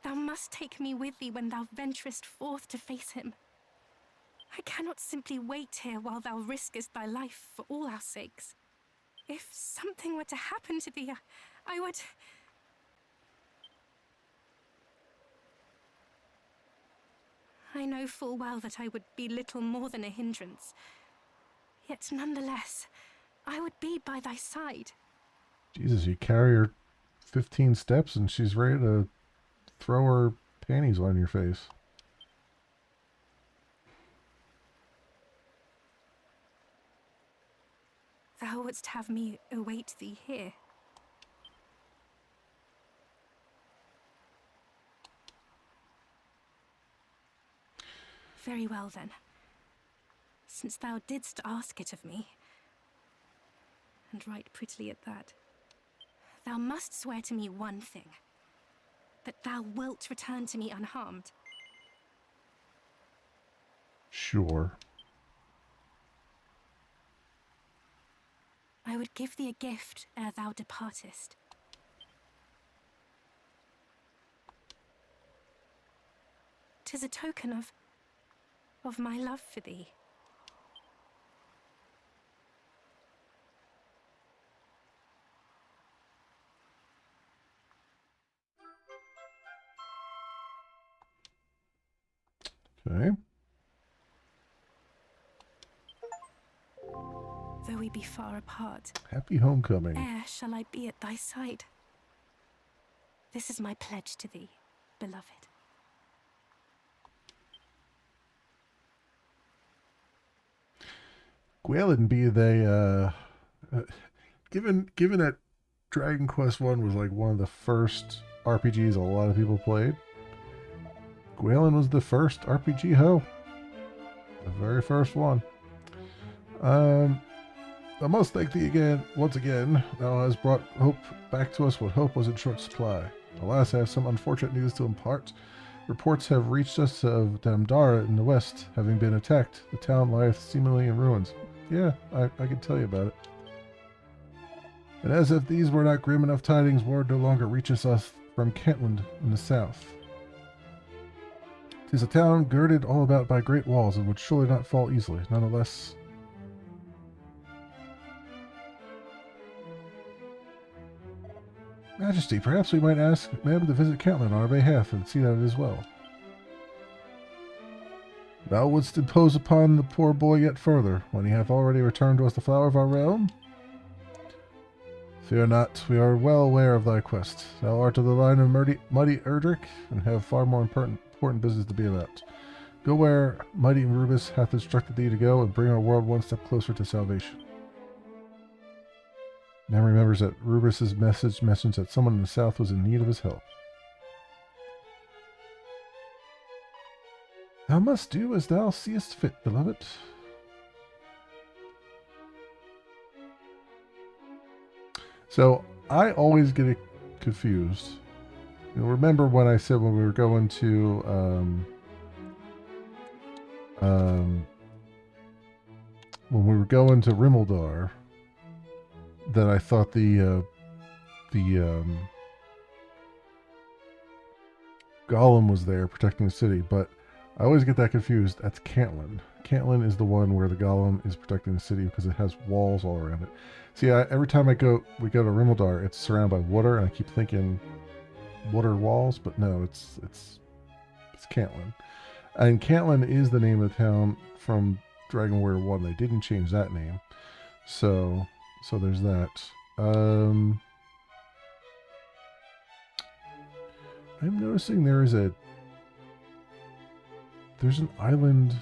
[SPEAKER 4] thou must take me with thee when thou venturest forth to face him. I cannot simply wait here while thou riskest thy life for all our sakes. If something were to happen to thee, I would... I know full well that I would be little more than a hindrance. Yet nonetheless, I would be by thy side.
[SPEAKER 1] Jesus, you carry her 15 steps and she's ready to throw her panties on your face.
[SPEAKER 4] Thou wouldst have me await thee here. Very well then. Since thou didst ask it of me, and right prettily at that, thou must swear to me one thing. That thou wilt return to me unharmed.
[SPEAKER 1] Sure.
[SPEAKER 4] I would give thee a gift ere thou departest. 'Tis a token of my love for thee.
[SPEAKER 1] Okay.
[SPEAKER 4] Though we be far apart,
[SPEAKER 1] Happy homecoming.
[SPEAKER 4] e'er shall I be at thy side. This is my pledge to thee, beloved.
[SPEAKER 1] Galen be they given that Dragon Quest 1 was like one of the first RPGs a lot of people played. Galen was the first RPG ho. The very first one. I must thank thee again, once again. Thou hast brought hope back to us when hope was in short supply. Alas, I have some unfortunate news to impart. Reports have reached us of Damdara in the west having been attacked. The town lieth seemingly in ruins. Yeah, I can tell you about it. And as if these were not grim enough tidings, word no longer reaches us from Kentland in the south. 'Tis a town girded all about by great walls and would surely not fall easily. Nonetheless, Majesty, perhaps we might ask Madame to visit Kentland on our behalf and see that it is well. Thou wouldst impose upon the poor boy yet further, when he hath already returned to us the flower of our realm? Fear not, we are well aware of thy quest. Thou art of the line of mighty Erdrick, and have far more important business to be about. Go where mighty Rubus hath instructed thee to go, and bring our world one step closer to salvation. Now remembers that Rubus's message mentions that someone in the south was in need of his help. Thou must do as thou seest fit, beloved. So, I always get it confused. You'll remember when I said when we were going to, when we were going to Rimeldar, that I thought the Golem was there protecting the city, but I always get that confused. That's Kentland. Kentland is the one where the Golem is protecting the city because it has walls all around it. See, every time we go to Rimeldar, it's surrounded by water, and I keep thinking water walls, but no, it's Kentland. And Kentland is the name of the town from Dragon Warrior 1. They didn't change that name. So there's that. I'm noticing there's an island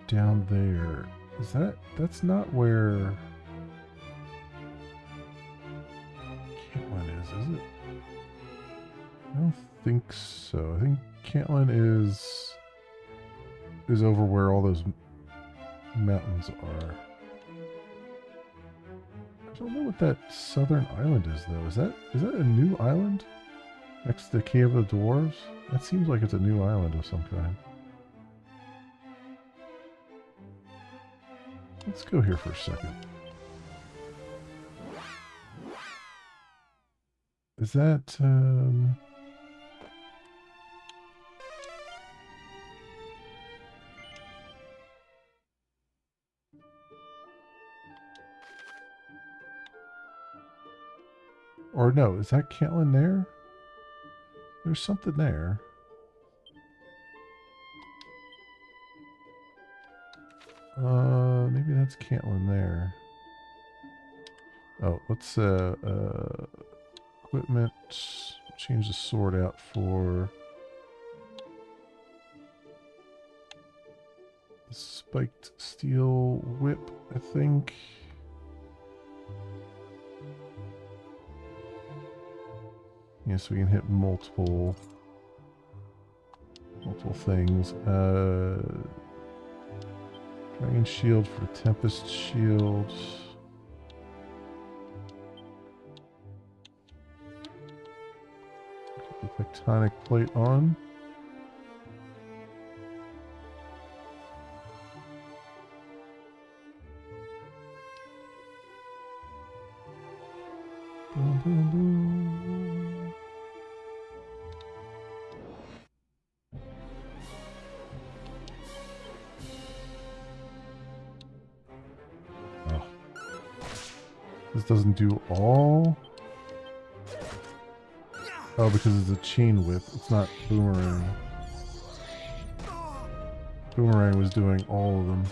[SPEAKER 1] down there. That's not where Kentland is it? I don't think so. I think Kentland is over where all those mountains are. I don't know what that southern island is, though. Is that a new island next to the Cave of the Dwarves? That seems like it's a new island of some kind. Let's go here for a second. Is that or no, is that Kentland there? There's something there. Maybe that's Kentland there. Oh, let's equipment, change the sword out for the spiked steel whip, I think. Yes, we can hit multiple multiple things. Dragon shield for Tempest shield. Put the tectonic plate on. Boom, boom, boom. Oh. This doesn't do all. Oh, because it's a chain whip. It's not boomerang. Boomerang was doing all of them.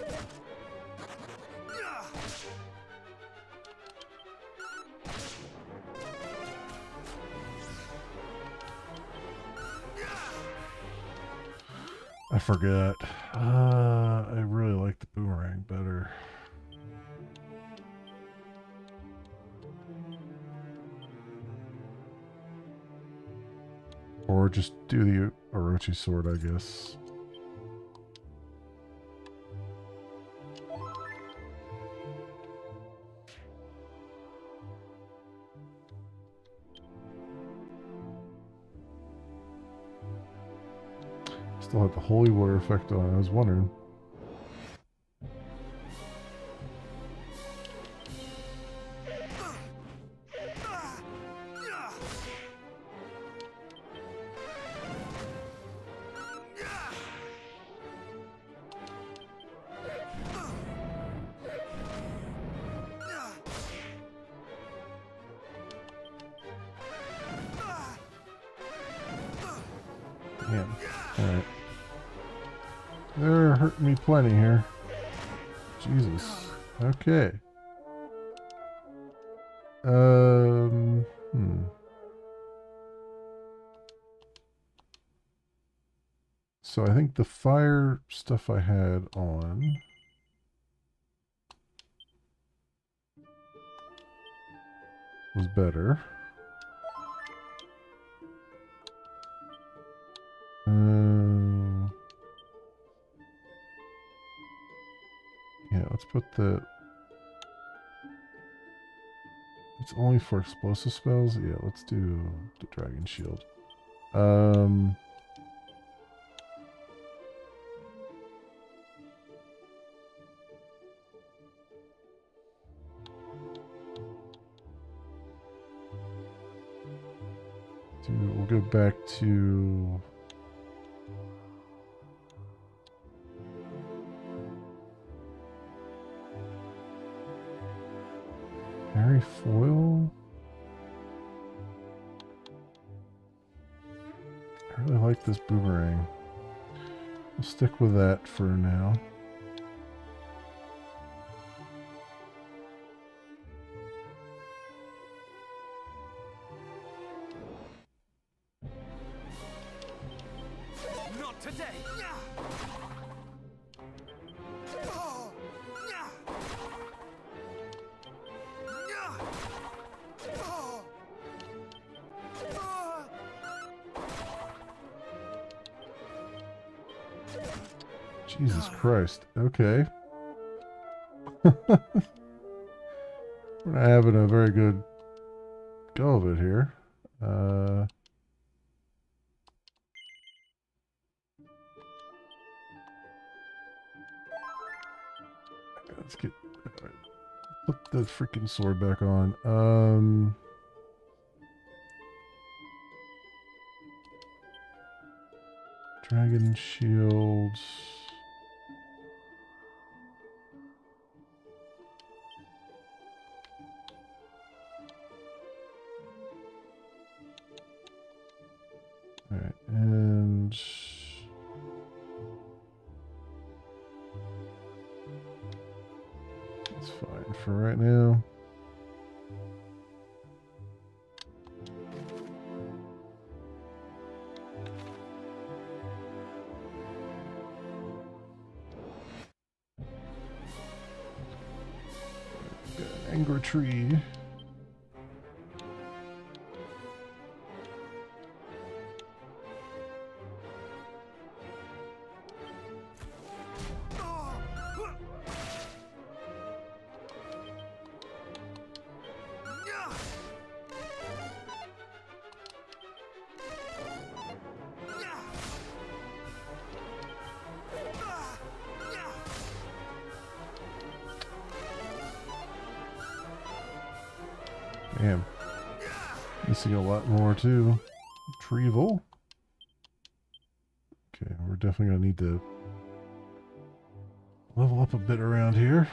[SPEAKER 1] I forgot. I really like the boomerang better. Or just do the Orochi sword, I guess. Still had the holy water effect on. I was wondering. Man, alright. They're hurting me plenty here. Jesus. Okay. So I think the fire stuff I had on was better. Yeah, let's put the... It's only for explosive spells? Yeah, let's do the Dragon Shield. We'll go back to... Fairy foil? I really like this boomerang. We'll stick with that for now.
[SPEAKER 2] Not today.
[SPEAKER 1] Jesus Christ. Okay. We're not having a very good go of it here. Let's get... Put the freaking sword back on. Dragon shields. Alright, and... That's fine for right now. Got an Angry Tree. Damn. Missing a lot more too. Retrieval. Okay, we're definitely gonna need to level up a bit around here.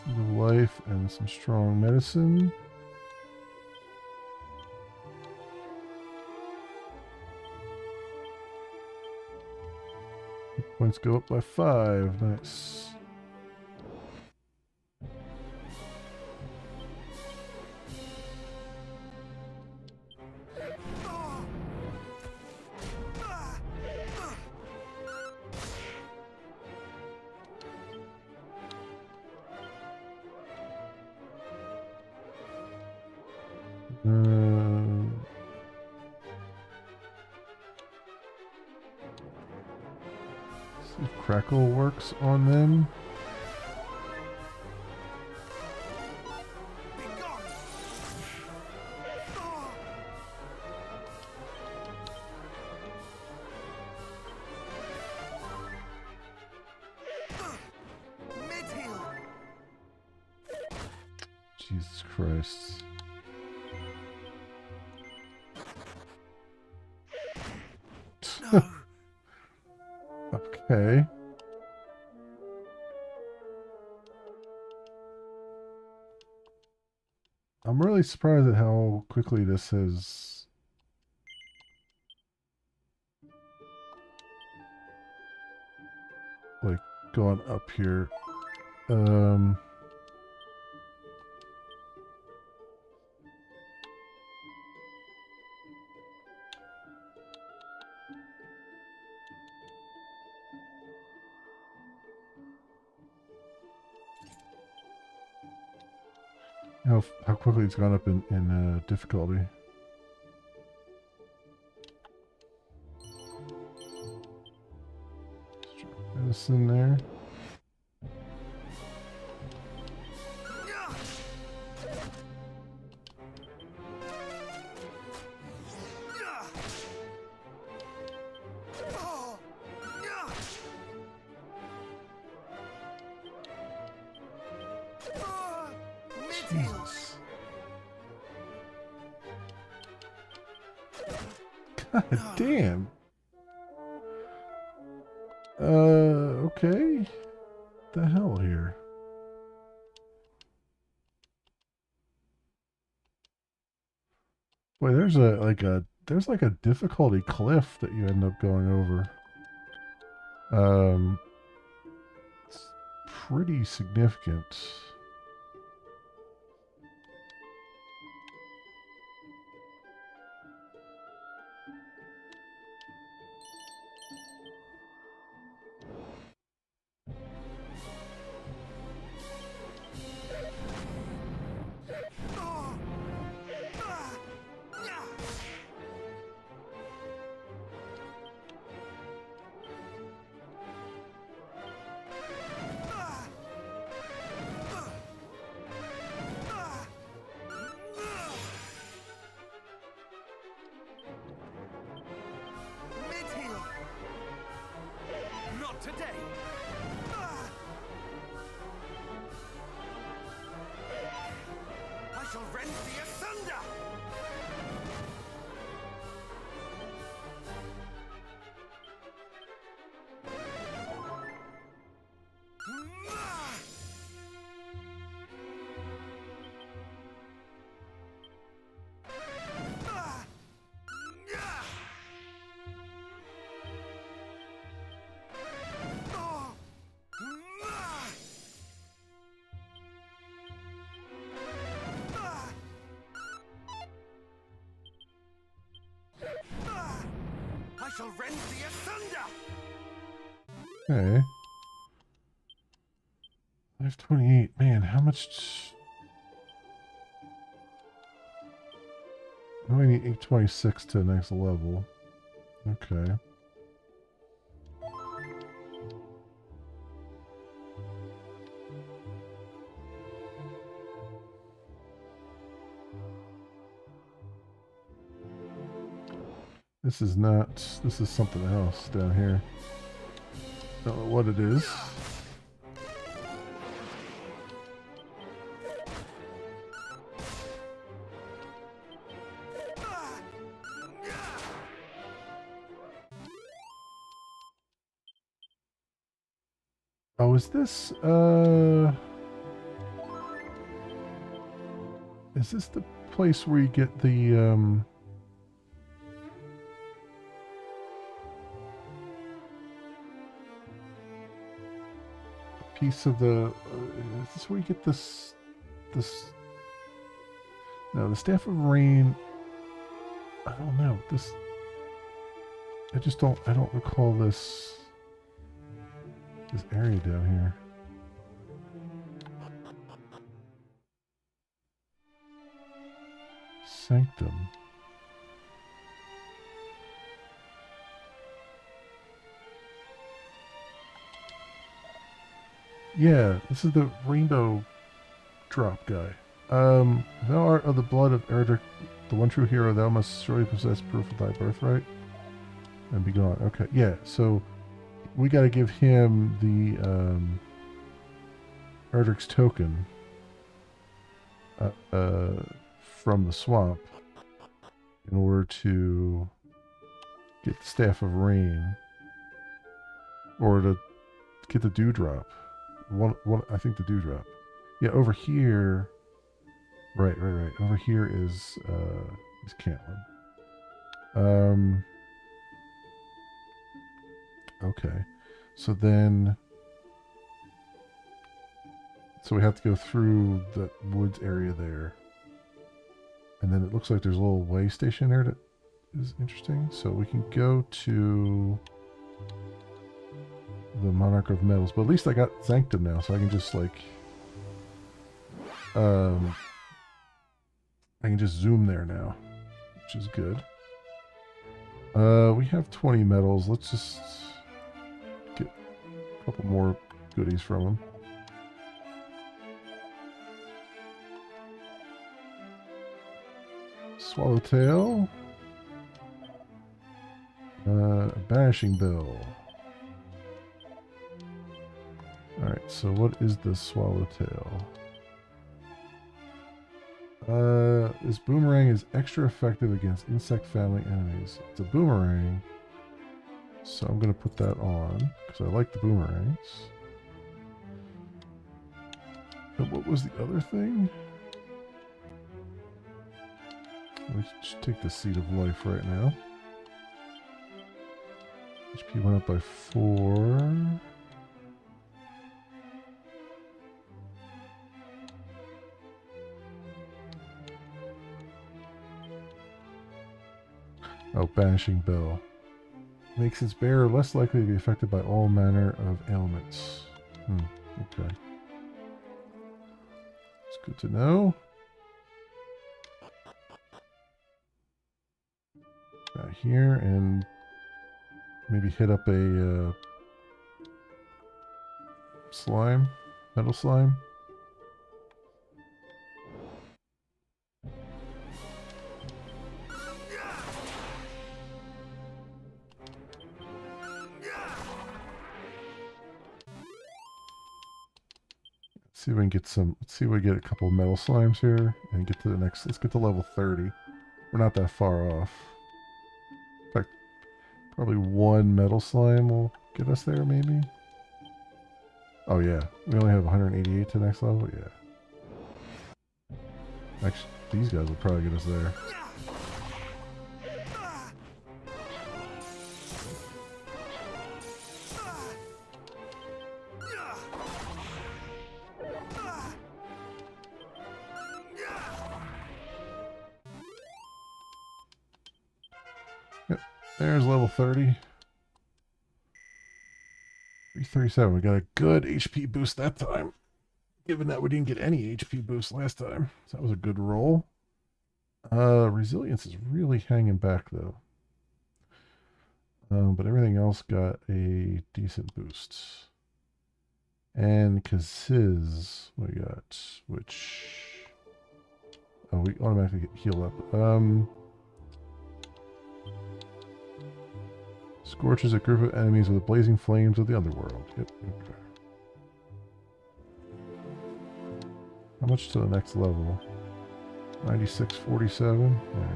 [SPEAKER 1] Seed of life and some strong medicine. Hit points go up by 5. Nice. See if Crackle works on them. Jesus Christ.
[SPEAKER 9] No.
[SPEAKER 1] Okay. I'm really surprised at how quickly this has like gone up here. How quickly it's gone up in difficulty. Medicine there. Jesus. God damn. Okay. The hell here. Boy, there's like a difficulty cliff that you end up going over. It's pretty significant.
[SPEAKER 9] Not today. I shall rend thee asunder. I shall rend thee asunder.
[SPEAKER 1] Okay. 528. Man, how much? I need 826 to the next level. Okay. This is not, this is something else down here. Don't know what it is. is this the place where you get the piece of the is this where you get this no, the Staff of Rain. I don't know. This I don't recall this area down here. Sanctum. Yeah, this is the rainbow drop guy. Thou art of the blood of Erdrick, the one true hero. Thou must surely possess proof of thy birthright and be gone. Okay, yeah. So we got to give him the Erdrick's token from the swamp in order to get the Staff of Rain, or to get the dewdrop. One, I think the dewdrop. Yeah, over here. Right. Over here is Cantlin. Okay. So we have to go through the woods area there. And then it looks like there's a little way station there that is interesting. So we can go to the Monarch of Metals. But at least I got Sanctum now, so I can just like I can just zoom there now, which is good. We have 20 medals. Let's just get a couple more goodies from them. Swallowtail. Banishing Bill. Alright, so what is the Swallowtail? This boomerang is extra effective against insect family enemies. It's a boomerang, so I'm going to put that on because I like the boomerangs. And what was the other thing? Let me just take the Seed of Life right now. HP went up by 4. Oh, Banishing Bill. Makes its bearer less likely to be affected by all manner of ailments. Okay. It's good to know. Got here, and maybe hit up a slime, metal slime. See if we can get some. Let's see if we get a couple of metal slimes here and get to the next. Let's get to level 30. We're not that far off. In fact, probably one metal slime will get us there, maybe. Oh yeah, we only have 188 to the next level. Yeah. Actually, these guys will probably get us there. There's level 30. 337. We got a good HP boost that time. Given that we didn't get any HP boost last time. So that was a good roll. Resilience is really hanging back though. But everything else got a decent boost. And Kaziz, what we got? Which... Oh, we automatically get healed up. Scorches a group of enemies with the blazing flames of the underworld. Yep, okay. How much to the next level? 9647? Alright.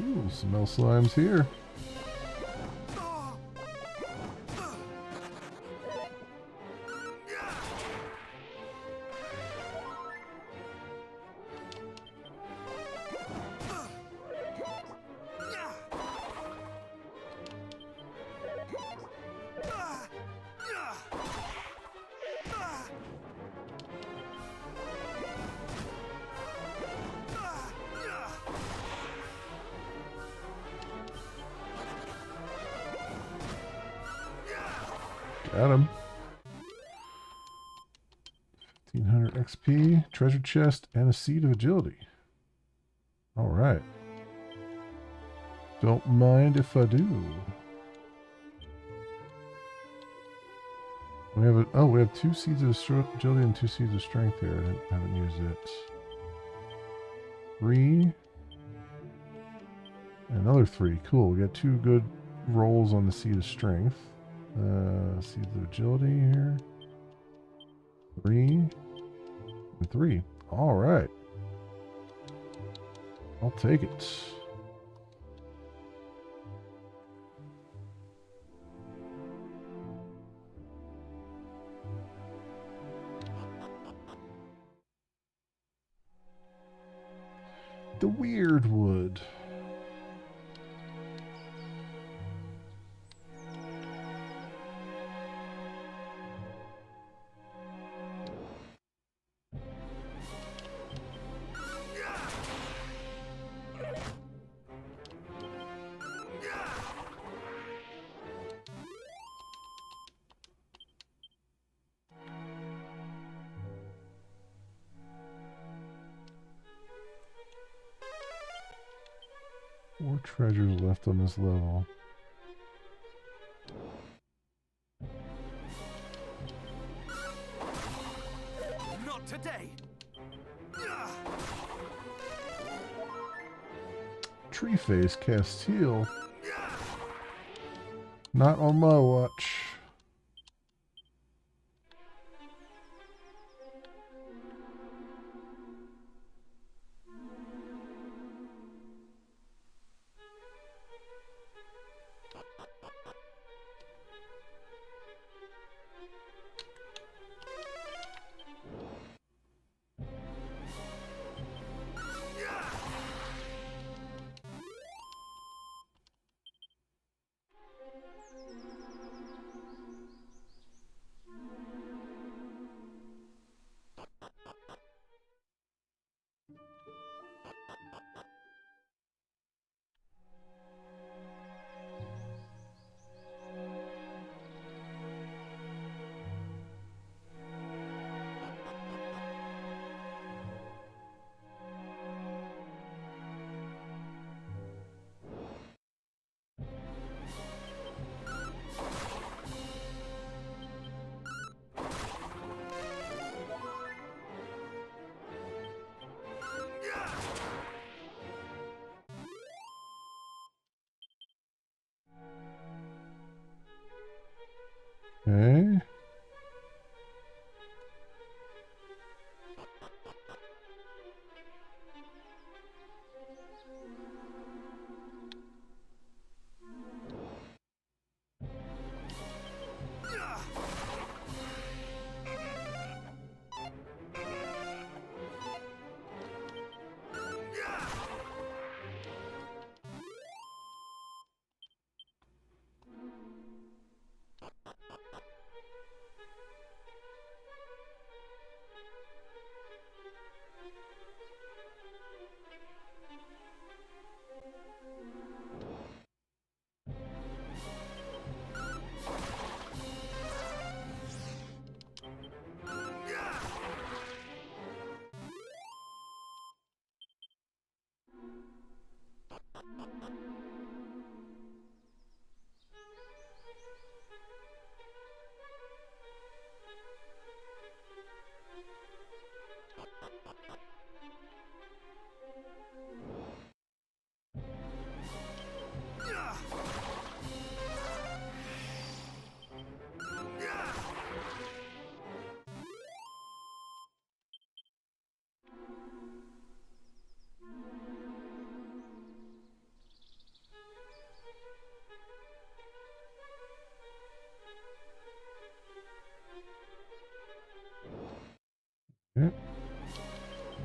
[SPEAKER 1] Ooh, some L slimes here. Got him. 1500 XP, treasure chest, and a seed of agility. Alright. Don't mind if I do. We have we have 2 seeds of agility and 2 seeds of strength here. I haven't used it. 3. Another 3. Cool. We got 2 good rolls on the seed of strength. Seeds of agility here. 3 and 3. All right. I'll take it. The weird wood. More treasures left on this level.
[SPEAKER 9] Not today.
[SPEAKER 1] Tree face Castile. Not on my watch. Okay.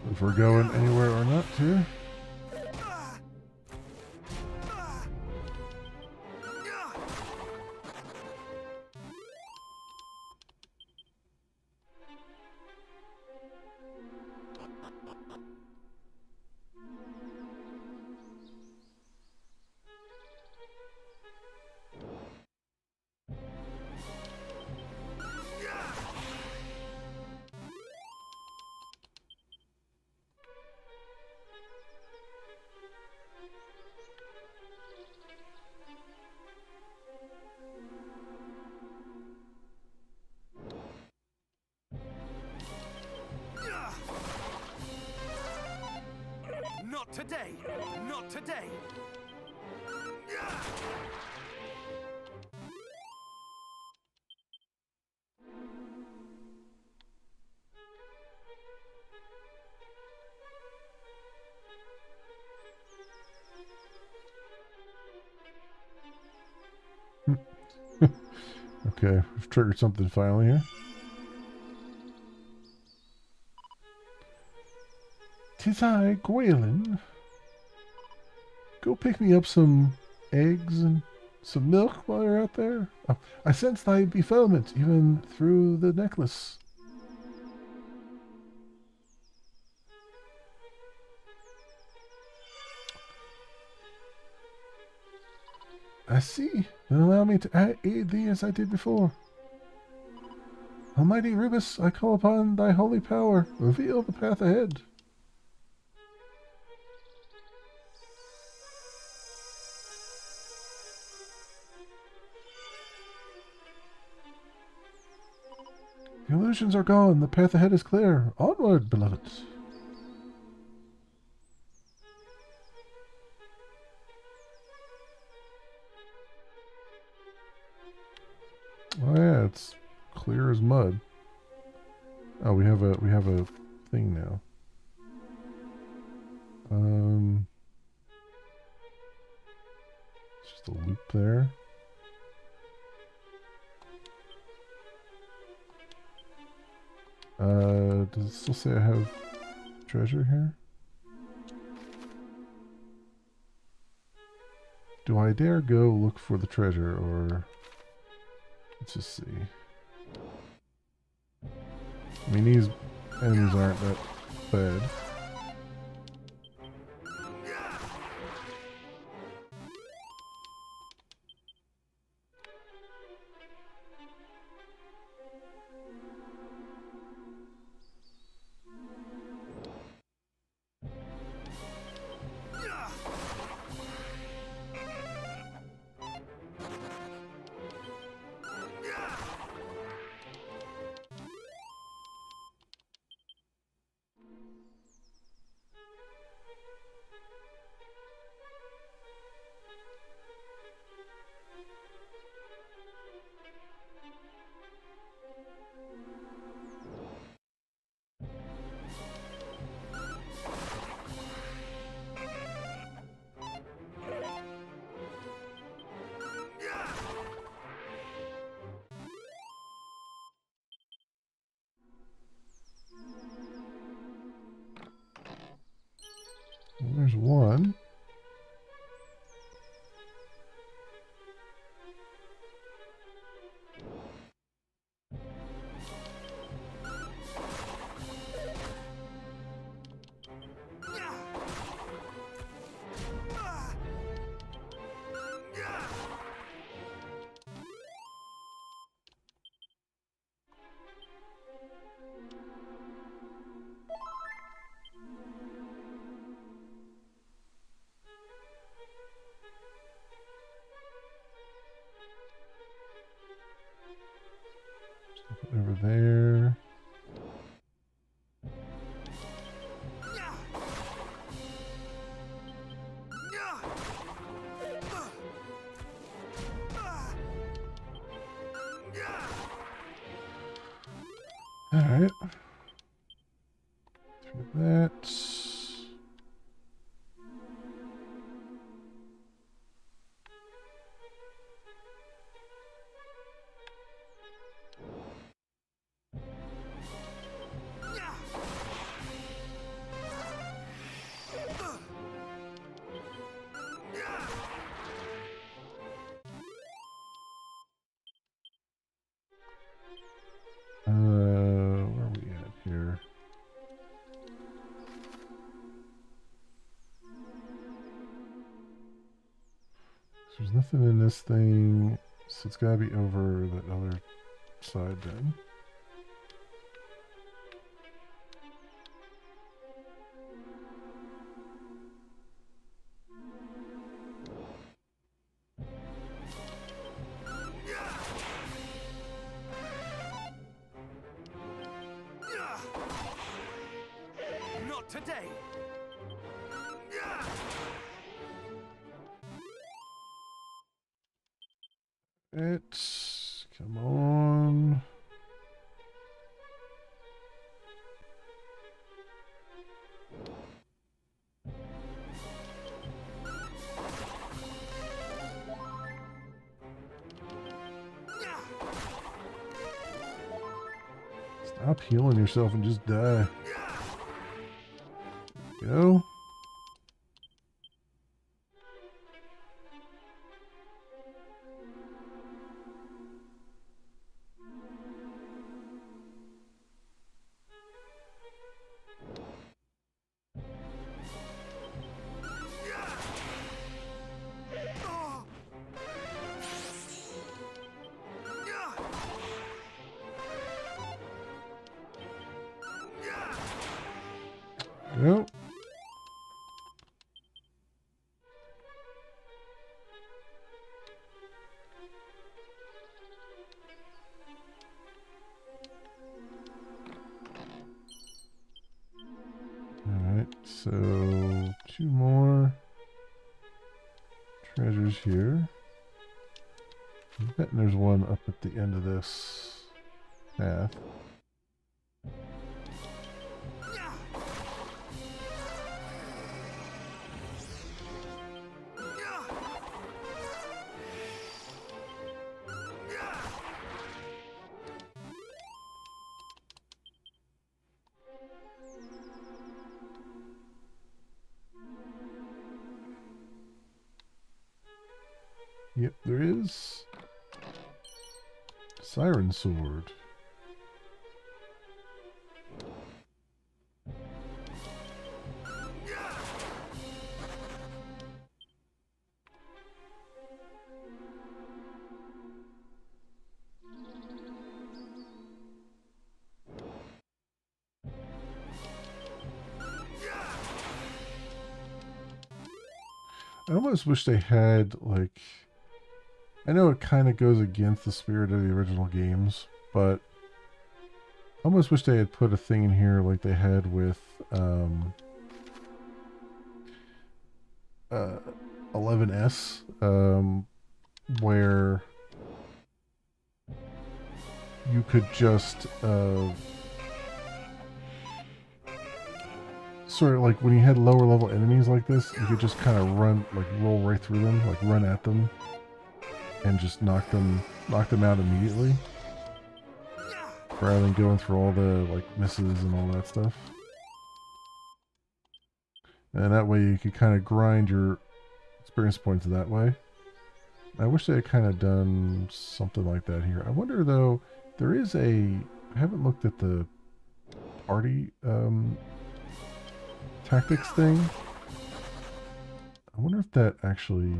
[SPEAKER 1] If we're going anywhere or not here.
[SPEAKER 9] Not today! Not today!
[SPEAKER 1] Okay, we've triggered something finally here. "'Tis I, Gwaelin. Go pick me up some eggs and some milk while you're out there. Oh, I sense thy befuddlement even through the necklace." "I see. Then allow me to aid thee as I did before. Almighty Rubus, I call upon thy holy power. Reveal the path ahead." "The illusions are gone. The path ahead is clear. Onward, beloved." Oh yeah, it's clear as mud. Oh, we have a thing now. It's just a loop there. Does it still say I have treasure here? Do I dare go look for the treasure, or let's just see. I mean, these enemies aren't that bad. Well, there's one. Over there. All right. Through that. There's nothing in this thing, so it's gotta be over that other side then.
[SPEAKER 2] Not today.
[SPEAKER 1] Come on. Stop healing yourself and just die. Go. Go. Alright, so 2 more treasures here. I'm betting there's one up at the end of this path. Yep, there is. Siren Sword. I almost wish they had, like... I know it kind of goes against the spirit of the original games, but I almost wish they had put a thing in here like they had with 11S, where you could just sort of like when you had lower level enemies like this, you could just kind of roll right through them, like run at them. And just knock them out immediately, rather than going through all the like misses and all that stuff. And that way you could kind of grind your experience points that way. I wish they had kind of done something like that here. I wonder though, there is I haven't looked at the party tactics thing. I wonder if that actually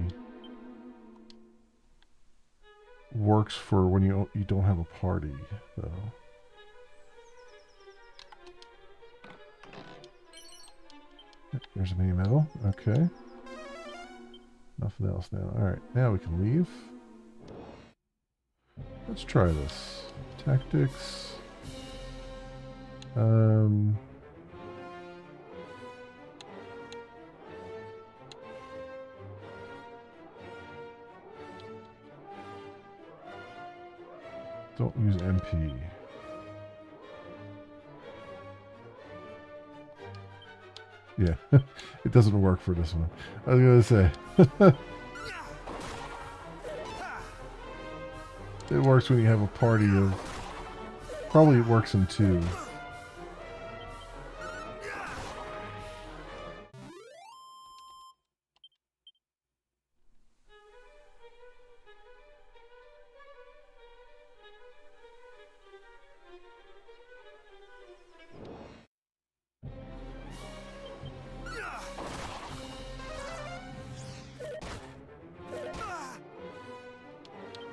[SPEAKER 1] works for when you don't have a party, though. There's a mini medal. Okay. Nothing else now. Alright, now we can leave. Let's try this. Tactics. Don't use MP. Yeah, it doesn't work for this one. I was gonna say. It works when you have a party of... Probably it works in 2.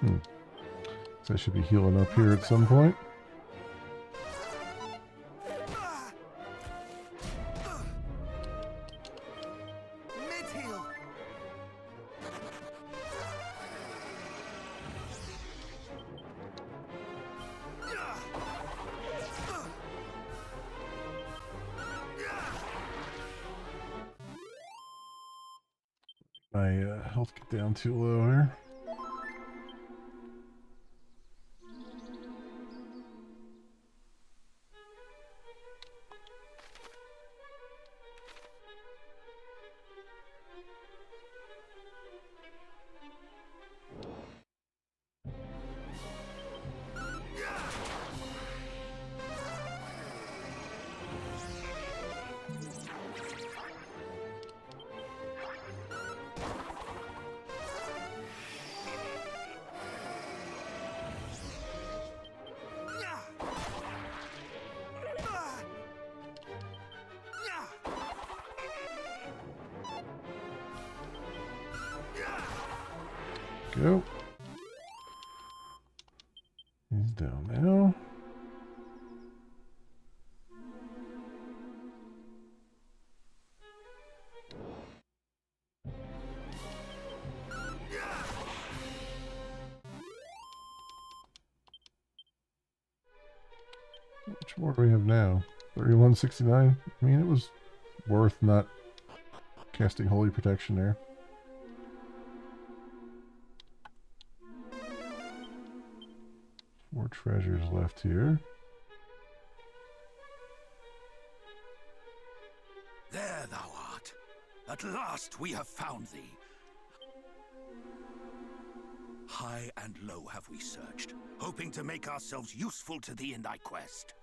[SPEAKER 1] So I should be healing up here at some point.
[SPEAKER 9] Mid-heal.
[SPEAKER 1] My health get down too low here. Go. He's down now. How much more do we have now? 3169? I mean, it was worth not casting Holy Protection there. More treasures left here.
[SPEAKER 8] There thou art. At last we have found thee. High and low have we searched, hoping to make ourselves useful to thee in thy quest.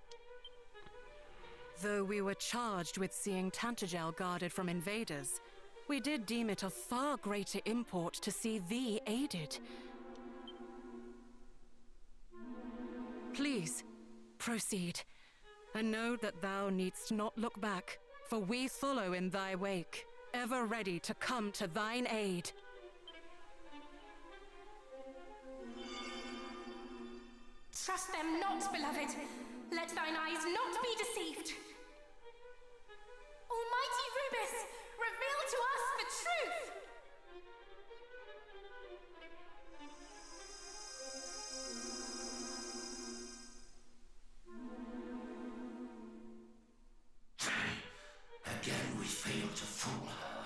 [SPEAKER 3] Though we were charged with seeing Tantagel guarded from invaders, we did deem it of far greater import to see thee aided. Please, proceed, and know that thou needst not look back, for we follow in thy wake, ever ready to come to thine aid.
[SPEAKER 4] Trust them not, beloved. Let thine eyes not be deceived. Almighty Rubus, reveal to us the truth!
[SPEAKER 8] Again we failed to fool her.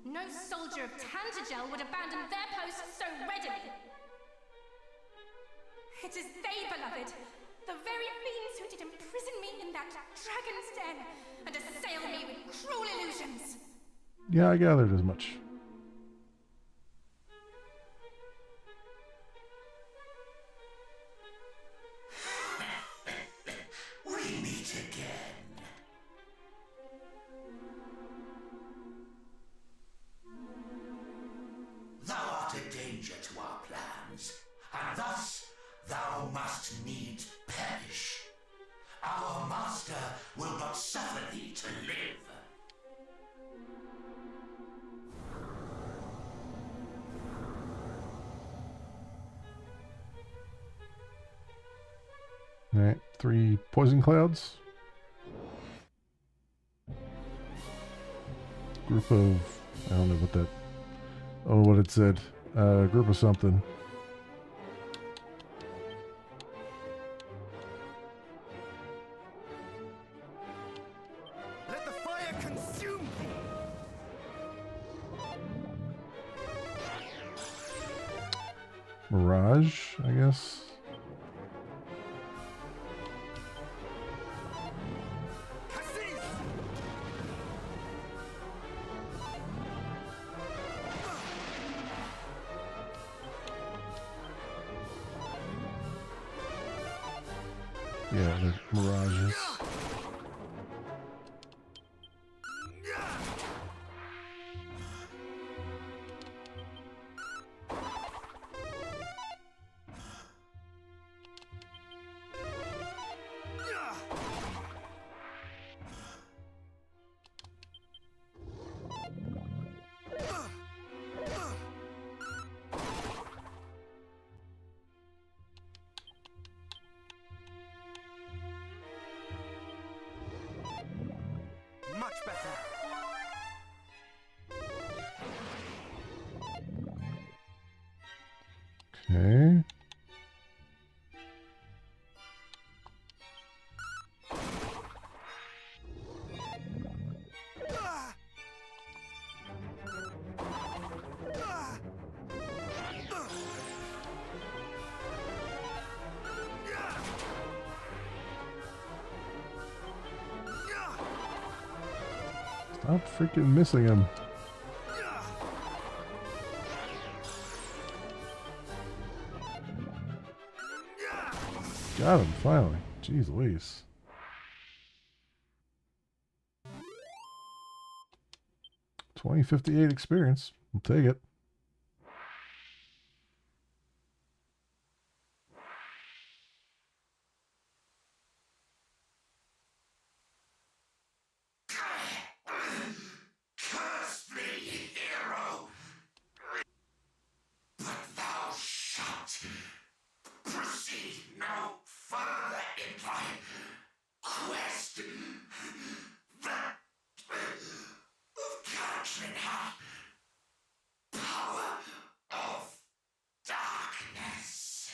[SPEAKER 4] No soldier of Tantagel would abandon their post so readily. It is they, beloved, the very fiends who did imprison me in that dragon's den and assail me with cruel illusions.
[SPEAKER 1] Yeah, I gathered as much.
[SPEAKER 8] We meet again. Thou art a danger to our plans, and thus thou must needs perish. Our master will not suffer thee to live.
[SPEAKER 1] Alright, 3 poison clouds. Group of, I don't know what that, oh, what it said. Group of something.
[SPEAKER 9] Let the fire consume thee.
[SPEAKER 1] Mirage, I guess. Yeah, they're mirages. Okay. Stop freaking missing him. Got him, finally. Jeez Louise. $20.58 experience. We'll take it.
[SPEAKER 8] Curse me, hero! But thou shalt proceed no further in thy quest. That of Catherine hath power of darkness.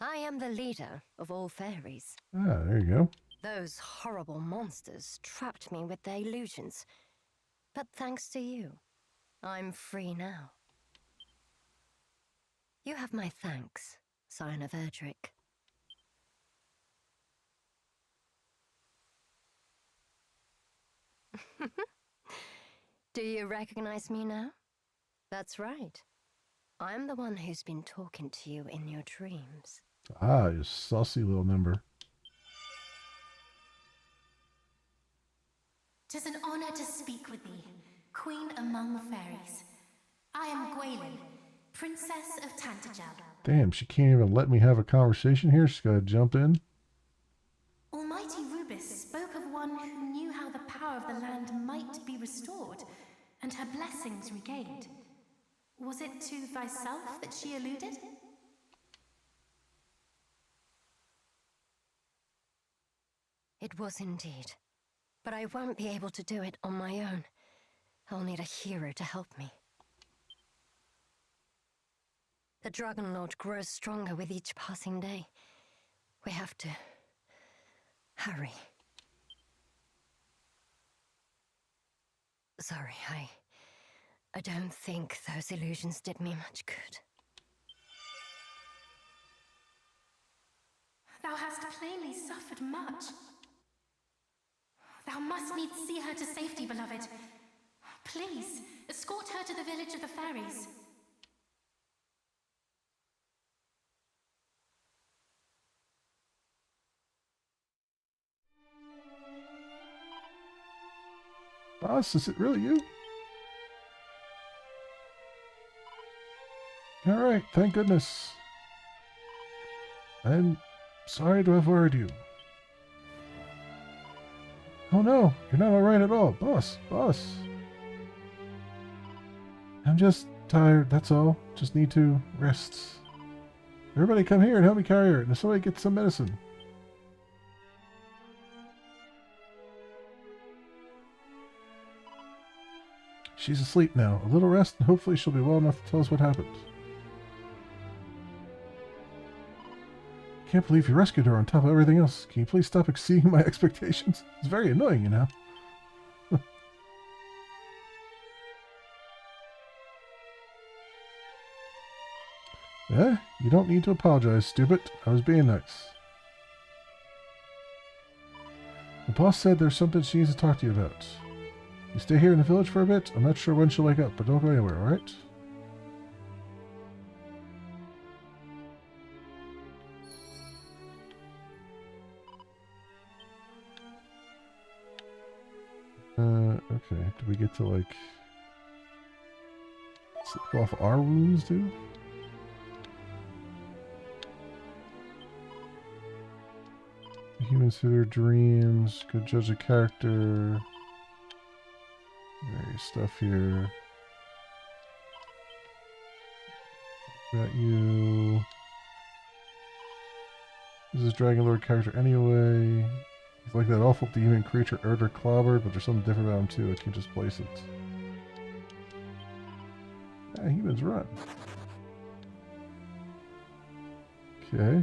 [SPEAKER 10] I am the leader of all fairies.
[SPEAKER 1] Ah, there you go.
[SPEAKER 10] Those horrible monsters trapped me with their illusions. But thanks to you, I'm free now. You have my thanks, Scion of Erdrick. Do you recognize me now? That's right. I'm the one who's been talking to you in your dreams.
[SPEAKER 1] Ah, you saucy little number.
[SPEAKER 4] 'Tis an honor to speak with thee, Queen among the fairies. I am Gwaelin, Princess of Tantagel.
[SPEAKER 1] Damn, she can't even let me have a conversation here. She's gotta jump in.
[SPEAKER 4] Almighty Rubis spoke of one who knew how the power of the land might be restored, and her blessings regained. Was it to thyself that she alluded?
[SPEAKER 10] It was indeed. But I won't be able to do it on my own. I'll need a hero to help me. The Dragon Lord grows stronger with each passing day. We have to hurry. Sorry, I don't think those illusions did me much good.
[SPEAKER 4] Thou hast plainly suffered much. Thou must needs see her to safety, beloved. Please, escort her to the village of the fairies.
[SPEAKER 1] Boss, is it really you? Alright, thank goodness. I'm sorry to have worried you. Oh no, you're not alright at all. Boss. I'm just tired, that's all. Just need to rest. Everybody come here and help me carry her. And somebody get some medicine. She's asleep now. A little rest and hopefully she'll be well enough to tell us what happened. Can't believe you rescued her on top of everything else. Can you please stop exceeding my expectations? It's very annoying, you know. Yeah, you don't need to apologize, stupid. I was being nice. The boss said there's something she needs to talk to you about. You stay here in the village for a bit. I'm not sure when she'll wake up, but don't go anywhere, alright? Okay. Do we get to, like, sleep off our wounds, too? Humans through their dreams. Could judge a character. Various stuff here. Got you. This is Dragon Lord character anyway. He's like that awful demon creature Erder Clobbered, but there's something different about him too. I can't just place it. Yeah, humans run. Okay.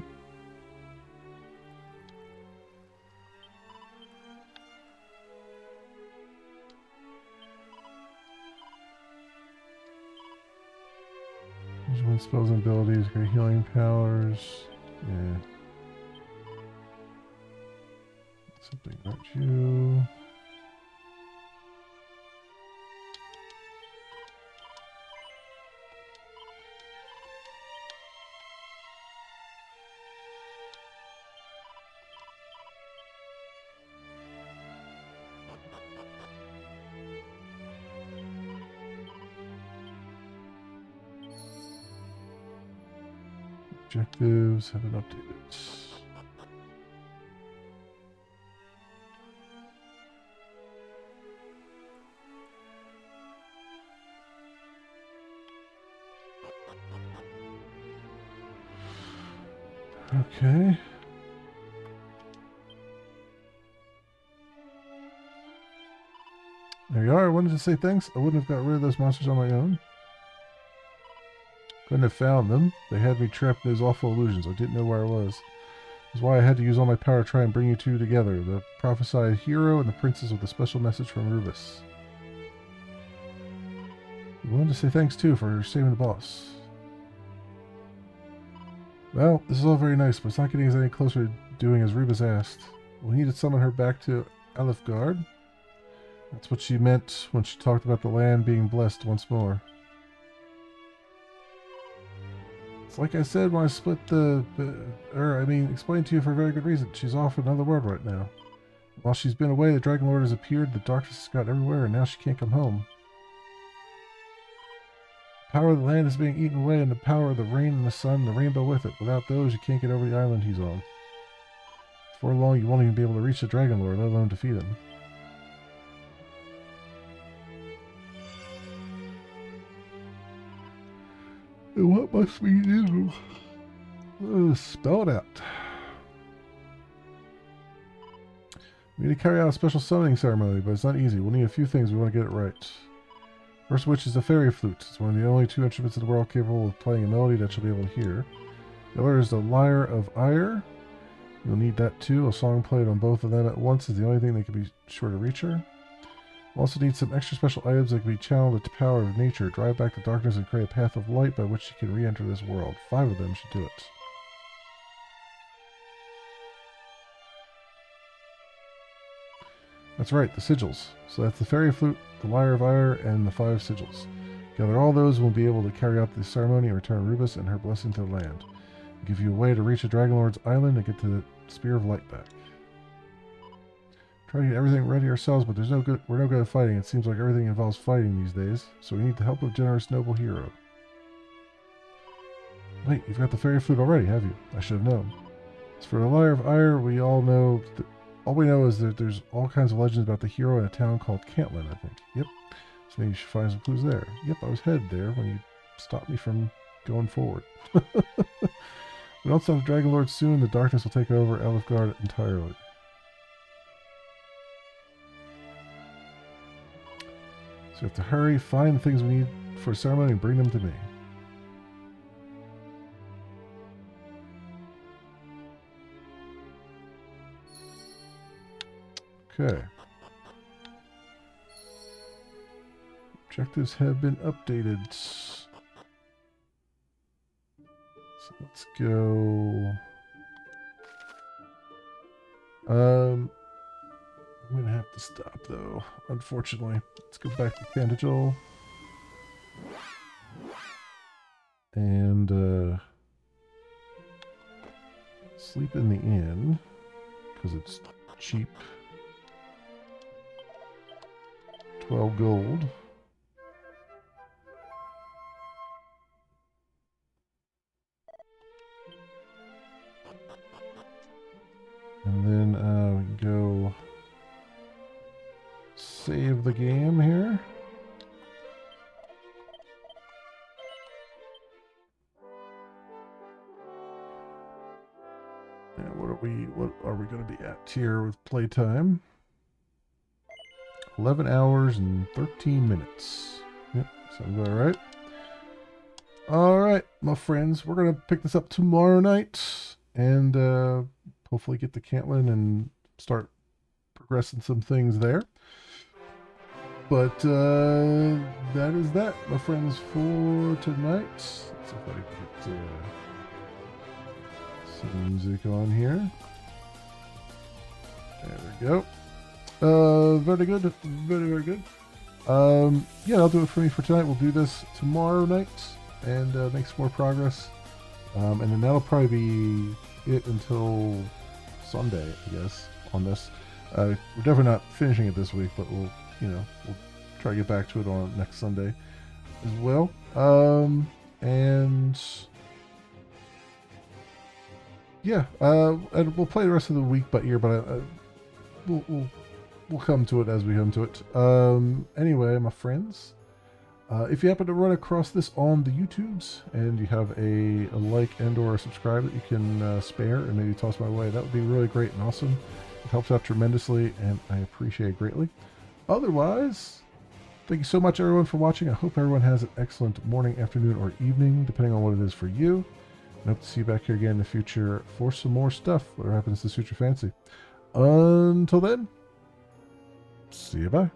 [SPEAKER 1] One spells and abilities, great healing powers. Yeah. Something about you. Objectives have been updated. Okay. There you are. I wanted to say thanks. I wouldn't have got rid of those monsters on my own. Couldn't have found them. They had me trapped in those awful illusions. I didn't know where I was. That's why I had to use all my power to try and bring you two together. The prophesied hero and the princess with a special message from Rubus. I wanted to say thanks too for saving the boss. Well, this is all very nice, but it's not getting us any closer to doing as Rubus asked. We need to summon her back to Alifgard. That's what she meant when she talked about the land being blessed once more. It's like I said when I split explained to you for a very good reason. She's off in another world right now. While she's been away, the Dragon Lord has appeared, the darkness has got everywhere, and now she can't come home. The power of the land is being eaten away, and the power of the rain and the sun and the rainbow with it. Without those, you can't get over the island he's on. Before long, you won't even be able to reach the Dragon Lord, let alone defeat him. And what must we do? Spell it out. We need to carry out a special summoning ceremony, but it's not easy. We'll need a few things. We want to get it right. First of which is the fairy flute. It's one of the only two instruments in the world capable of playing a melody that you'll be able to hear. The other is the lyre of ire. You'll need that too. A song played on both of them at once is the only thing that can be sure to reach her. We'll also need some extra special items that can be channeled with the power of nature, drive back the darkness, and create a path of light by which she can re-enter this world. 5 of them should do it. That's right, the sigils. So that's the fairy flute, the lyre of ire, and the 5 sigils. Gather all those and we'll be able to carry out the ceremony and return Rubus and her blessing to the land. We'll give you a way to reach the Dragon Lord's island and get to the Spear of Light back. Try to get everything ready ourselves, but we're no good at fighting. It seems like everything involves fighting these days, so we need the help of a generous noble hero. Wait, you've got the fairy flute already, have you? I should have known. As for the lyre of ire, we all know all we know is that there's all kinds of legends about the hero in a town called Cantlin, I think. Yep. So maybe you should find some clues there. Yep, I was headed there when you stopped me from going forward. We don't stop the Dragon Lord soon, the darkness will take over Alifgard entirely. So we have to hurry, find the things we need for a ceremony, and bring them to me. Okay. Objectives have been updated. So let's go. I'm gonna have to stop though, unfortunately. Let's go back to Candigel. And sleep in the inn, because it's cheap. 12 gold. And then we can go save the game here. And what are we going to be at here with playtime? 11 hours and 13 minutes. Yep, sounds about right. Alright, my friends, we're going to pick this up tomorrow night and hopefully get to Cantlin and start progressing some things there. But that is that, my friends, for tonight. Let's see if I can get some music on here. There we go. Very good. Very, very good. Yeah, that'll do it for me for tonight. We'll do this tomorrow night and make some more progress. And then that'll probably be it until Sunday, I guess, on this. We're definitely not finishing it this week, but we'll try to get back to it on next Sunday as well. And yeah, and we'll play the rest of the week by ear, but we'll come to it as we come to it. Anyway, my friends, if you happen to run across this on the YouTubes and you have a like and or a subscribe that you can spare and maybe toss my way, that would be really great and awesome. It helps out tremendously, and I appreciate it greatly. Otherwise, thank you so much, everyone, for watching. I hope everyone has an excellent morning, afternoon, or evening, depending on what it is for you. And I hope to see you back here again in the future for some more stuff, whatever happens to suit your fancy. Until then, see you, bye.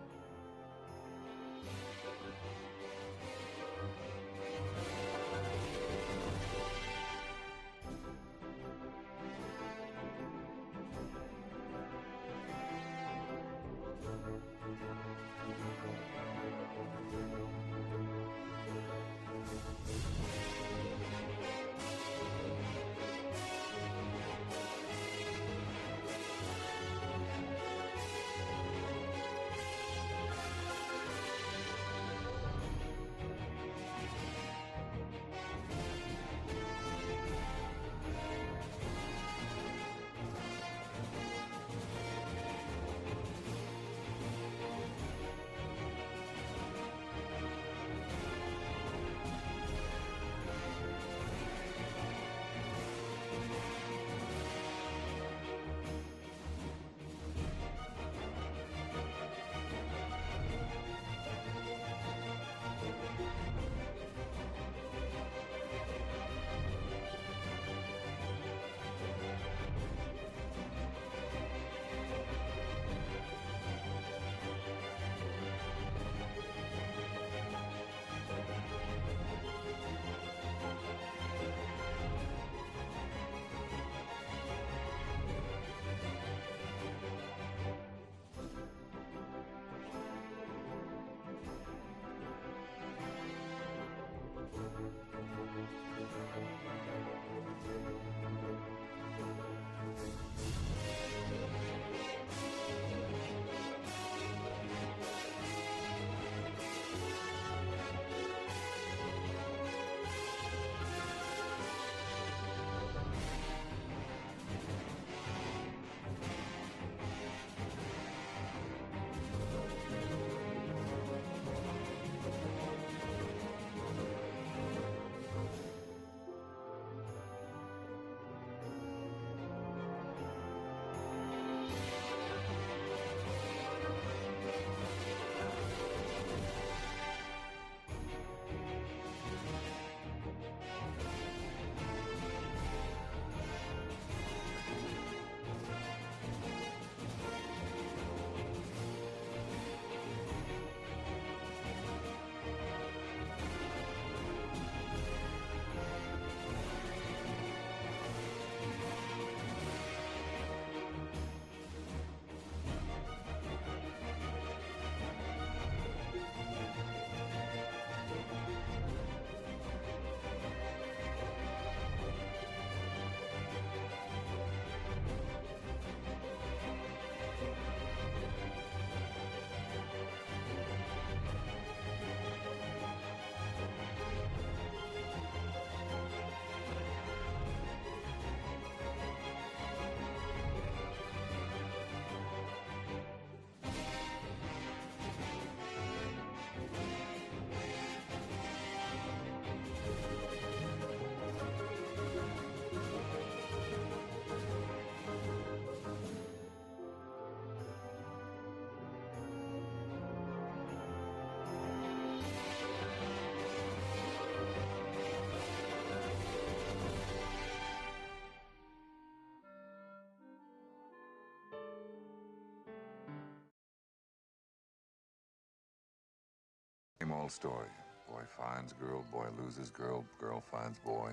[SPEAKER 11] old story. Boy finds girl, boy loses girl, girl finds boy.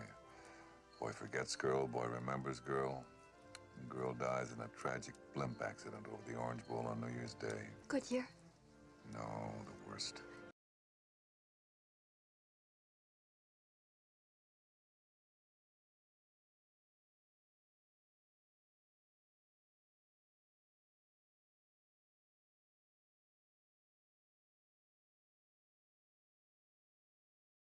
[SPEAKER 11] Boy forgets girl, boy remembers girl. And girl dies in a tragic blimp accident over the Orange Bowl on New Year's Day.
[SPEAKER 10] Good year.
[SPEAKER 11] No, the worst.